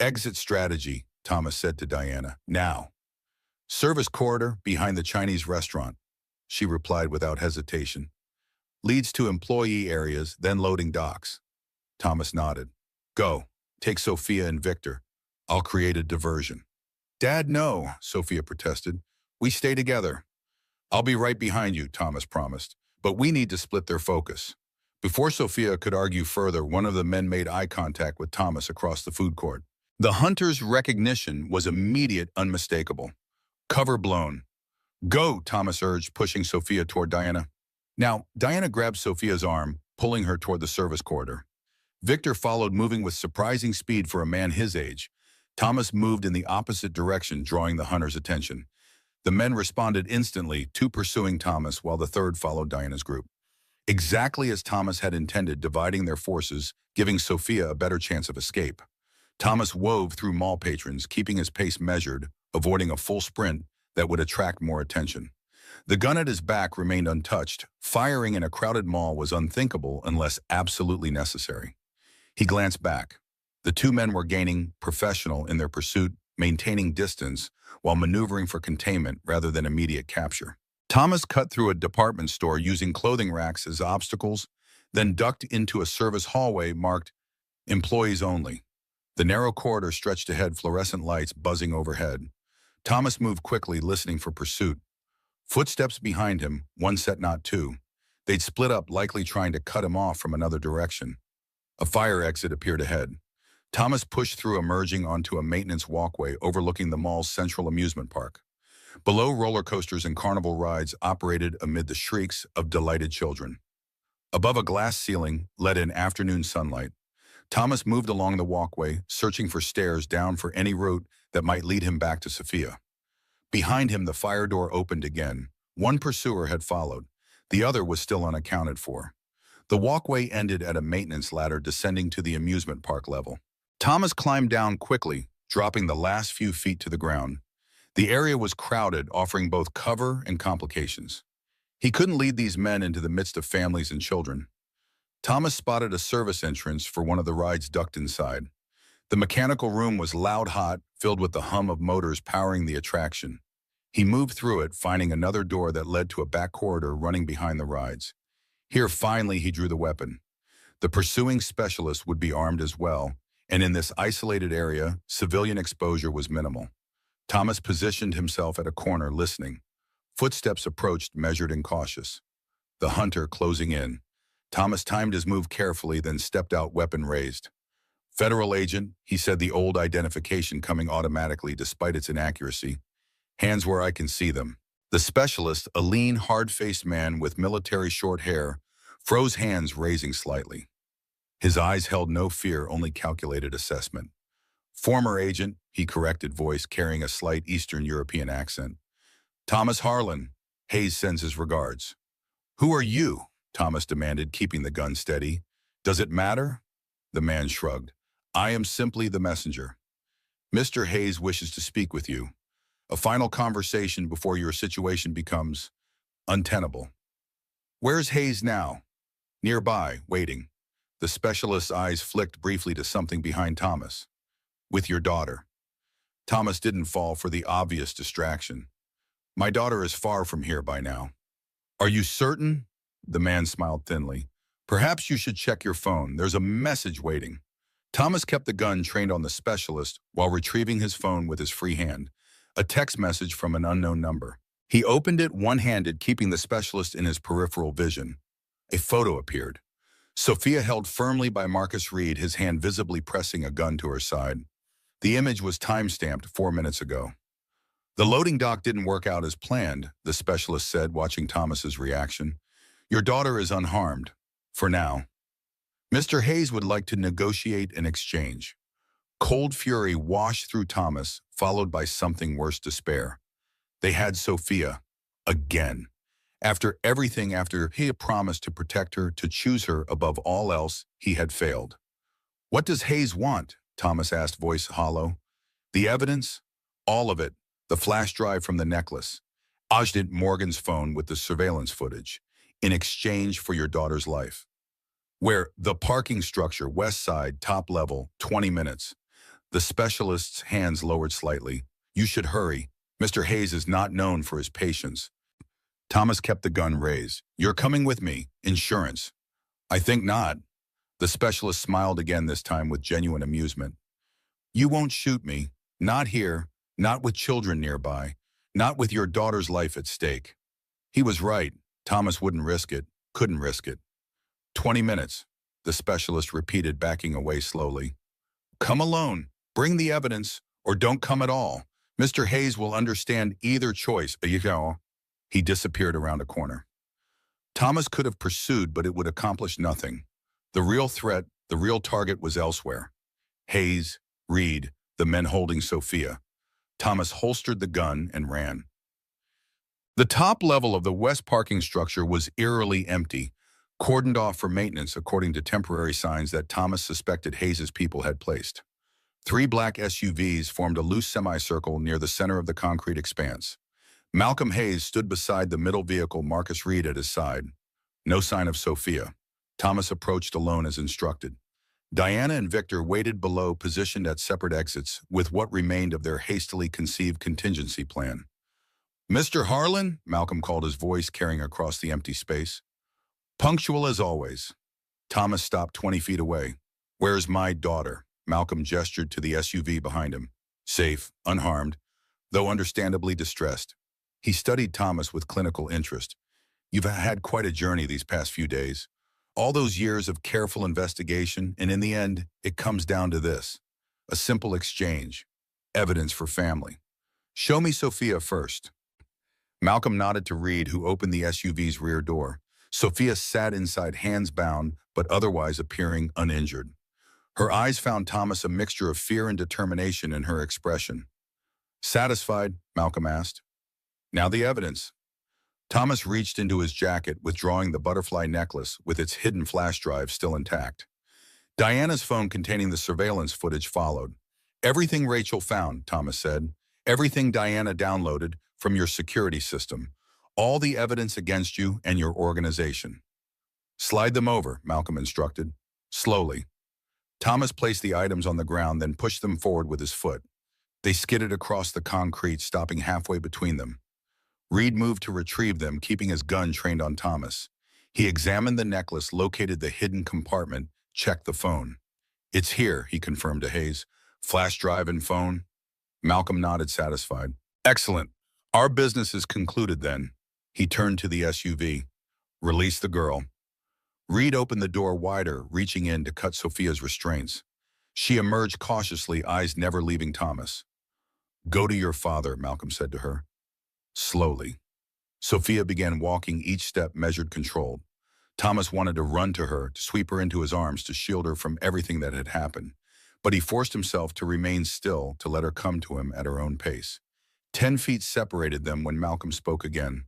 Exit strategy, Thomas said to Diana. Now. Service corridor behind the Chinese restaurant, she replied without hesitation. Leads to employee areas, then loading docks. Thomas nodded. Go. Take Sophia and Victor. I'll create a diversion. Dad, no, Sophia protested. We stay together. I'll be right behind you, Thomas promised. But we need to split their focus. Before Sophia could argue further, one of the men made eye contact with Thomas across the food court. The hunter's recognition was immediate, unmistakable. Cover blown. Go, Thomas urged, pushing Sophia toward Diana. Now, Diana grabbed Sophia's arm, pulling her toward the service corridor. Victor followed, moving with surprising speed for a man his age. Thomas moved in the opposite direction, drawing the hunter's attention. The men responded instantly, 2 pursuing Thomas while the 3rd followed Diana's group. Exactly as Thomas had intended, dividing their forces, giving Sophia a better chance of escape. Thomas wove through mall patrons, keeping his pace measured, avoiding a full sprint that would attract more attention. The gun at his back remained untouched. Firing in a crowded mall was unthinkable unless absolutely necessary. He glanced back. The 2 men were gaining professional in their pursuit, maintaining distance while maneuvering for containment rather than immediate capture. Thomas cut through a department store using clothing racks as obstacles, then ducked into a service hallway marked Employees Only. The narrow corridor stretched ahead, fluorescent lights buzzing overhead. Thomas moved quickly, listening for pursuit. Footsteps behind him, 1 set, not 2. They'd split up, likely trying to cut him off from another direction. A fire exit appeared ahead. Thomas pushed through, emerging onto a maintenance walkway overlooking the mall's central amusement park. Below, roller coasters and carnival rides operated amid the shrieks of delighted children. Above, a glass ceiling let in afternoon sunlight. Thomas moved along the walkway, searching for stairs down for any route that might lead him back to Sophia. Behind him, the fire door opened again. 1 pursuer had followed. The other was still unaccounted for. The walkway ended at a maintenance ladder descending to the amusement park level. Thomas climbed down quickly, dropping the last few feet to the ground. The area was crowded, offering both cover and complications. He couldn't lead these men into the midst of families and children. Thomas spotted a service entrance for one of the rides, ducked inside. The mechanical room was loud, hot, filled with the hum of motors powering the attraction. He moved through it, finding another door that led to a back corridor running behind the rides. Here, finally, he drew the weapon. The pursuing specialist would be armed as well, and in this isolated area, civilian exposure was minimal. Thomas positioned himself at a corner, listening. Footsteps approached, measured and cautious. The hunter closing in. Thomas timed his move carefully, then stepped out, weapon raised. Federal agent, he said, the old identification coming automatically despite its inaccuracy. Hands where I can see them. The specialist, a lean, hard-faced man with military short hair, froze, hands raising slightly. His eyes held no fear, only calculated assessment. Former agent, he corrected, voice carrying a slight Eastern European accent. Thomas Harlan, Hayes sends his regards. Who are you? Thomas demanded, keeping the gun steady. Does it matter? The man shrugged. I am simply the messenger. Mr. Hayes wishes to speak with you. A final conversation before your situation becomes untenable. Where's Hayes now? Nearby, waiting. The specialist's eyes flicked briefly to something behind Thomas. With your daughter. Thomas didn't fall for the obvious distraction. My daughter is far from here by now. Are you certain? The man smiled thinly. Perhaps you should check your phone. There's a message waiting. Thomas kept the gun trained on the specialist while retrieving his phone with his free hand. A text message from an unknown number. He opened it one-handed, keeping the specialist in his peripheral vision. A photo appeared. Sophia held firmly by Marcus Reed, his hand visibly pressing a gun to her side. The image was time-stamped 4 minutes ago. The loading dock didn't work out as planned, the specialist said, watching Thomas's reaction. Your daughter is unharmed, for now. Mr. Hayes would like to negotiate an exchange. Cold fury washed through Thomas, followed by something worse, despair. They had Sophia, again. After everything, after he had promised to protect her, to choose her above all else, he had failed. What does Hayes want? Thomas asked, voice hollow. The evidence? All of it. The flash drive from the necklace. Agent Morgan's phone with the surveillance footage. In exchange for your daughter's life. Where the parking structure, west side, top level, 20 minutes. The specialist's hands lowered slightly. You should hurry. Mr. Hayes is not known for his patience. Thomas kept the gun raised. You're coming with me. Insurance. I think not. The specialist smiled again, this time with genuine amusement. You won't shoot me. Not here. Not with children nearby. Not with your daughter's life at stake. He was right. Thomas wouldn't risk it. Couldn't risk it. 20 minutes. The specialist repeated, backing away slowly. Come alone. Bring the evidence, or don't come at all. Mr. Hayes will understand either choice. He disappeared around a corner. Thomas could have pursued, but it would accomplish nothing. The real threat, the real target was elsewhere. Hayes, Reed, the men holding Sophia. Thomas holstered the gun and ran. The top level of the west parking structure was eerily empty, cordoned off for maintenance according to temporary signs that Thomas suspected Hayes's people had placed. 3 black SUVs formed a loose semicircle near the center of the concrete expanse. Malcolm Hayes stood beside the middle vehicle, Marcus Reed at his side. No sign of Sophia. Thomas approached alone as instructed. Diana and Victor waited below, positioned at separate exits, with what remained of their hastily conceived contingency plan. Mr. Harlan, Malcolm called, his voice carrying across the empty space. Punctual as always. Thomas stopped 20 feet away. Where's my daughter? Malcolm gestured to the SUV behind him. Safe, unharmed, though understandably distressed. He studied Thomas with clinical interest. You've had quite a journey these past few days. All those years of careful investigation, and in the end, it comes down to this. A simple exchange. Evidence for family. Show me Sophia first. Malcolm nodded to Reed, who opened the SUV's rear door. Sophia sat inside, hands bound, but otherwise appearing uninjured. Her eyes found Thomas, a mixture of fear and determination in her expression. Satisfied? Malcolm asked. Now the evidence. Thomas reached into his jacket, withdrawing the butterfly necklace with its hidden flash drive still intact. Diana's phone containing the surveillance footage followed. Everything Rachel found, Thomas said. Everything Diana downloaded from your security system. All the evidence against you and your organization. Slide them over, Malcolm instructed. Slowly. Thomas placed the items on the ground, then pushed them forward with his foot. They skidded across the concrete, stopping halfway between them. Reed moved to retrieve them, keeping his gun trained on Thomas. He examined the necklace, located the hidden compartment, checked the phone. It's here, he confirmed to Hayes. Flash drive and phone. Malcolm nodded, satisfied. Excellent. Our business is concluded then. He turned to the SUV. Release the girl. Reed opened the door wider, reaching in to cut Sophia's restraints. She emerged cautiously, eyes never leaving Thomas. Go to your father, Malcolm said to her. Slowly. Sophia began walking, each step measured, controlled. Thomas wanted to run to her, to sweep her into his arms, to shield her from everything that had happened. But he forced himself to remain still, to let her come to him at her own pace. 10 feet separated them when Malcolm spoke again.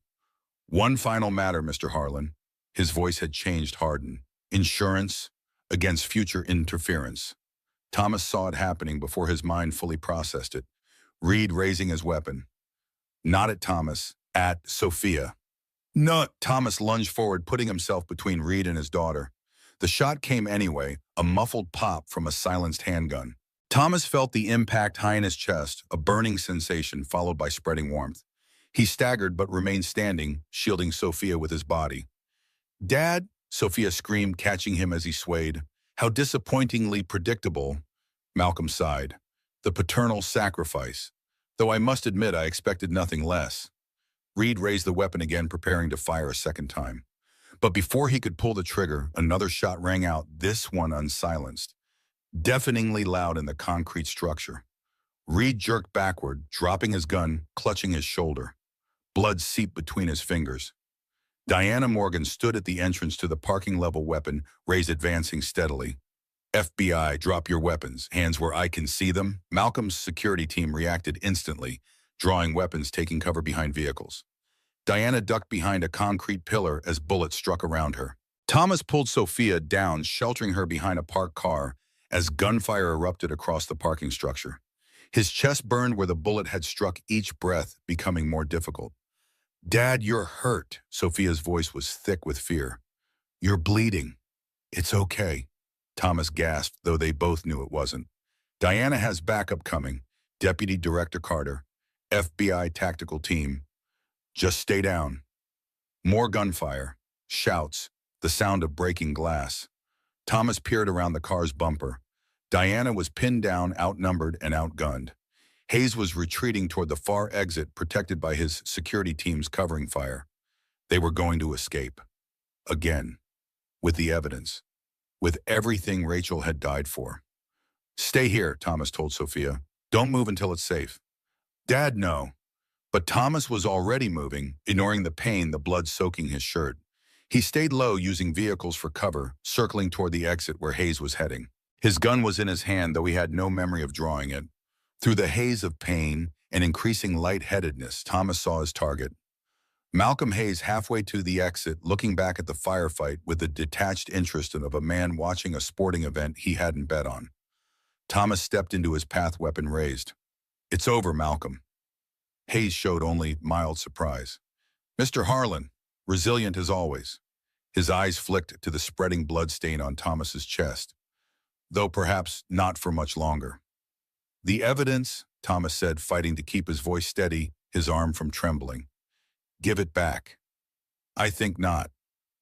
One final matter, Mr. Harlan. His voice had changed, hardened. Insurance against future interference. Thomas saw it happening before his mind fully processed it. Reed raising his weapon. Not at Thomas, at Sophia. No, Thomas lunged forward, putting himself between Reed and his daughter. The shot came anyway, a muffled pop from a silenced handgun. Thomas felt the impact high in his chest, a burning sensation followed by spreading warmth. He staggered but remained standing, shielding Sophia with his body. Dad, Sophia screamed, catching him as he swayed. How disappointingly predictable, Malcolm sighed. The paternal sacrifice. Though I must admit I expected nothing less. Reed raised the weapon again, preparing to fire a second time. But before he could pull the trigger, another shot rang out, this one unsilenced. Deafeningly loud in the concrete structure. Reed jerked backward, dropping his gun, clutching his shoulder. Blood seeped between his fingers. Diana Morgan stood at the entrance to the parking level, weapon raised, advancing steadily. FBI, drop your weapons, hands where I can see them. Malcolm's security team reacted instantly, drawing weapons, taking cover behind vehicles. Diana ducked behind a concrete pillar as bullets struck around her. Thomas pulled Sophia down, sheltering her behind a parked car as gunfire erupted across the parking structure. His chest burned where the bullet had struck, each breath becoming more difficult. "Dad, you're hurt." Sophia's voice was thick with fear. "You're bleeding." "It's okay." Thomas gasped, though they both knew it wasn't. "Diana has backup coming. Deputy Director Carter. FBI tactical team. Just stay down." More gunfire. Shouts. The sound of breaking glass. Thomas peered around the car's bumper. Diana was pinned down, outnumbered, and outgunned. Hayes was retreating toward the far exit, protected by his security team's covering fire. They were going to escape. Again. With the evidence. With everything Rachel had died for. "Stay here," Thomas told Sophia. "Don't move until it's safe." "Dad, no." But Thomas was already moving, ignoring the pain, the blood soaking his shirt. He stayed low, using vehicles for cover, circling toward the exit where Hayes was heading. His gun was in his hand, though he had no memory of drawing it. Through the haze of pain and increasing lightheadedness, Thomas saw his target. Malcolm Hayes, halfway to the exit, looking back at the firefight with the detached interest of a man watching a sporting event he hadn't bet on. Thomas stepped into his path, weapon raised. "It's over, Malcolm." Hayes showed only mild surprise. "Mr. Harlan, resilient as always." His eyes flicked to the spreading bloodstain on Thomas's chest, though perhaps not for much longer. "The evidence," Thomas said, fighting to keep his voice steady, his arm from trembling. "Give it back." "I think not."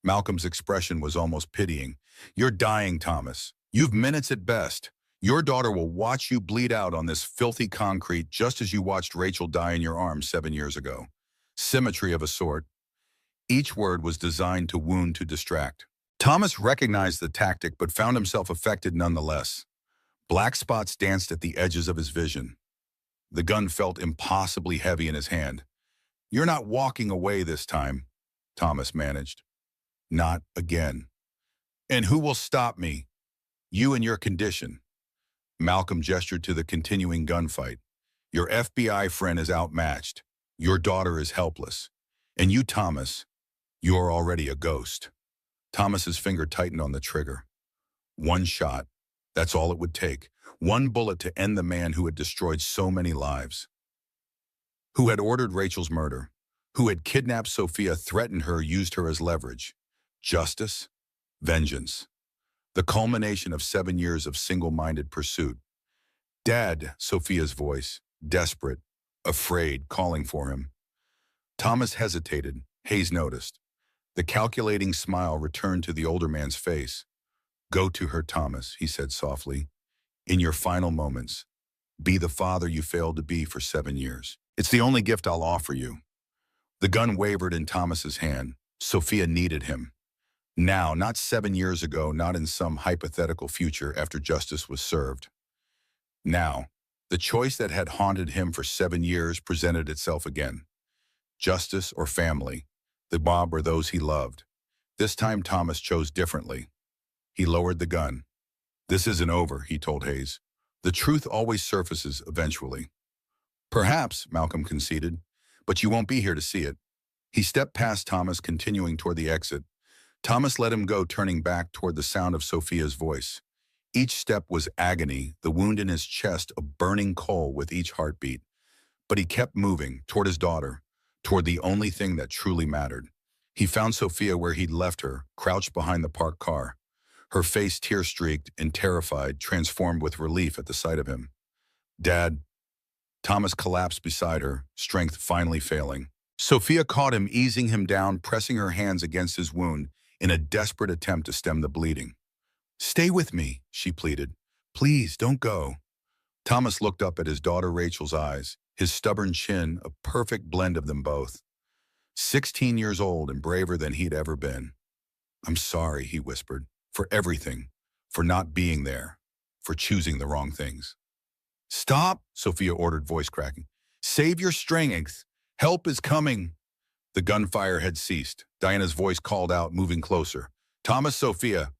Malcolm's expression was almost pitying. "You're dying, Thomas. You've minutes at best. Your daughter will watch you bleed out on this filthy concrete just as you watched Rachel die in your arms 7 years ago. Symmetry of a sort." Each word was designed to wound, to distract. Thomas recognized the tactic but found himself affected nonetheless. Black spots danced at the edges of his vision. The gun felt impossibly heavy in his hand. "You're not walking away this time," Thomas managed. "Not again." "And who will stop me?" "You and your condition." Malcolm gestured to the continuing gunfight. "Your FBI friend is outmatched. Your daughter is helpless. And you, Thomas, you're already a ghost." Thomas's finger tightened on the trigger. One shot. That's all it would take. One bullet to end the man who had destroyed so many lives. Who had ordered Rachel's murder. Who had kidnapped Sophia, threatened her, used her as leverage. Justice. Vengeance. The culmination of 7 years of single-minded pursuit. "Dad," Sophia's voice, desperate, afraid, calling for him. Thomas hesitated. Hayes noticed. The calculating smile returned to the older man's face. "Go to her, Thomas," he said softly. "In your final moments, be the father you failed to be for 7 years. It's the only gift I'll offer you." The gun wavered in Thomas's hand. Sophia needed him. Now, not 7 years ago, not in some hypothetical future after justice was served. Now, the choice that had haunted him for 7 years presented itself again. Justice or family, the mob or those he loved. This time Thomas chose differently. He lowered the gun. "This isn't over," he told Hayes. "The truth always surfaces eventually." "Perhaps," Malcolm conceded, "but you won't be here to see it." He stepped past Thomas, continuing toward the exit. Thomas let him go, turning back toward the sound of Sophia's voice. Each step was agony, the wound in his chest a burning coal with each heartbeat. But he kept moving, toward his daughter, toward the only thing that truly mattered. He found Sophia where he'd left her, crouched behind the parked car. Her face tear-streaked and terrified, transformed with relief at the sight of him. "Dad." Thomas collapsed beside her, strength finally failing. Sophia caught him, easing him down, pressing her hands against his wound in a desperate attempt to stem the bleeding. "Stay with me," she pleaded. "Please, don't go." Thomas looked up at his daughter Rachel's eyes, his stubborn chin, a perfect blend of them both. 16 years old and braver than he'd ever been. "I'm sorry," he whispered, "for everything, for not being there, for choosing the wrong things." "Stop," Sophia ordered, voice cracking. "Save your strength. Help is coming." The gunfire had ceased. Diana's voice called out, moving closer. "Thomas, Sophia."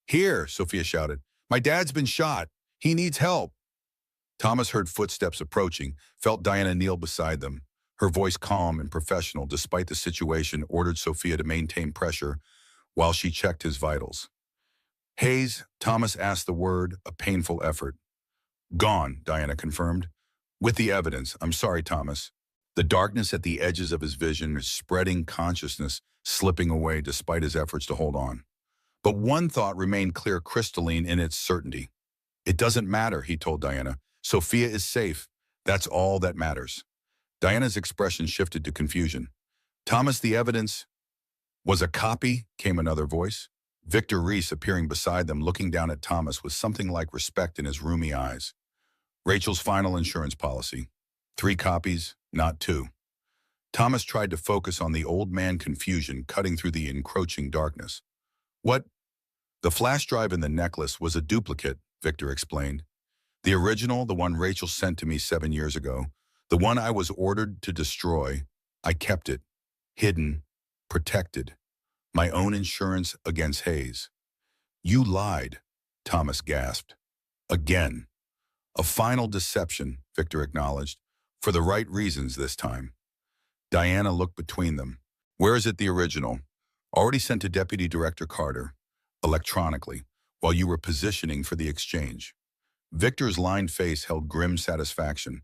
"Here," Sophia shouted. "My dad's been shot. He needs help." Thomas heard footsteps approaching, felt Diana kneel beside them. Her voice calm and professional despite the situation, ordered Sophia to maintain pressure while she checked his vitals. "Hayes," Thomas asked the word, a painful effort. "Gone," Diana confirmed. With the evidence, I'm sorry, Thomas. The darkness at the edges of his vision is spreading consciousness, slipping away despite his efforts to hold on. But one thought remained clear, crystalline in its certainty. It doesn't matter, he told Diana. Sophia is safe. That's all that matters. Diana's expression shifted to confusion. Thomas, the evidence was a copy, came another voice. Victor Reese, appearing beside them, looking down at Thomas with something like respect in his rheumy eyes. Rachel's final insurance policy. 3 copies, not 2. Thomas tried to focus on the old man confusion cutting through the encroaching darkness. What? The flash drive in the necklace was a duplicate, Victor explained. The original, the one Rachel sent to me 7 years ago, the one I was ordered to destroy, I kept it, hidden, protected. My own insurance against Hayes. You lied, Thomas gasped. Again. A final deception, Victor acknowledged, for the right reasons this time. Diana looked between them. Where is it, the original? Already sent to Deputy Director Carter, electronically, while you were positioning for the exchange. Victor's lined face held grim satisfaction,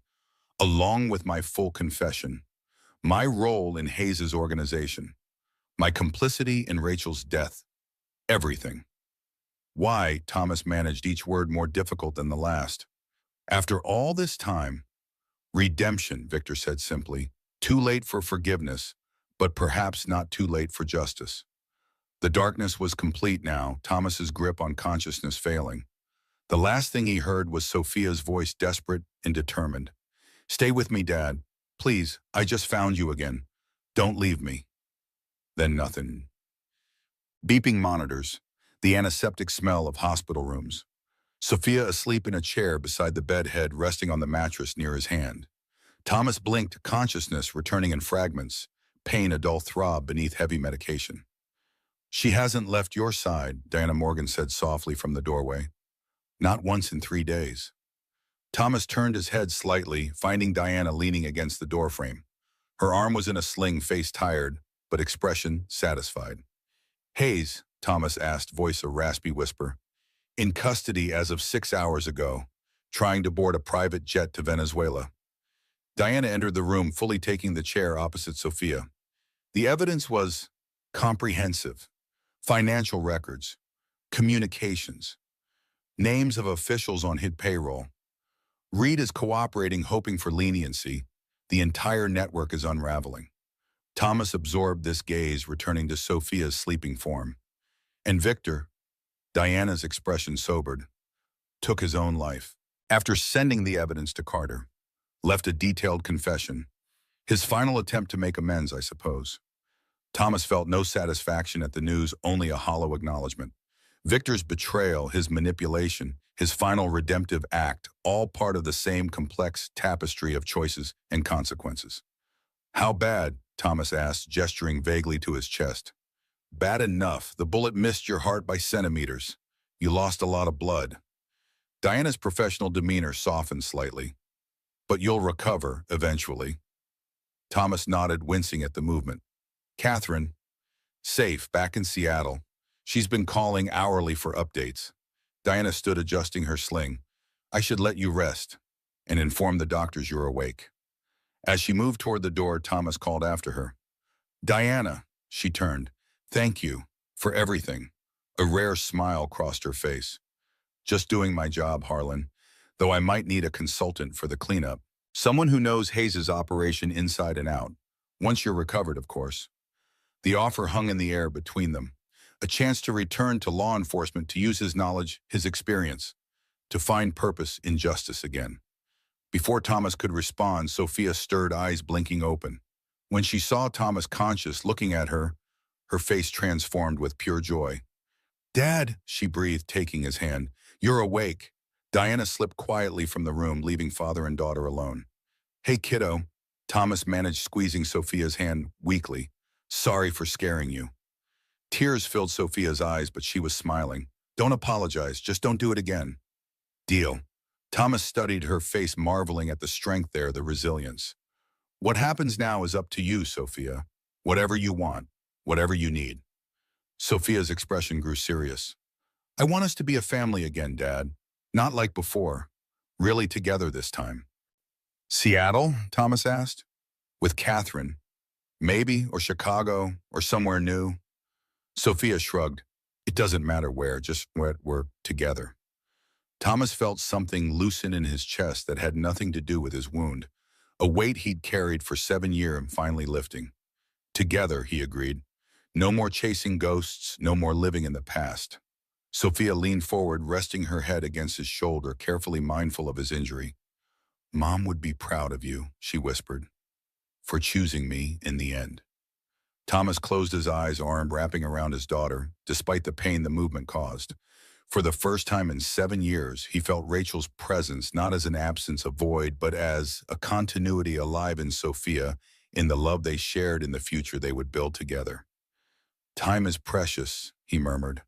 along with my full confession, my role in Hayes' organization, my complicity in Rachel's death, everything. Why, Thomas managed each word more difficult than the last. After all this time, redemption, Victor said simply, too late for forgiveness, but perhaps not too late for justice. The darkness was complete now, Thomas's grip on consciousness failing. The last thing he heard was Sophia's voice, desperate and determined. Stay with me, Dad. Please, I just found you again. Don't leave me. Then nothing. Beeping monitors, the antiseptic smell of hospital rooms. Sophia asleep in a chair beside the bed, head resting on the mattress near his hand. Thomas blinked, consciousness returning in fragments, pain a dull throb beneath heavy medication. She hasn't left your side, Diana Morgan said softly from the doorway. Not once in 3 days. Thomas turned his head slightly, finding Diana leaning against the doorframe. Her arm was in a sling, face tired, but expression satisfied. Hayes, Thomas asked, voice a raspy whisper. In custody as of 6 hours ago, trying to board a private jet to Venezuela. Diana entered the room, fully taking the chair opposite Sophia. The evidence was comprehensive. Financial records, communications, names of officials on his payroll. Reed is cooperating, hoping for leniency. The entire network is unraveling. Thomas absorbed this gaze, returning to Sophia's sleeping form. And Victor, Diana's expression sobered, took his own life. After sending the evidence to Carter, left a detailed confession. His final attempt to make amends, I suppose. Thomas felt no satisfaction at the news, only a hollow acknowledgement. Victor's betrayal, his manipulation, his final redemptive act, all part of the same complex tapestry of choices and consequences. How bad? Thomas asked, gesturing vaguely to his chest. Bad enough. The bullet missed your heart by centimeters. You lost a lot of blood. Diana's professional demeanor softened slightly. But you'll recover, eventually. Thomas nodded, wincing at the movement. Catherine, safe, back in Seattle. She's been calling hourly for updates. Diana stood, adjusting her sling. I should let you rest and inform the doctors you're awake. As she moved toward the door, Thomas called after her. Diana, she turned. Thank you for everything. A rare smile crossed her face. Just doing my job, Harlan, though I might need a consultant for the cleanup. Someone who knows Hayes' operation inside and out. Once you're recovered, of course. The offer hung in the air between them. A chance to return to law enforcement, to use his knowledge, his experience, to find purpose in justice again. Before Thomas could respond, Sophia stirred, eyes blinking open. When she saw Thomas conscious, looking at her, her face transformed with pure joy. Dad, she breathed, taking his hand. You're awake. Diana slipped quietly from the room, leaving father and daughter alone. Hey, kiddo. Thomas managed, squeezing Sophia's hand weakly. Sorry for scaring you. Tears filled Sophia's eyes, but she was smiling. Don't apologize, just don't do it again. Deal. Thomas studied her face, marveling at the strength there, the resilience. What happens now is up to you, Sophia. Whatever you want, whatever you need. Sophia's expression grew serious. I want us to be a family again, Dad. Not like before. Really together this time. Seattle? Thomas asked. With Catherine. Maybe, or Chicago, or somewhere new. Sophia shrugged. It doesn't matter where, just where we're together. Thomas felt something loosen in his chest that had nothing to do with his wound, a weight he'd carried for 7 years and finally lifting. Together, he agreed. No more chasing ghosts, no more living in the past. Sophia leaned forward, resting her head against his shoulder, carefully mindful of his injury. Mom would be proud of you, she whispered, for choosing me in the end. Thomas closed his eyes, arm wrapping around his daughter, despite the pain the movement caused. For the first time in 7 years, he felt Rachel's presence not as an absence, a void, but as a continuity alive in Sophia, in the love they shared, in the future they would build together. Time is precious, he murmured,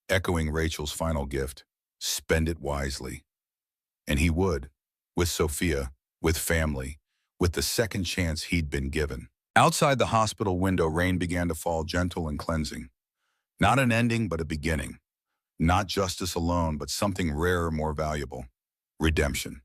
echoing Rachel's final gift. Spend it wisely. And he would, with Sophia, with family, with the second chance he'd been given. Outside the hospital window, rain began to fall, gentle and cleansing. Not an ending, but a beginning. Not justice alone, but something rarer, more valuable. Redemption.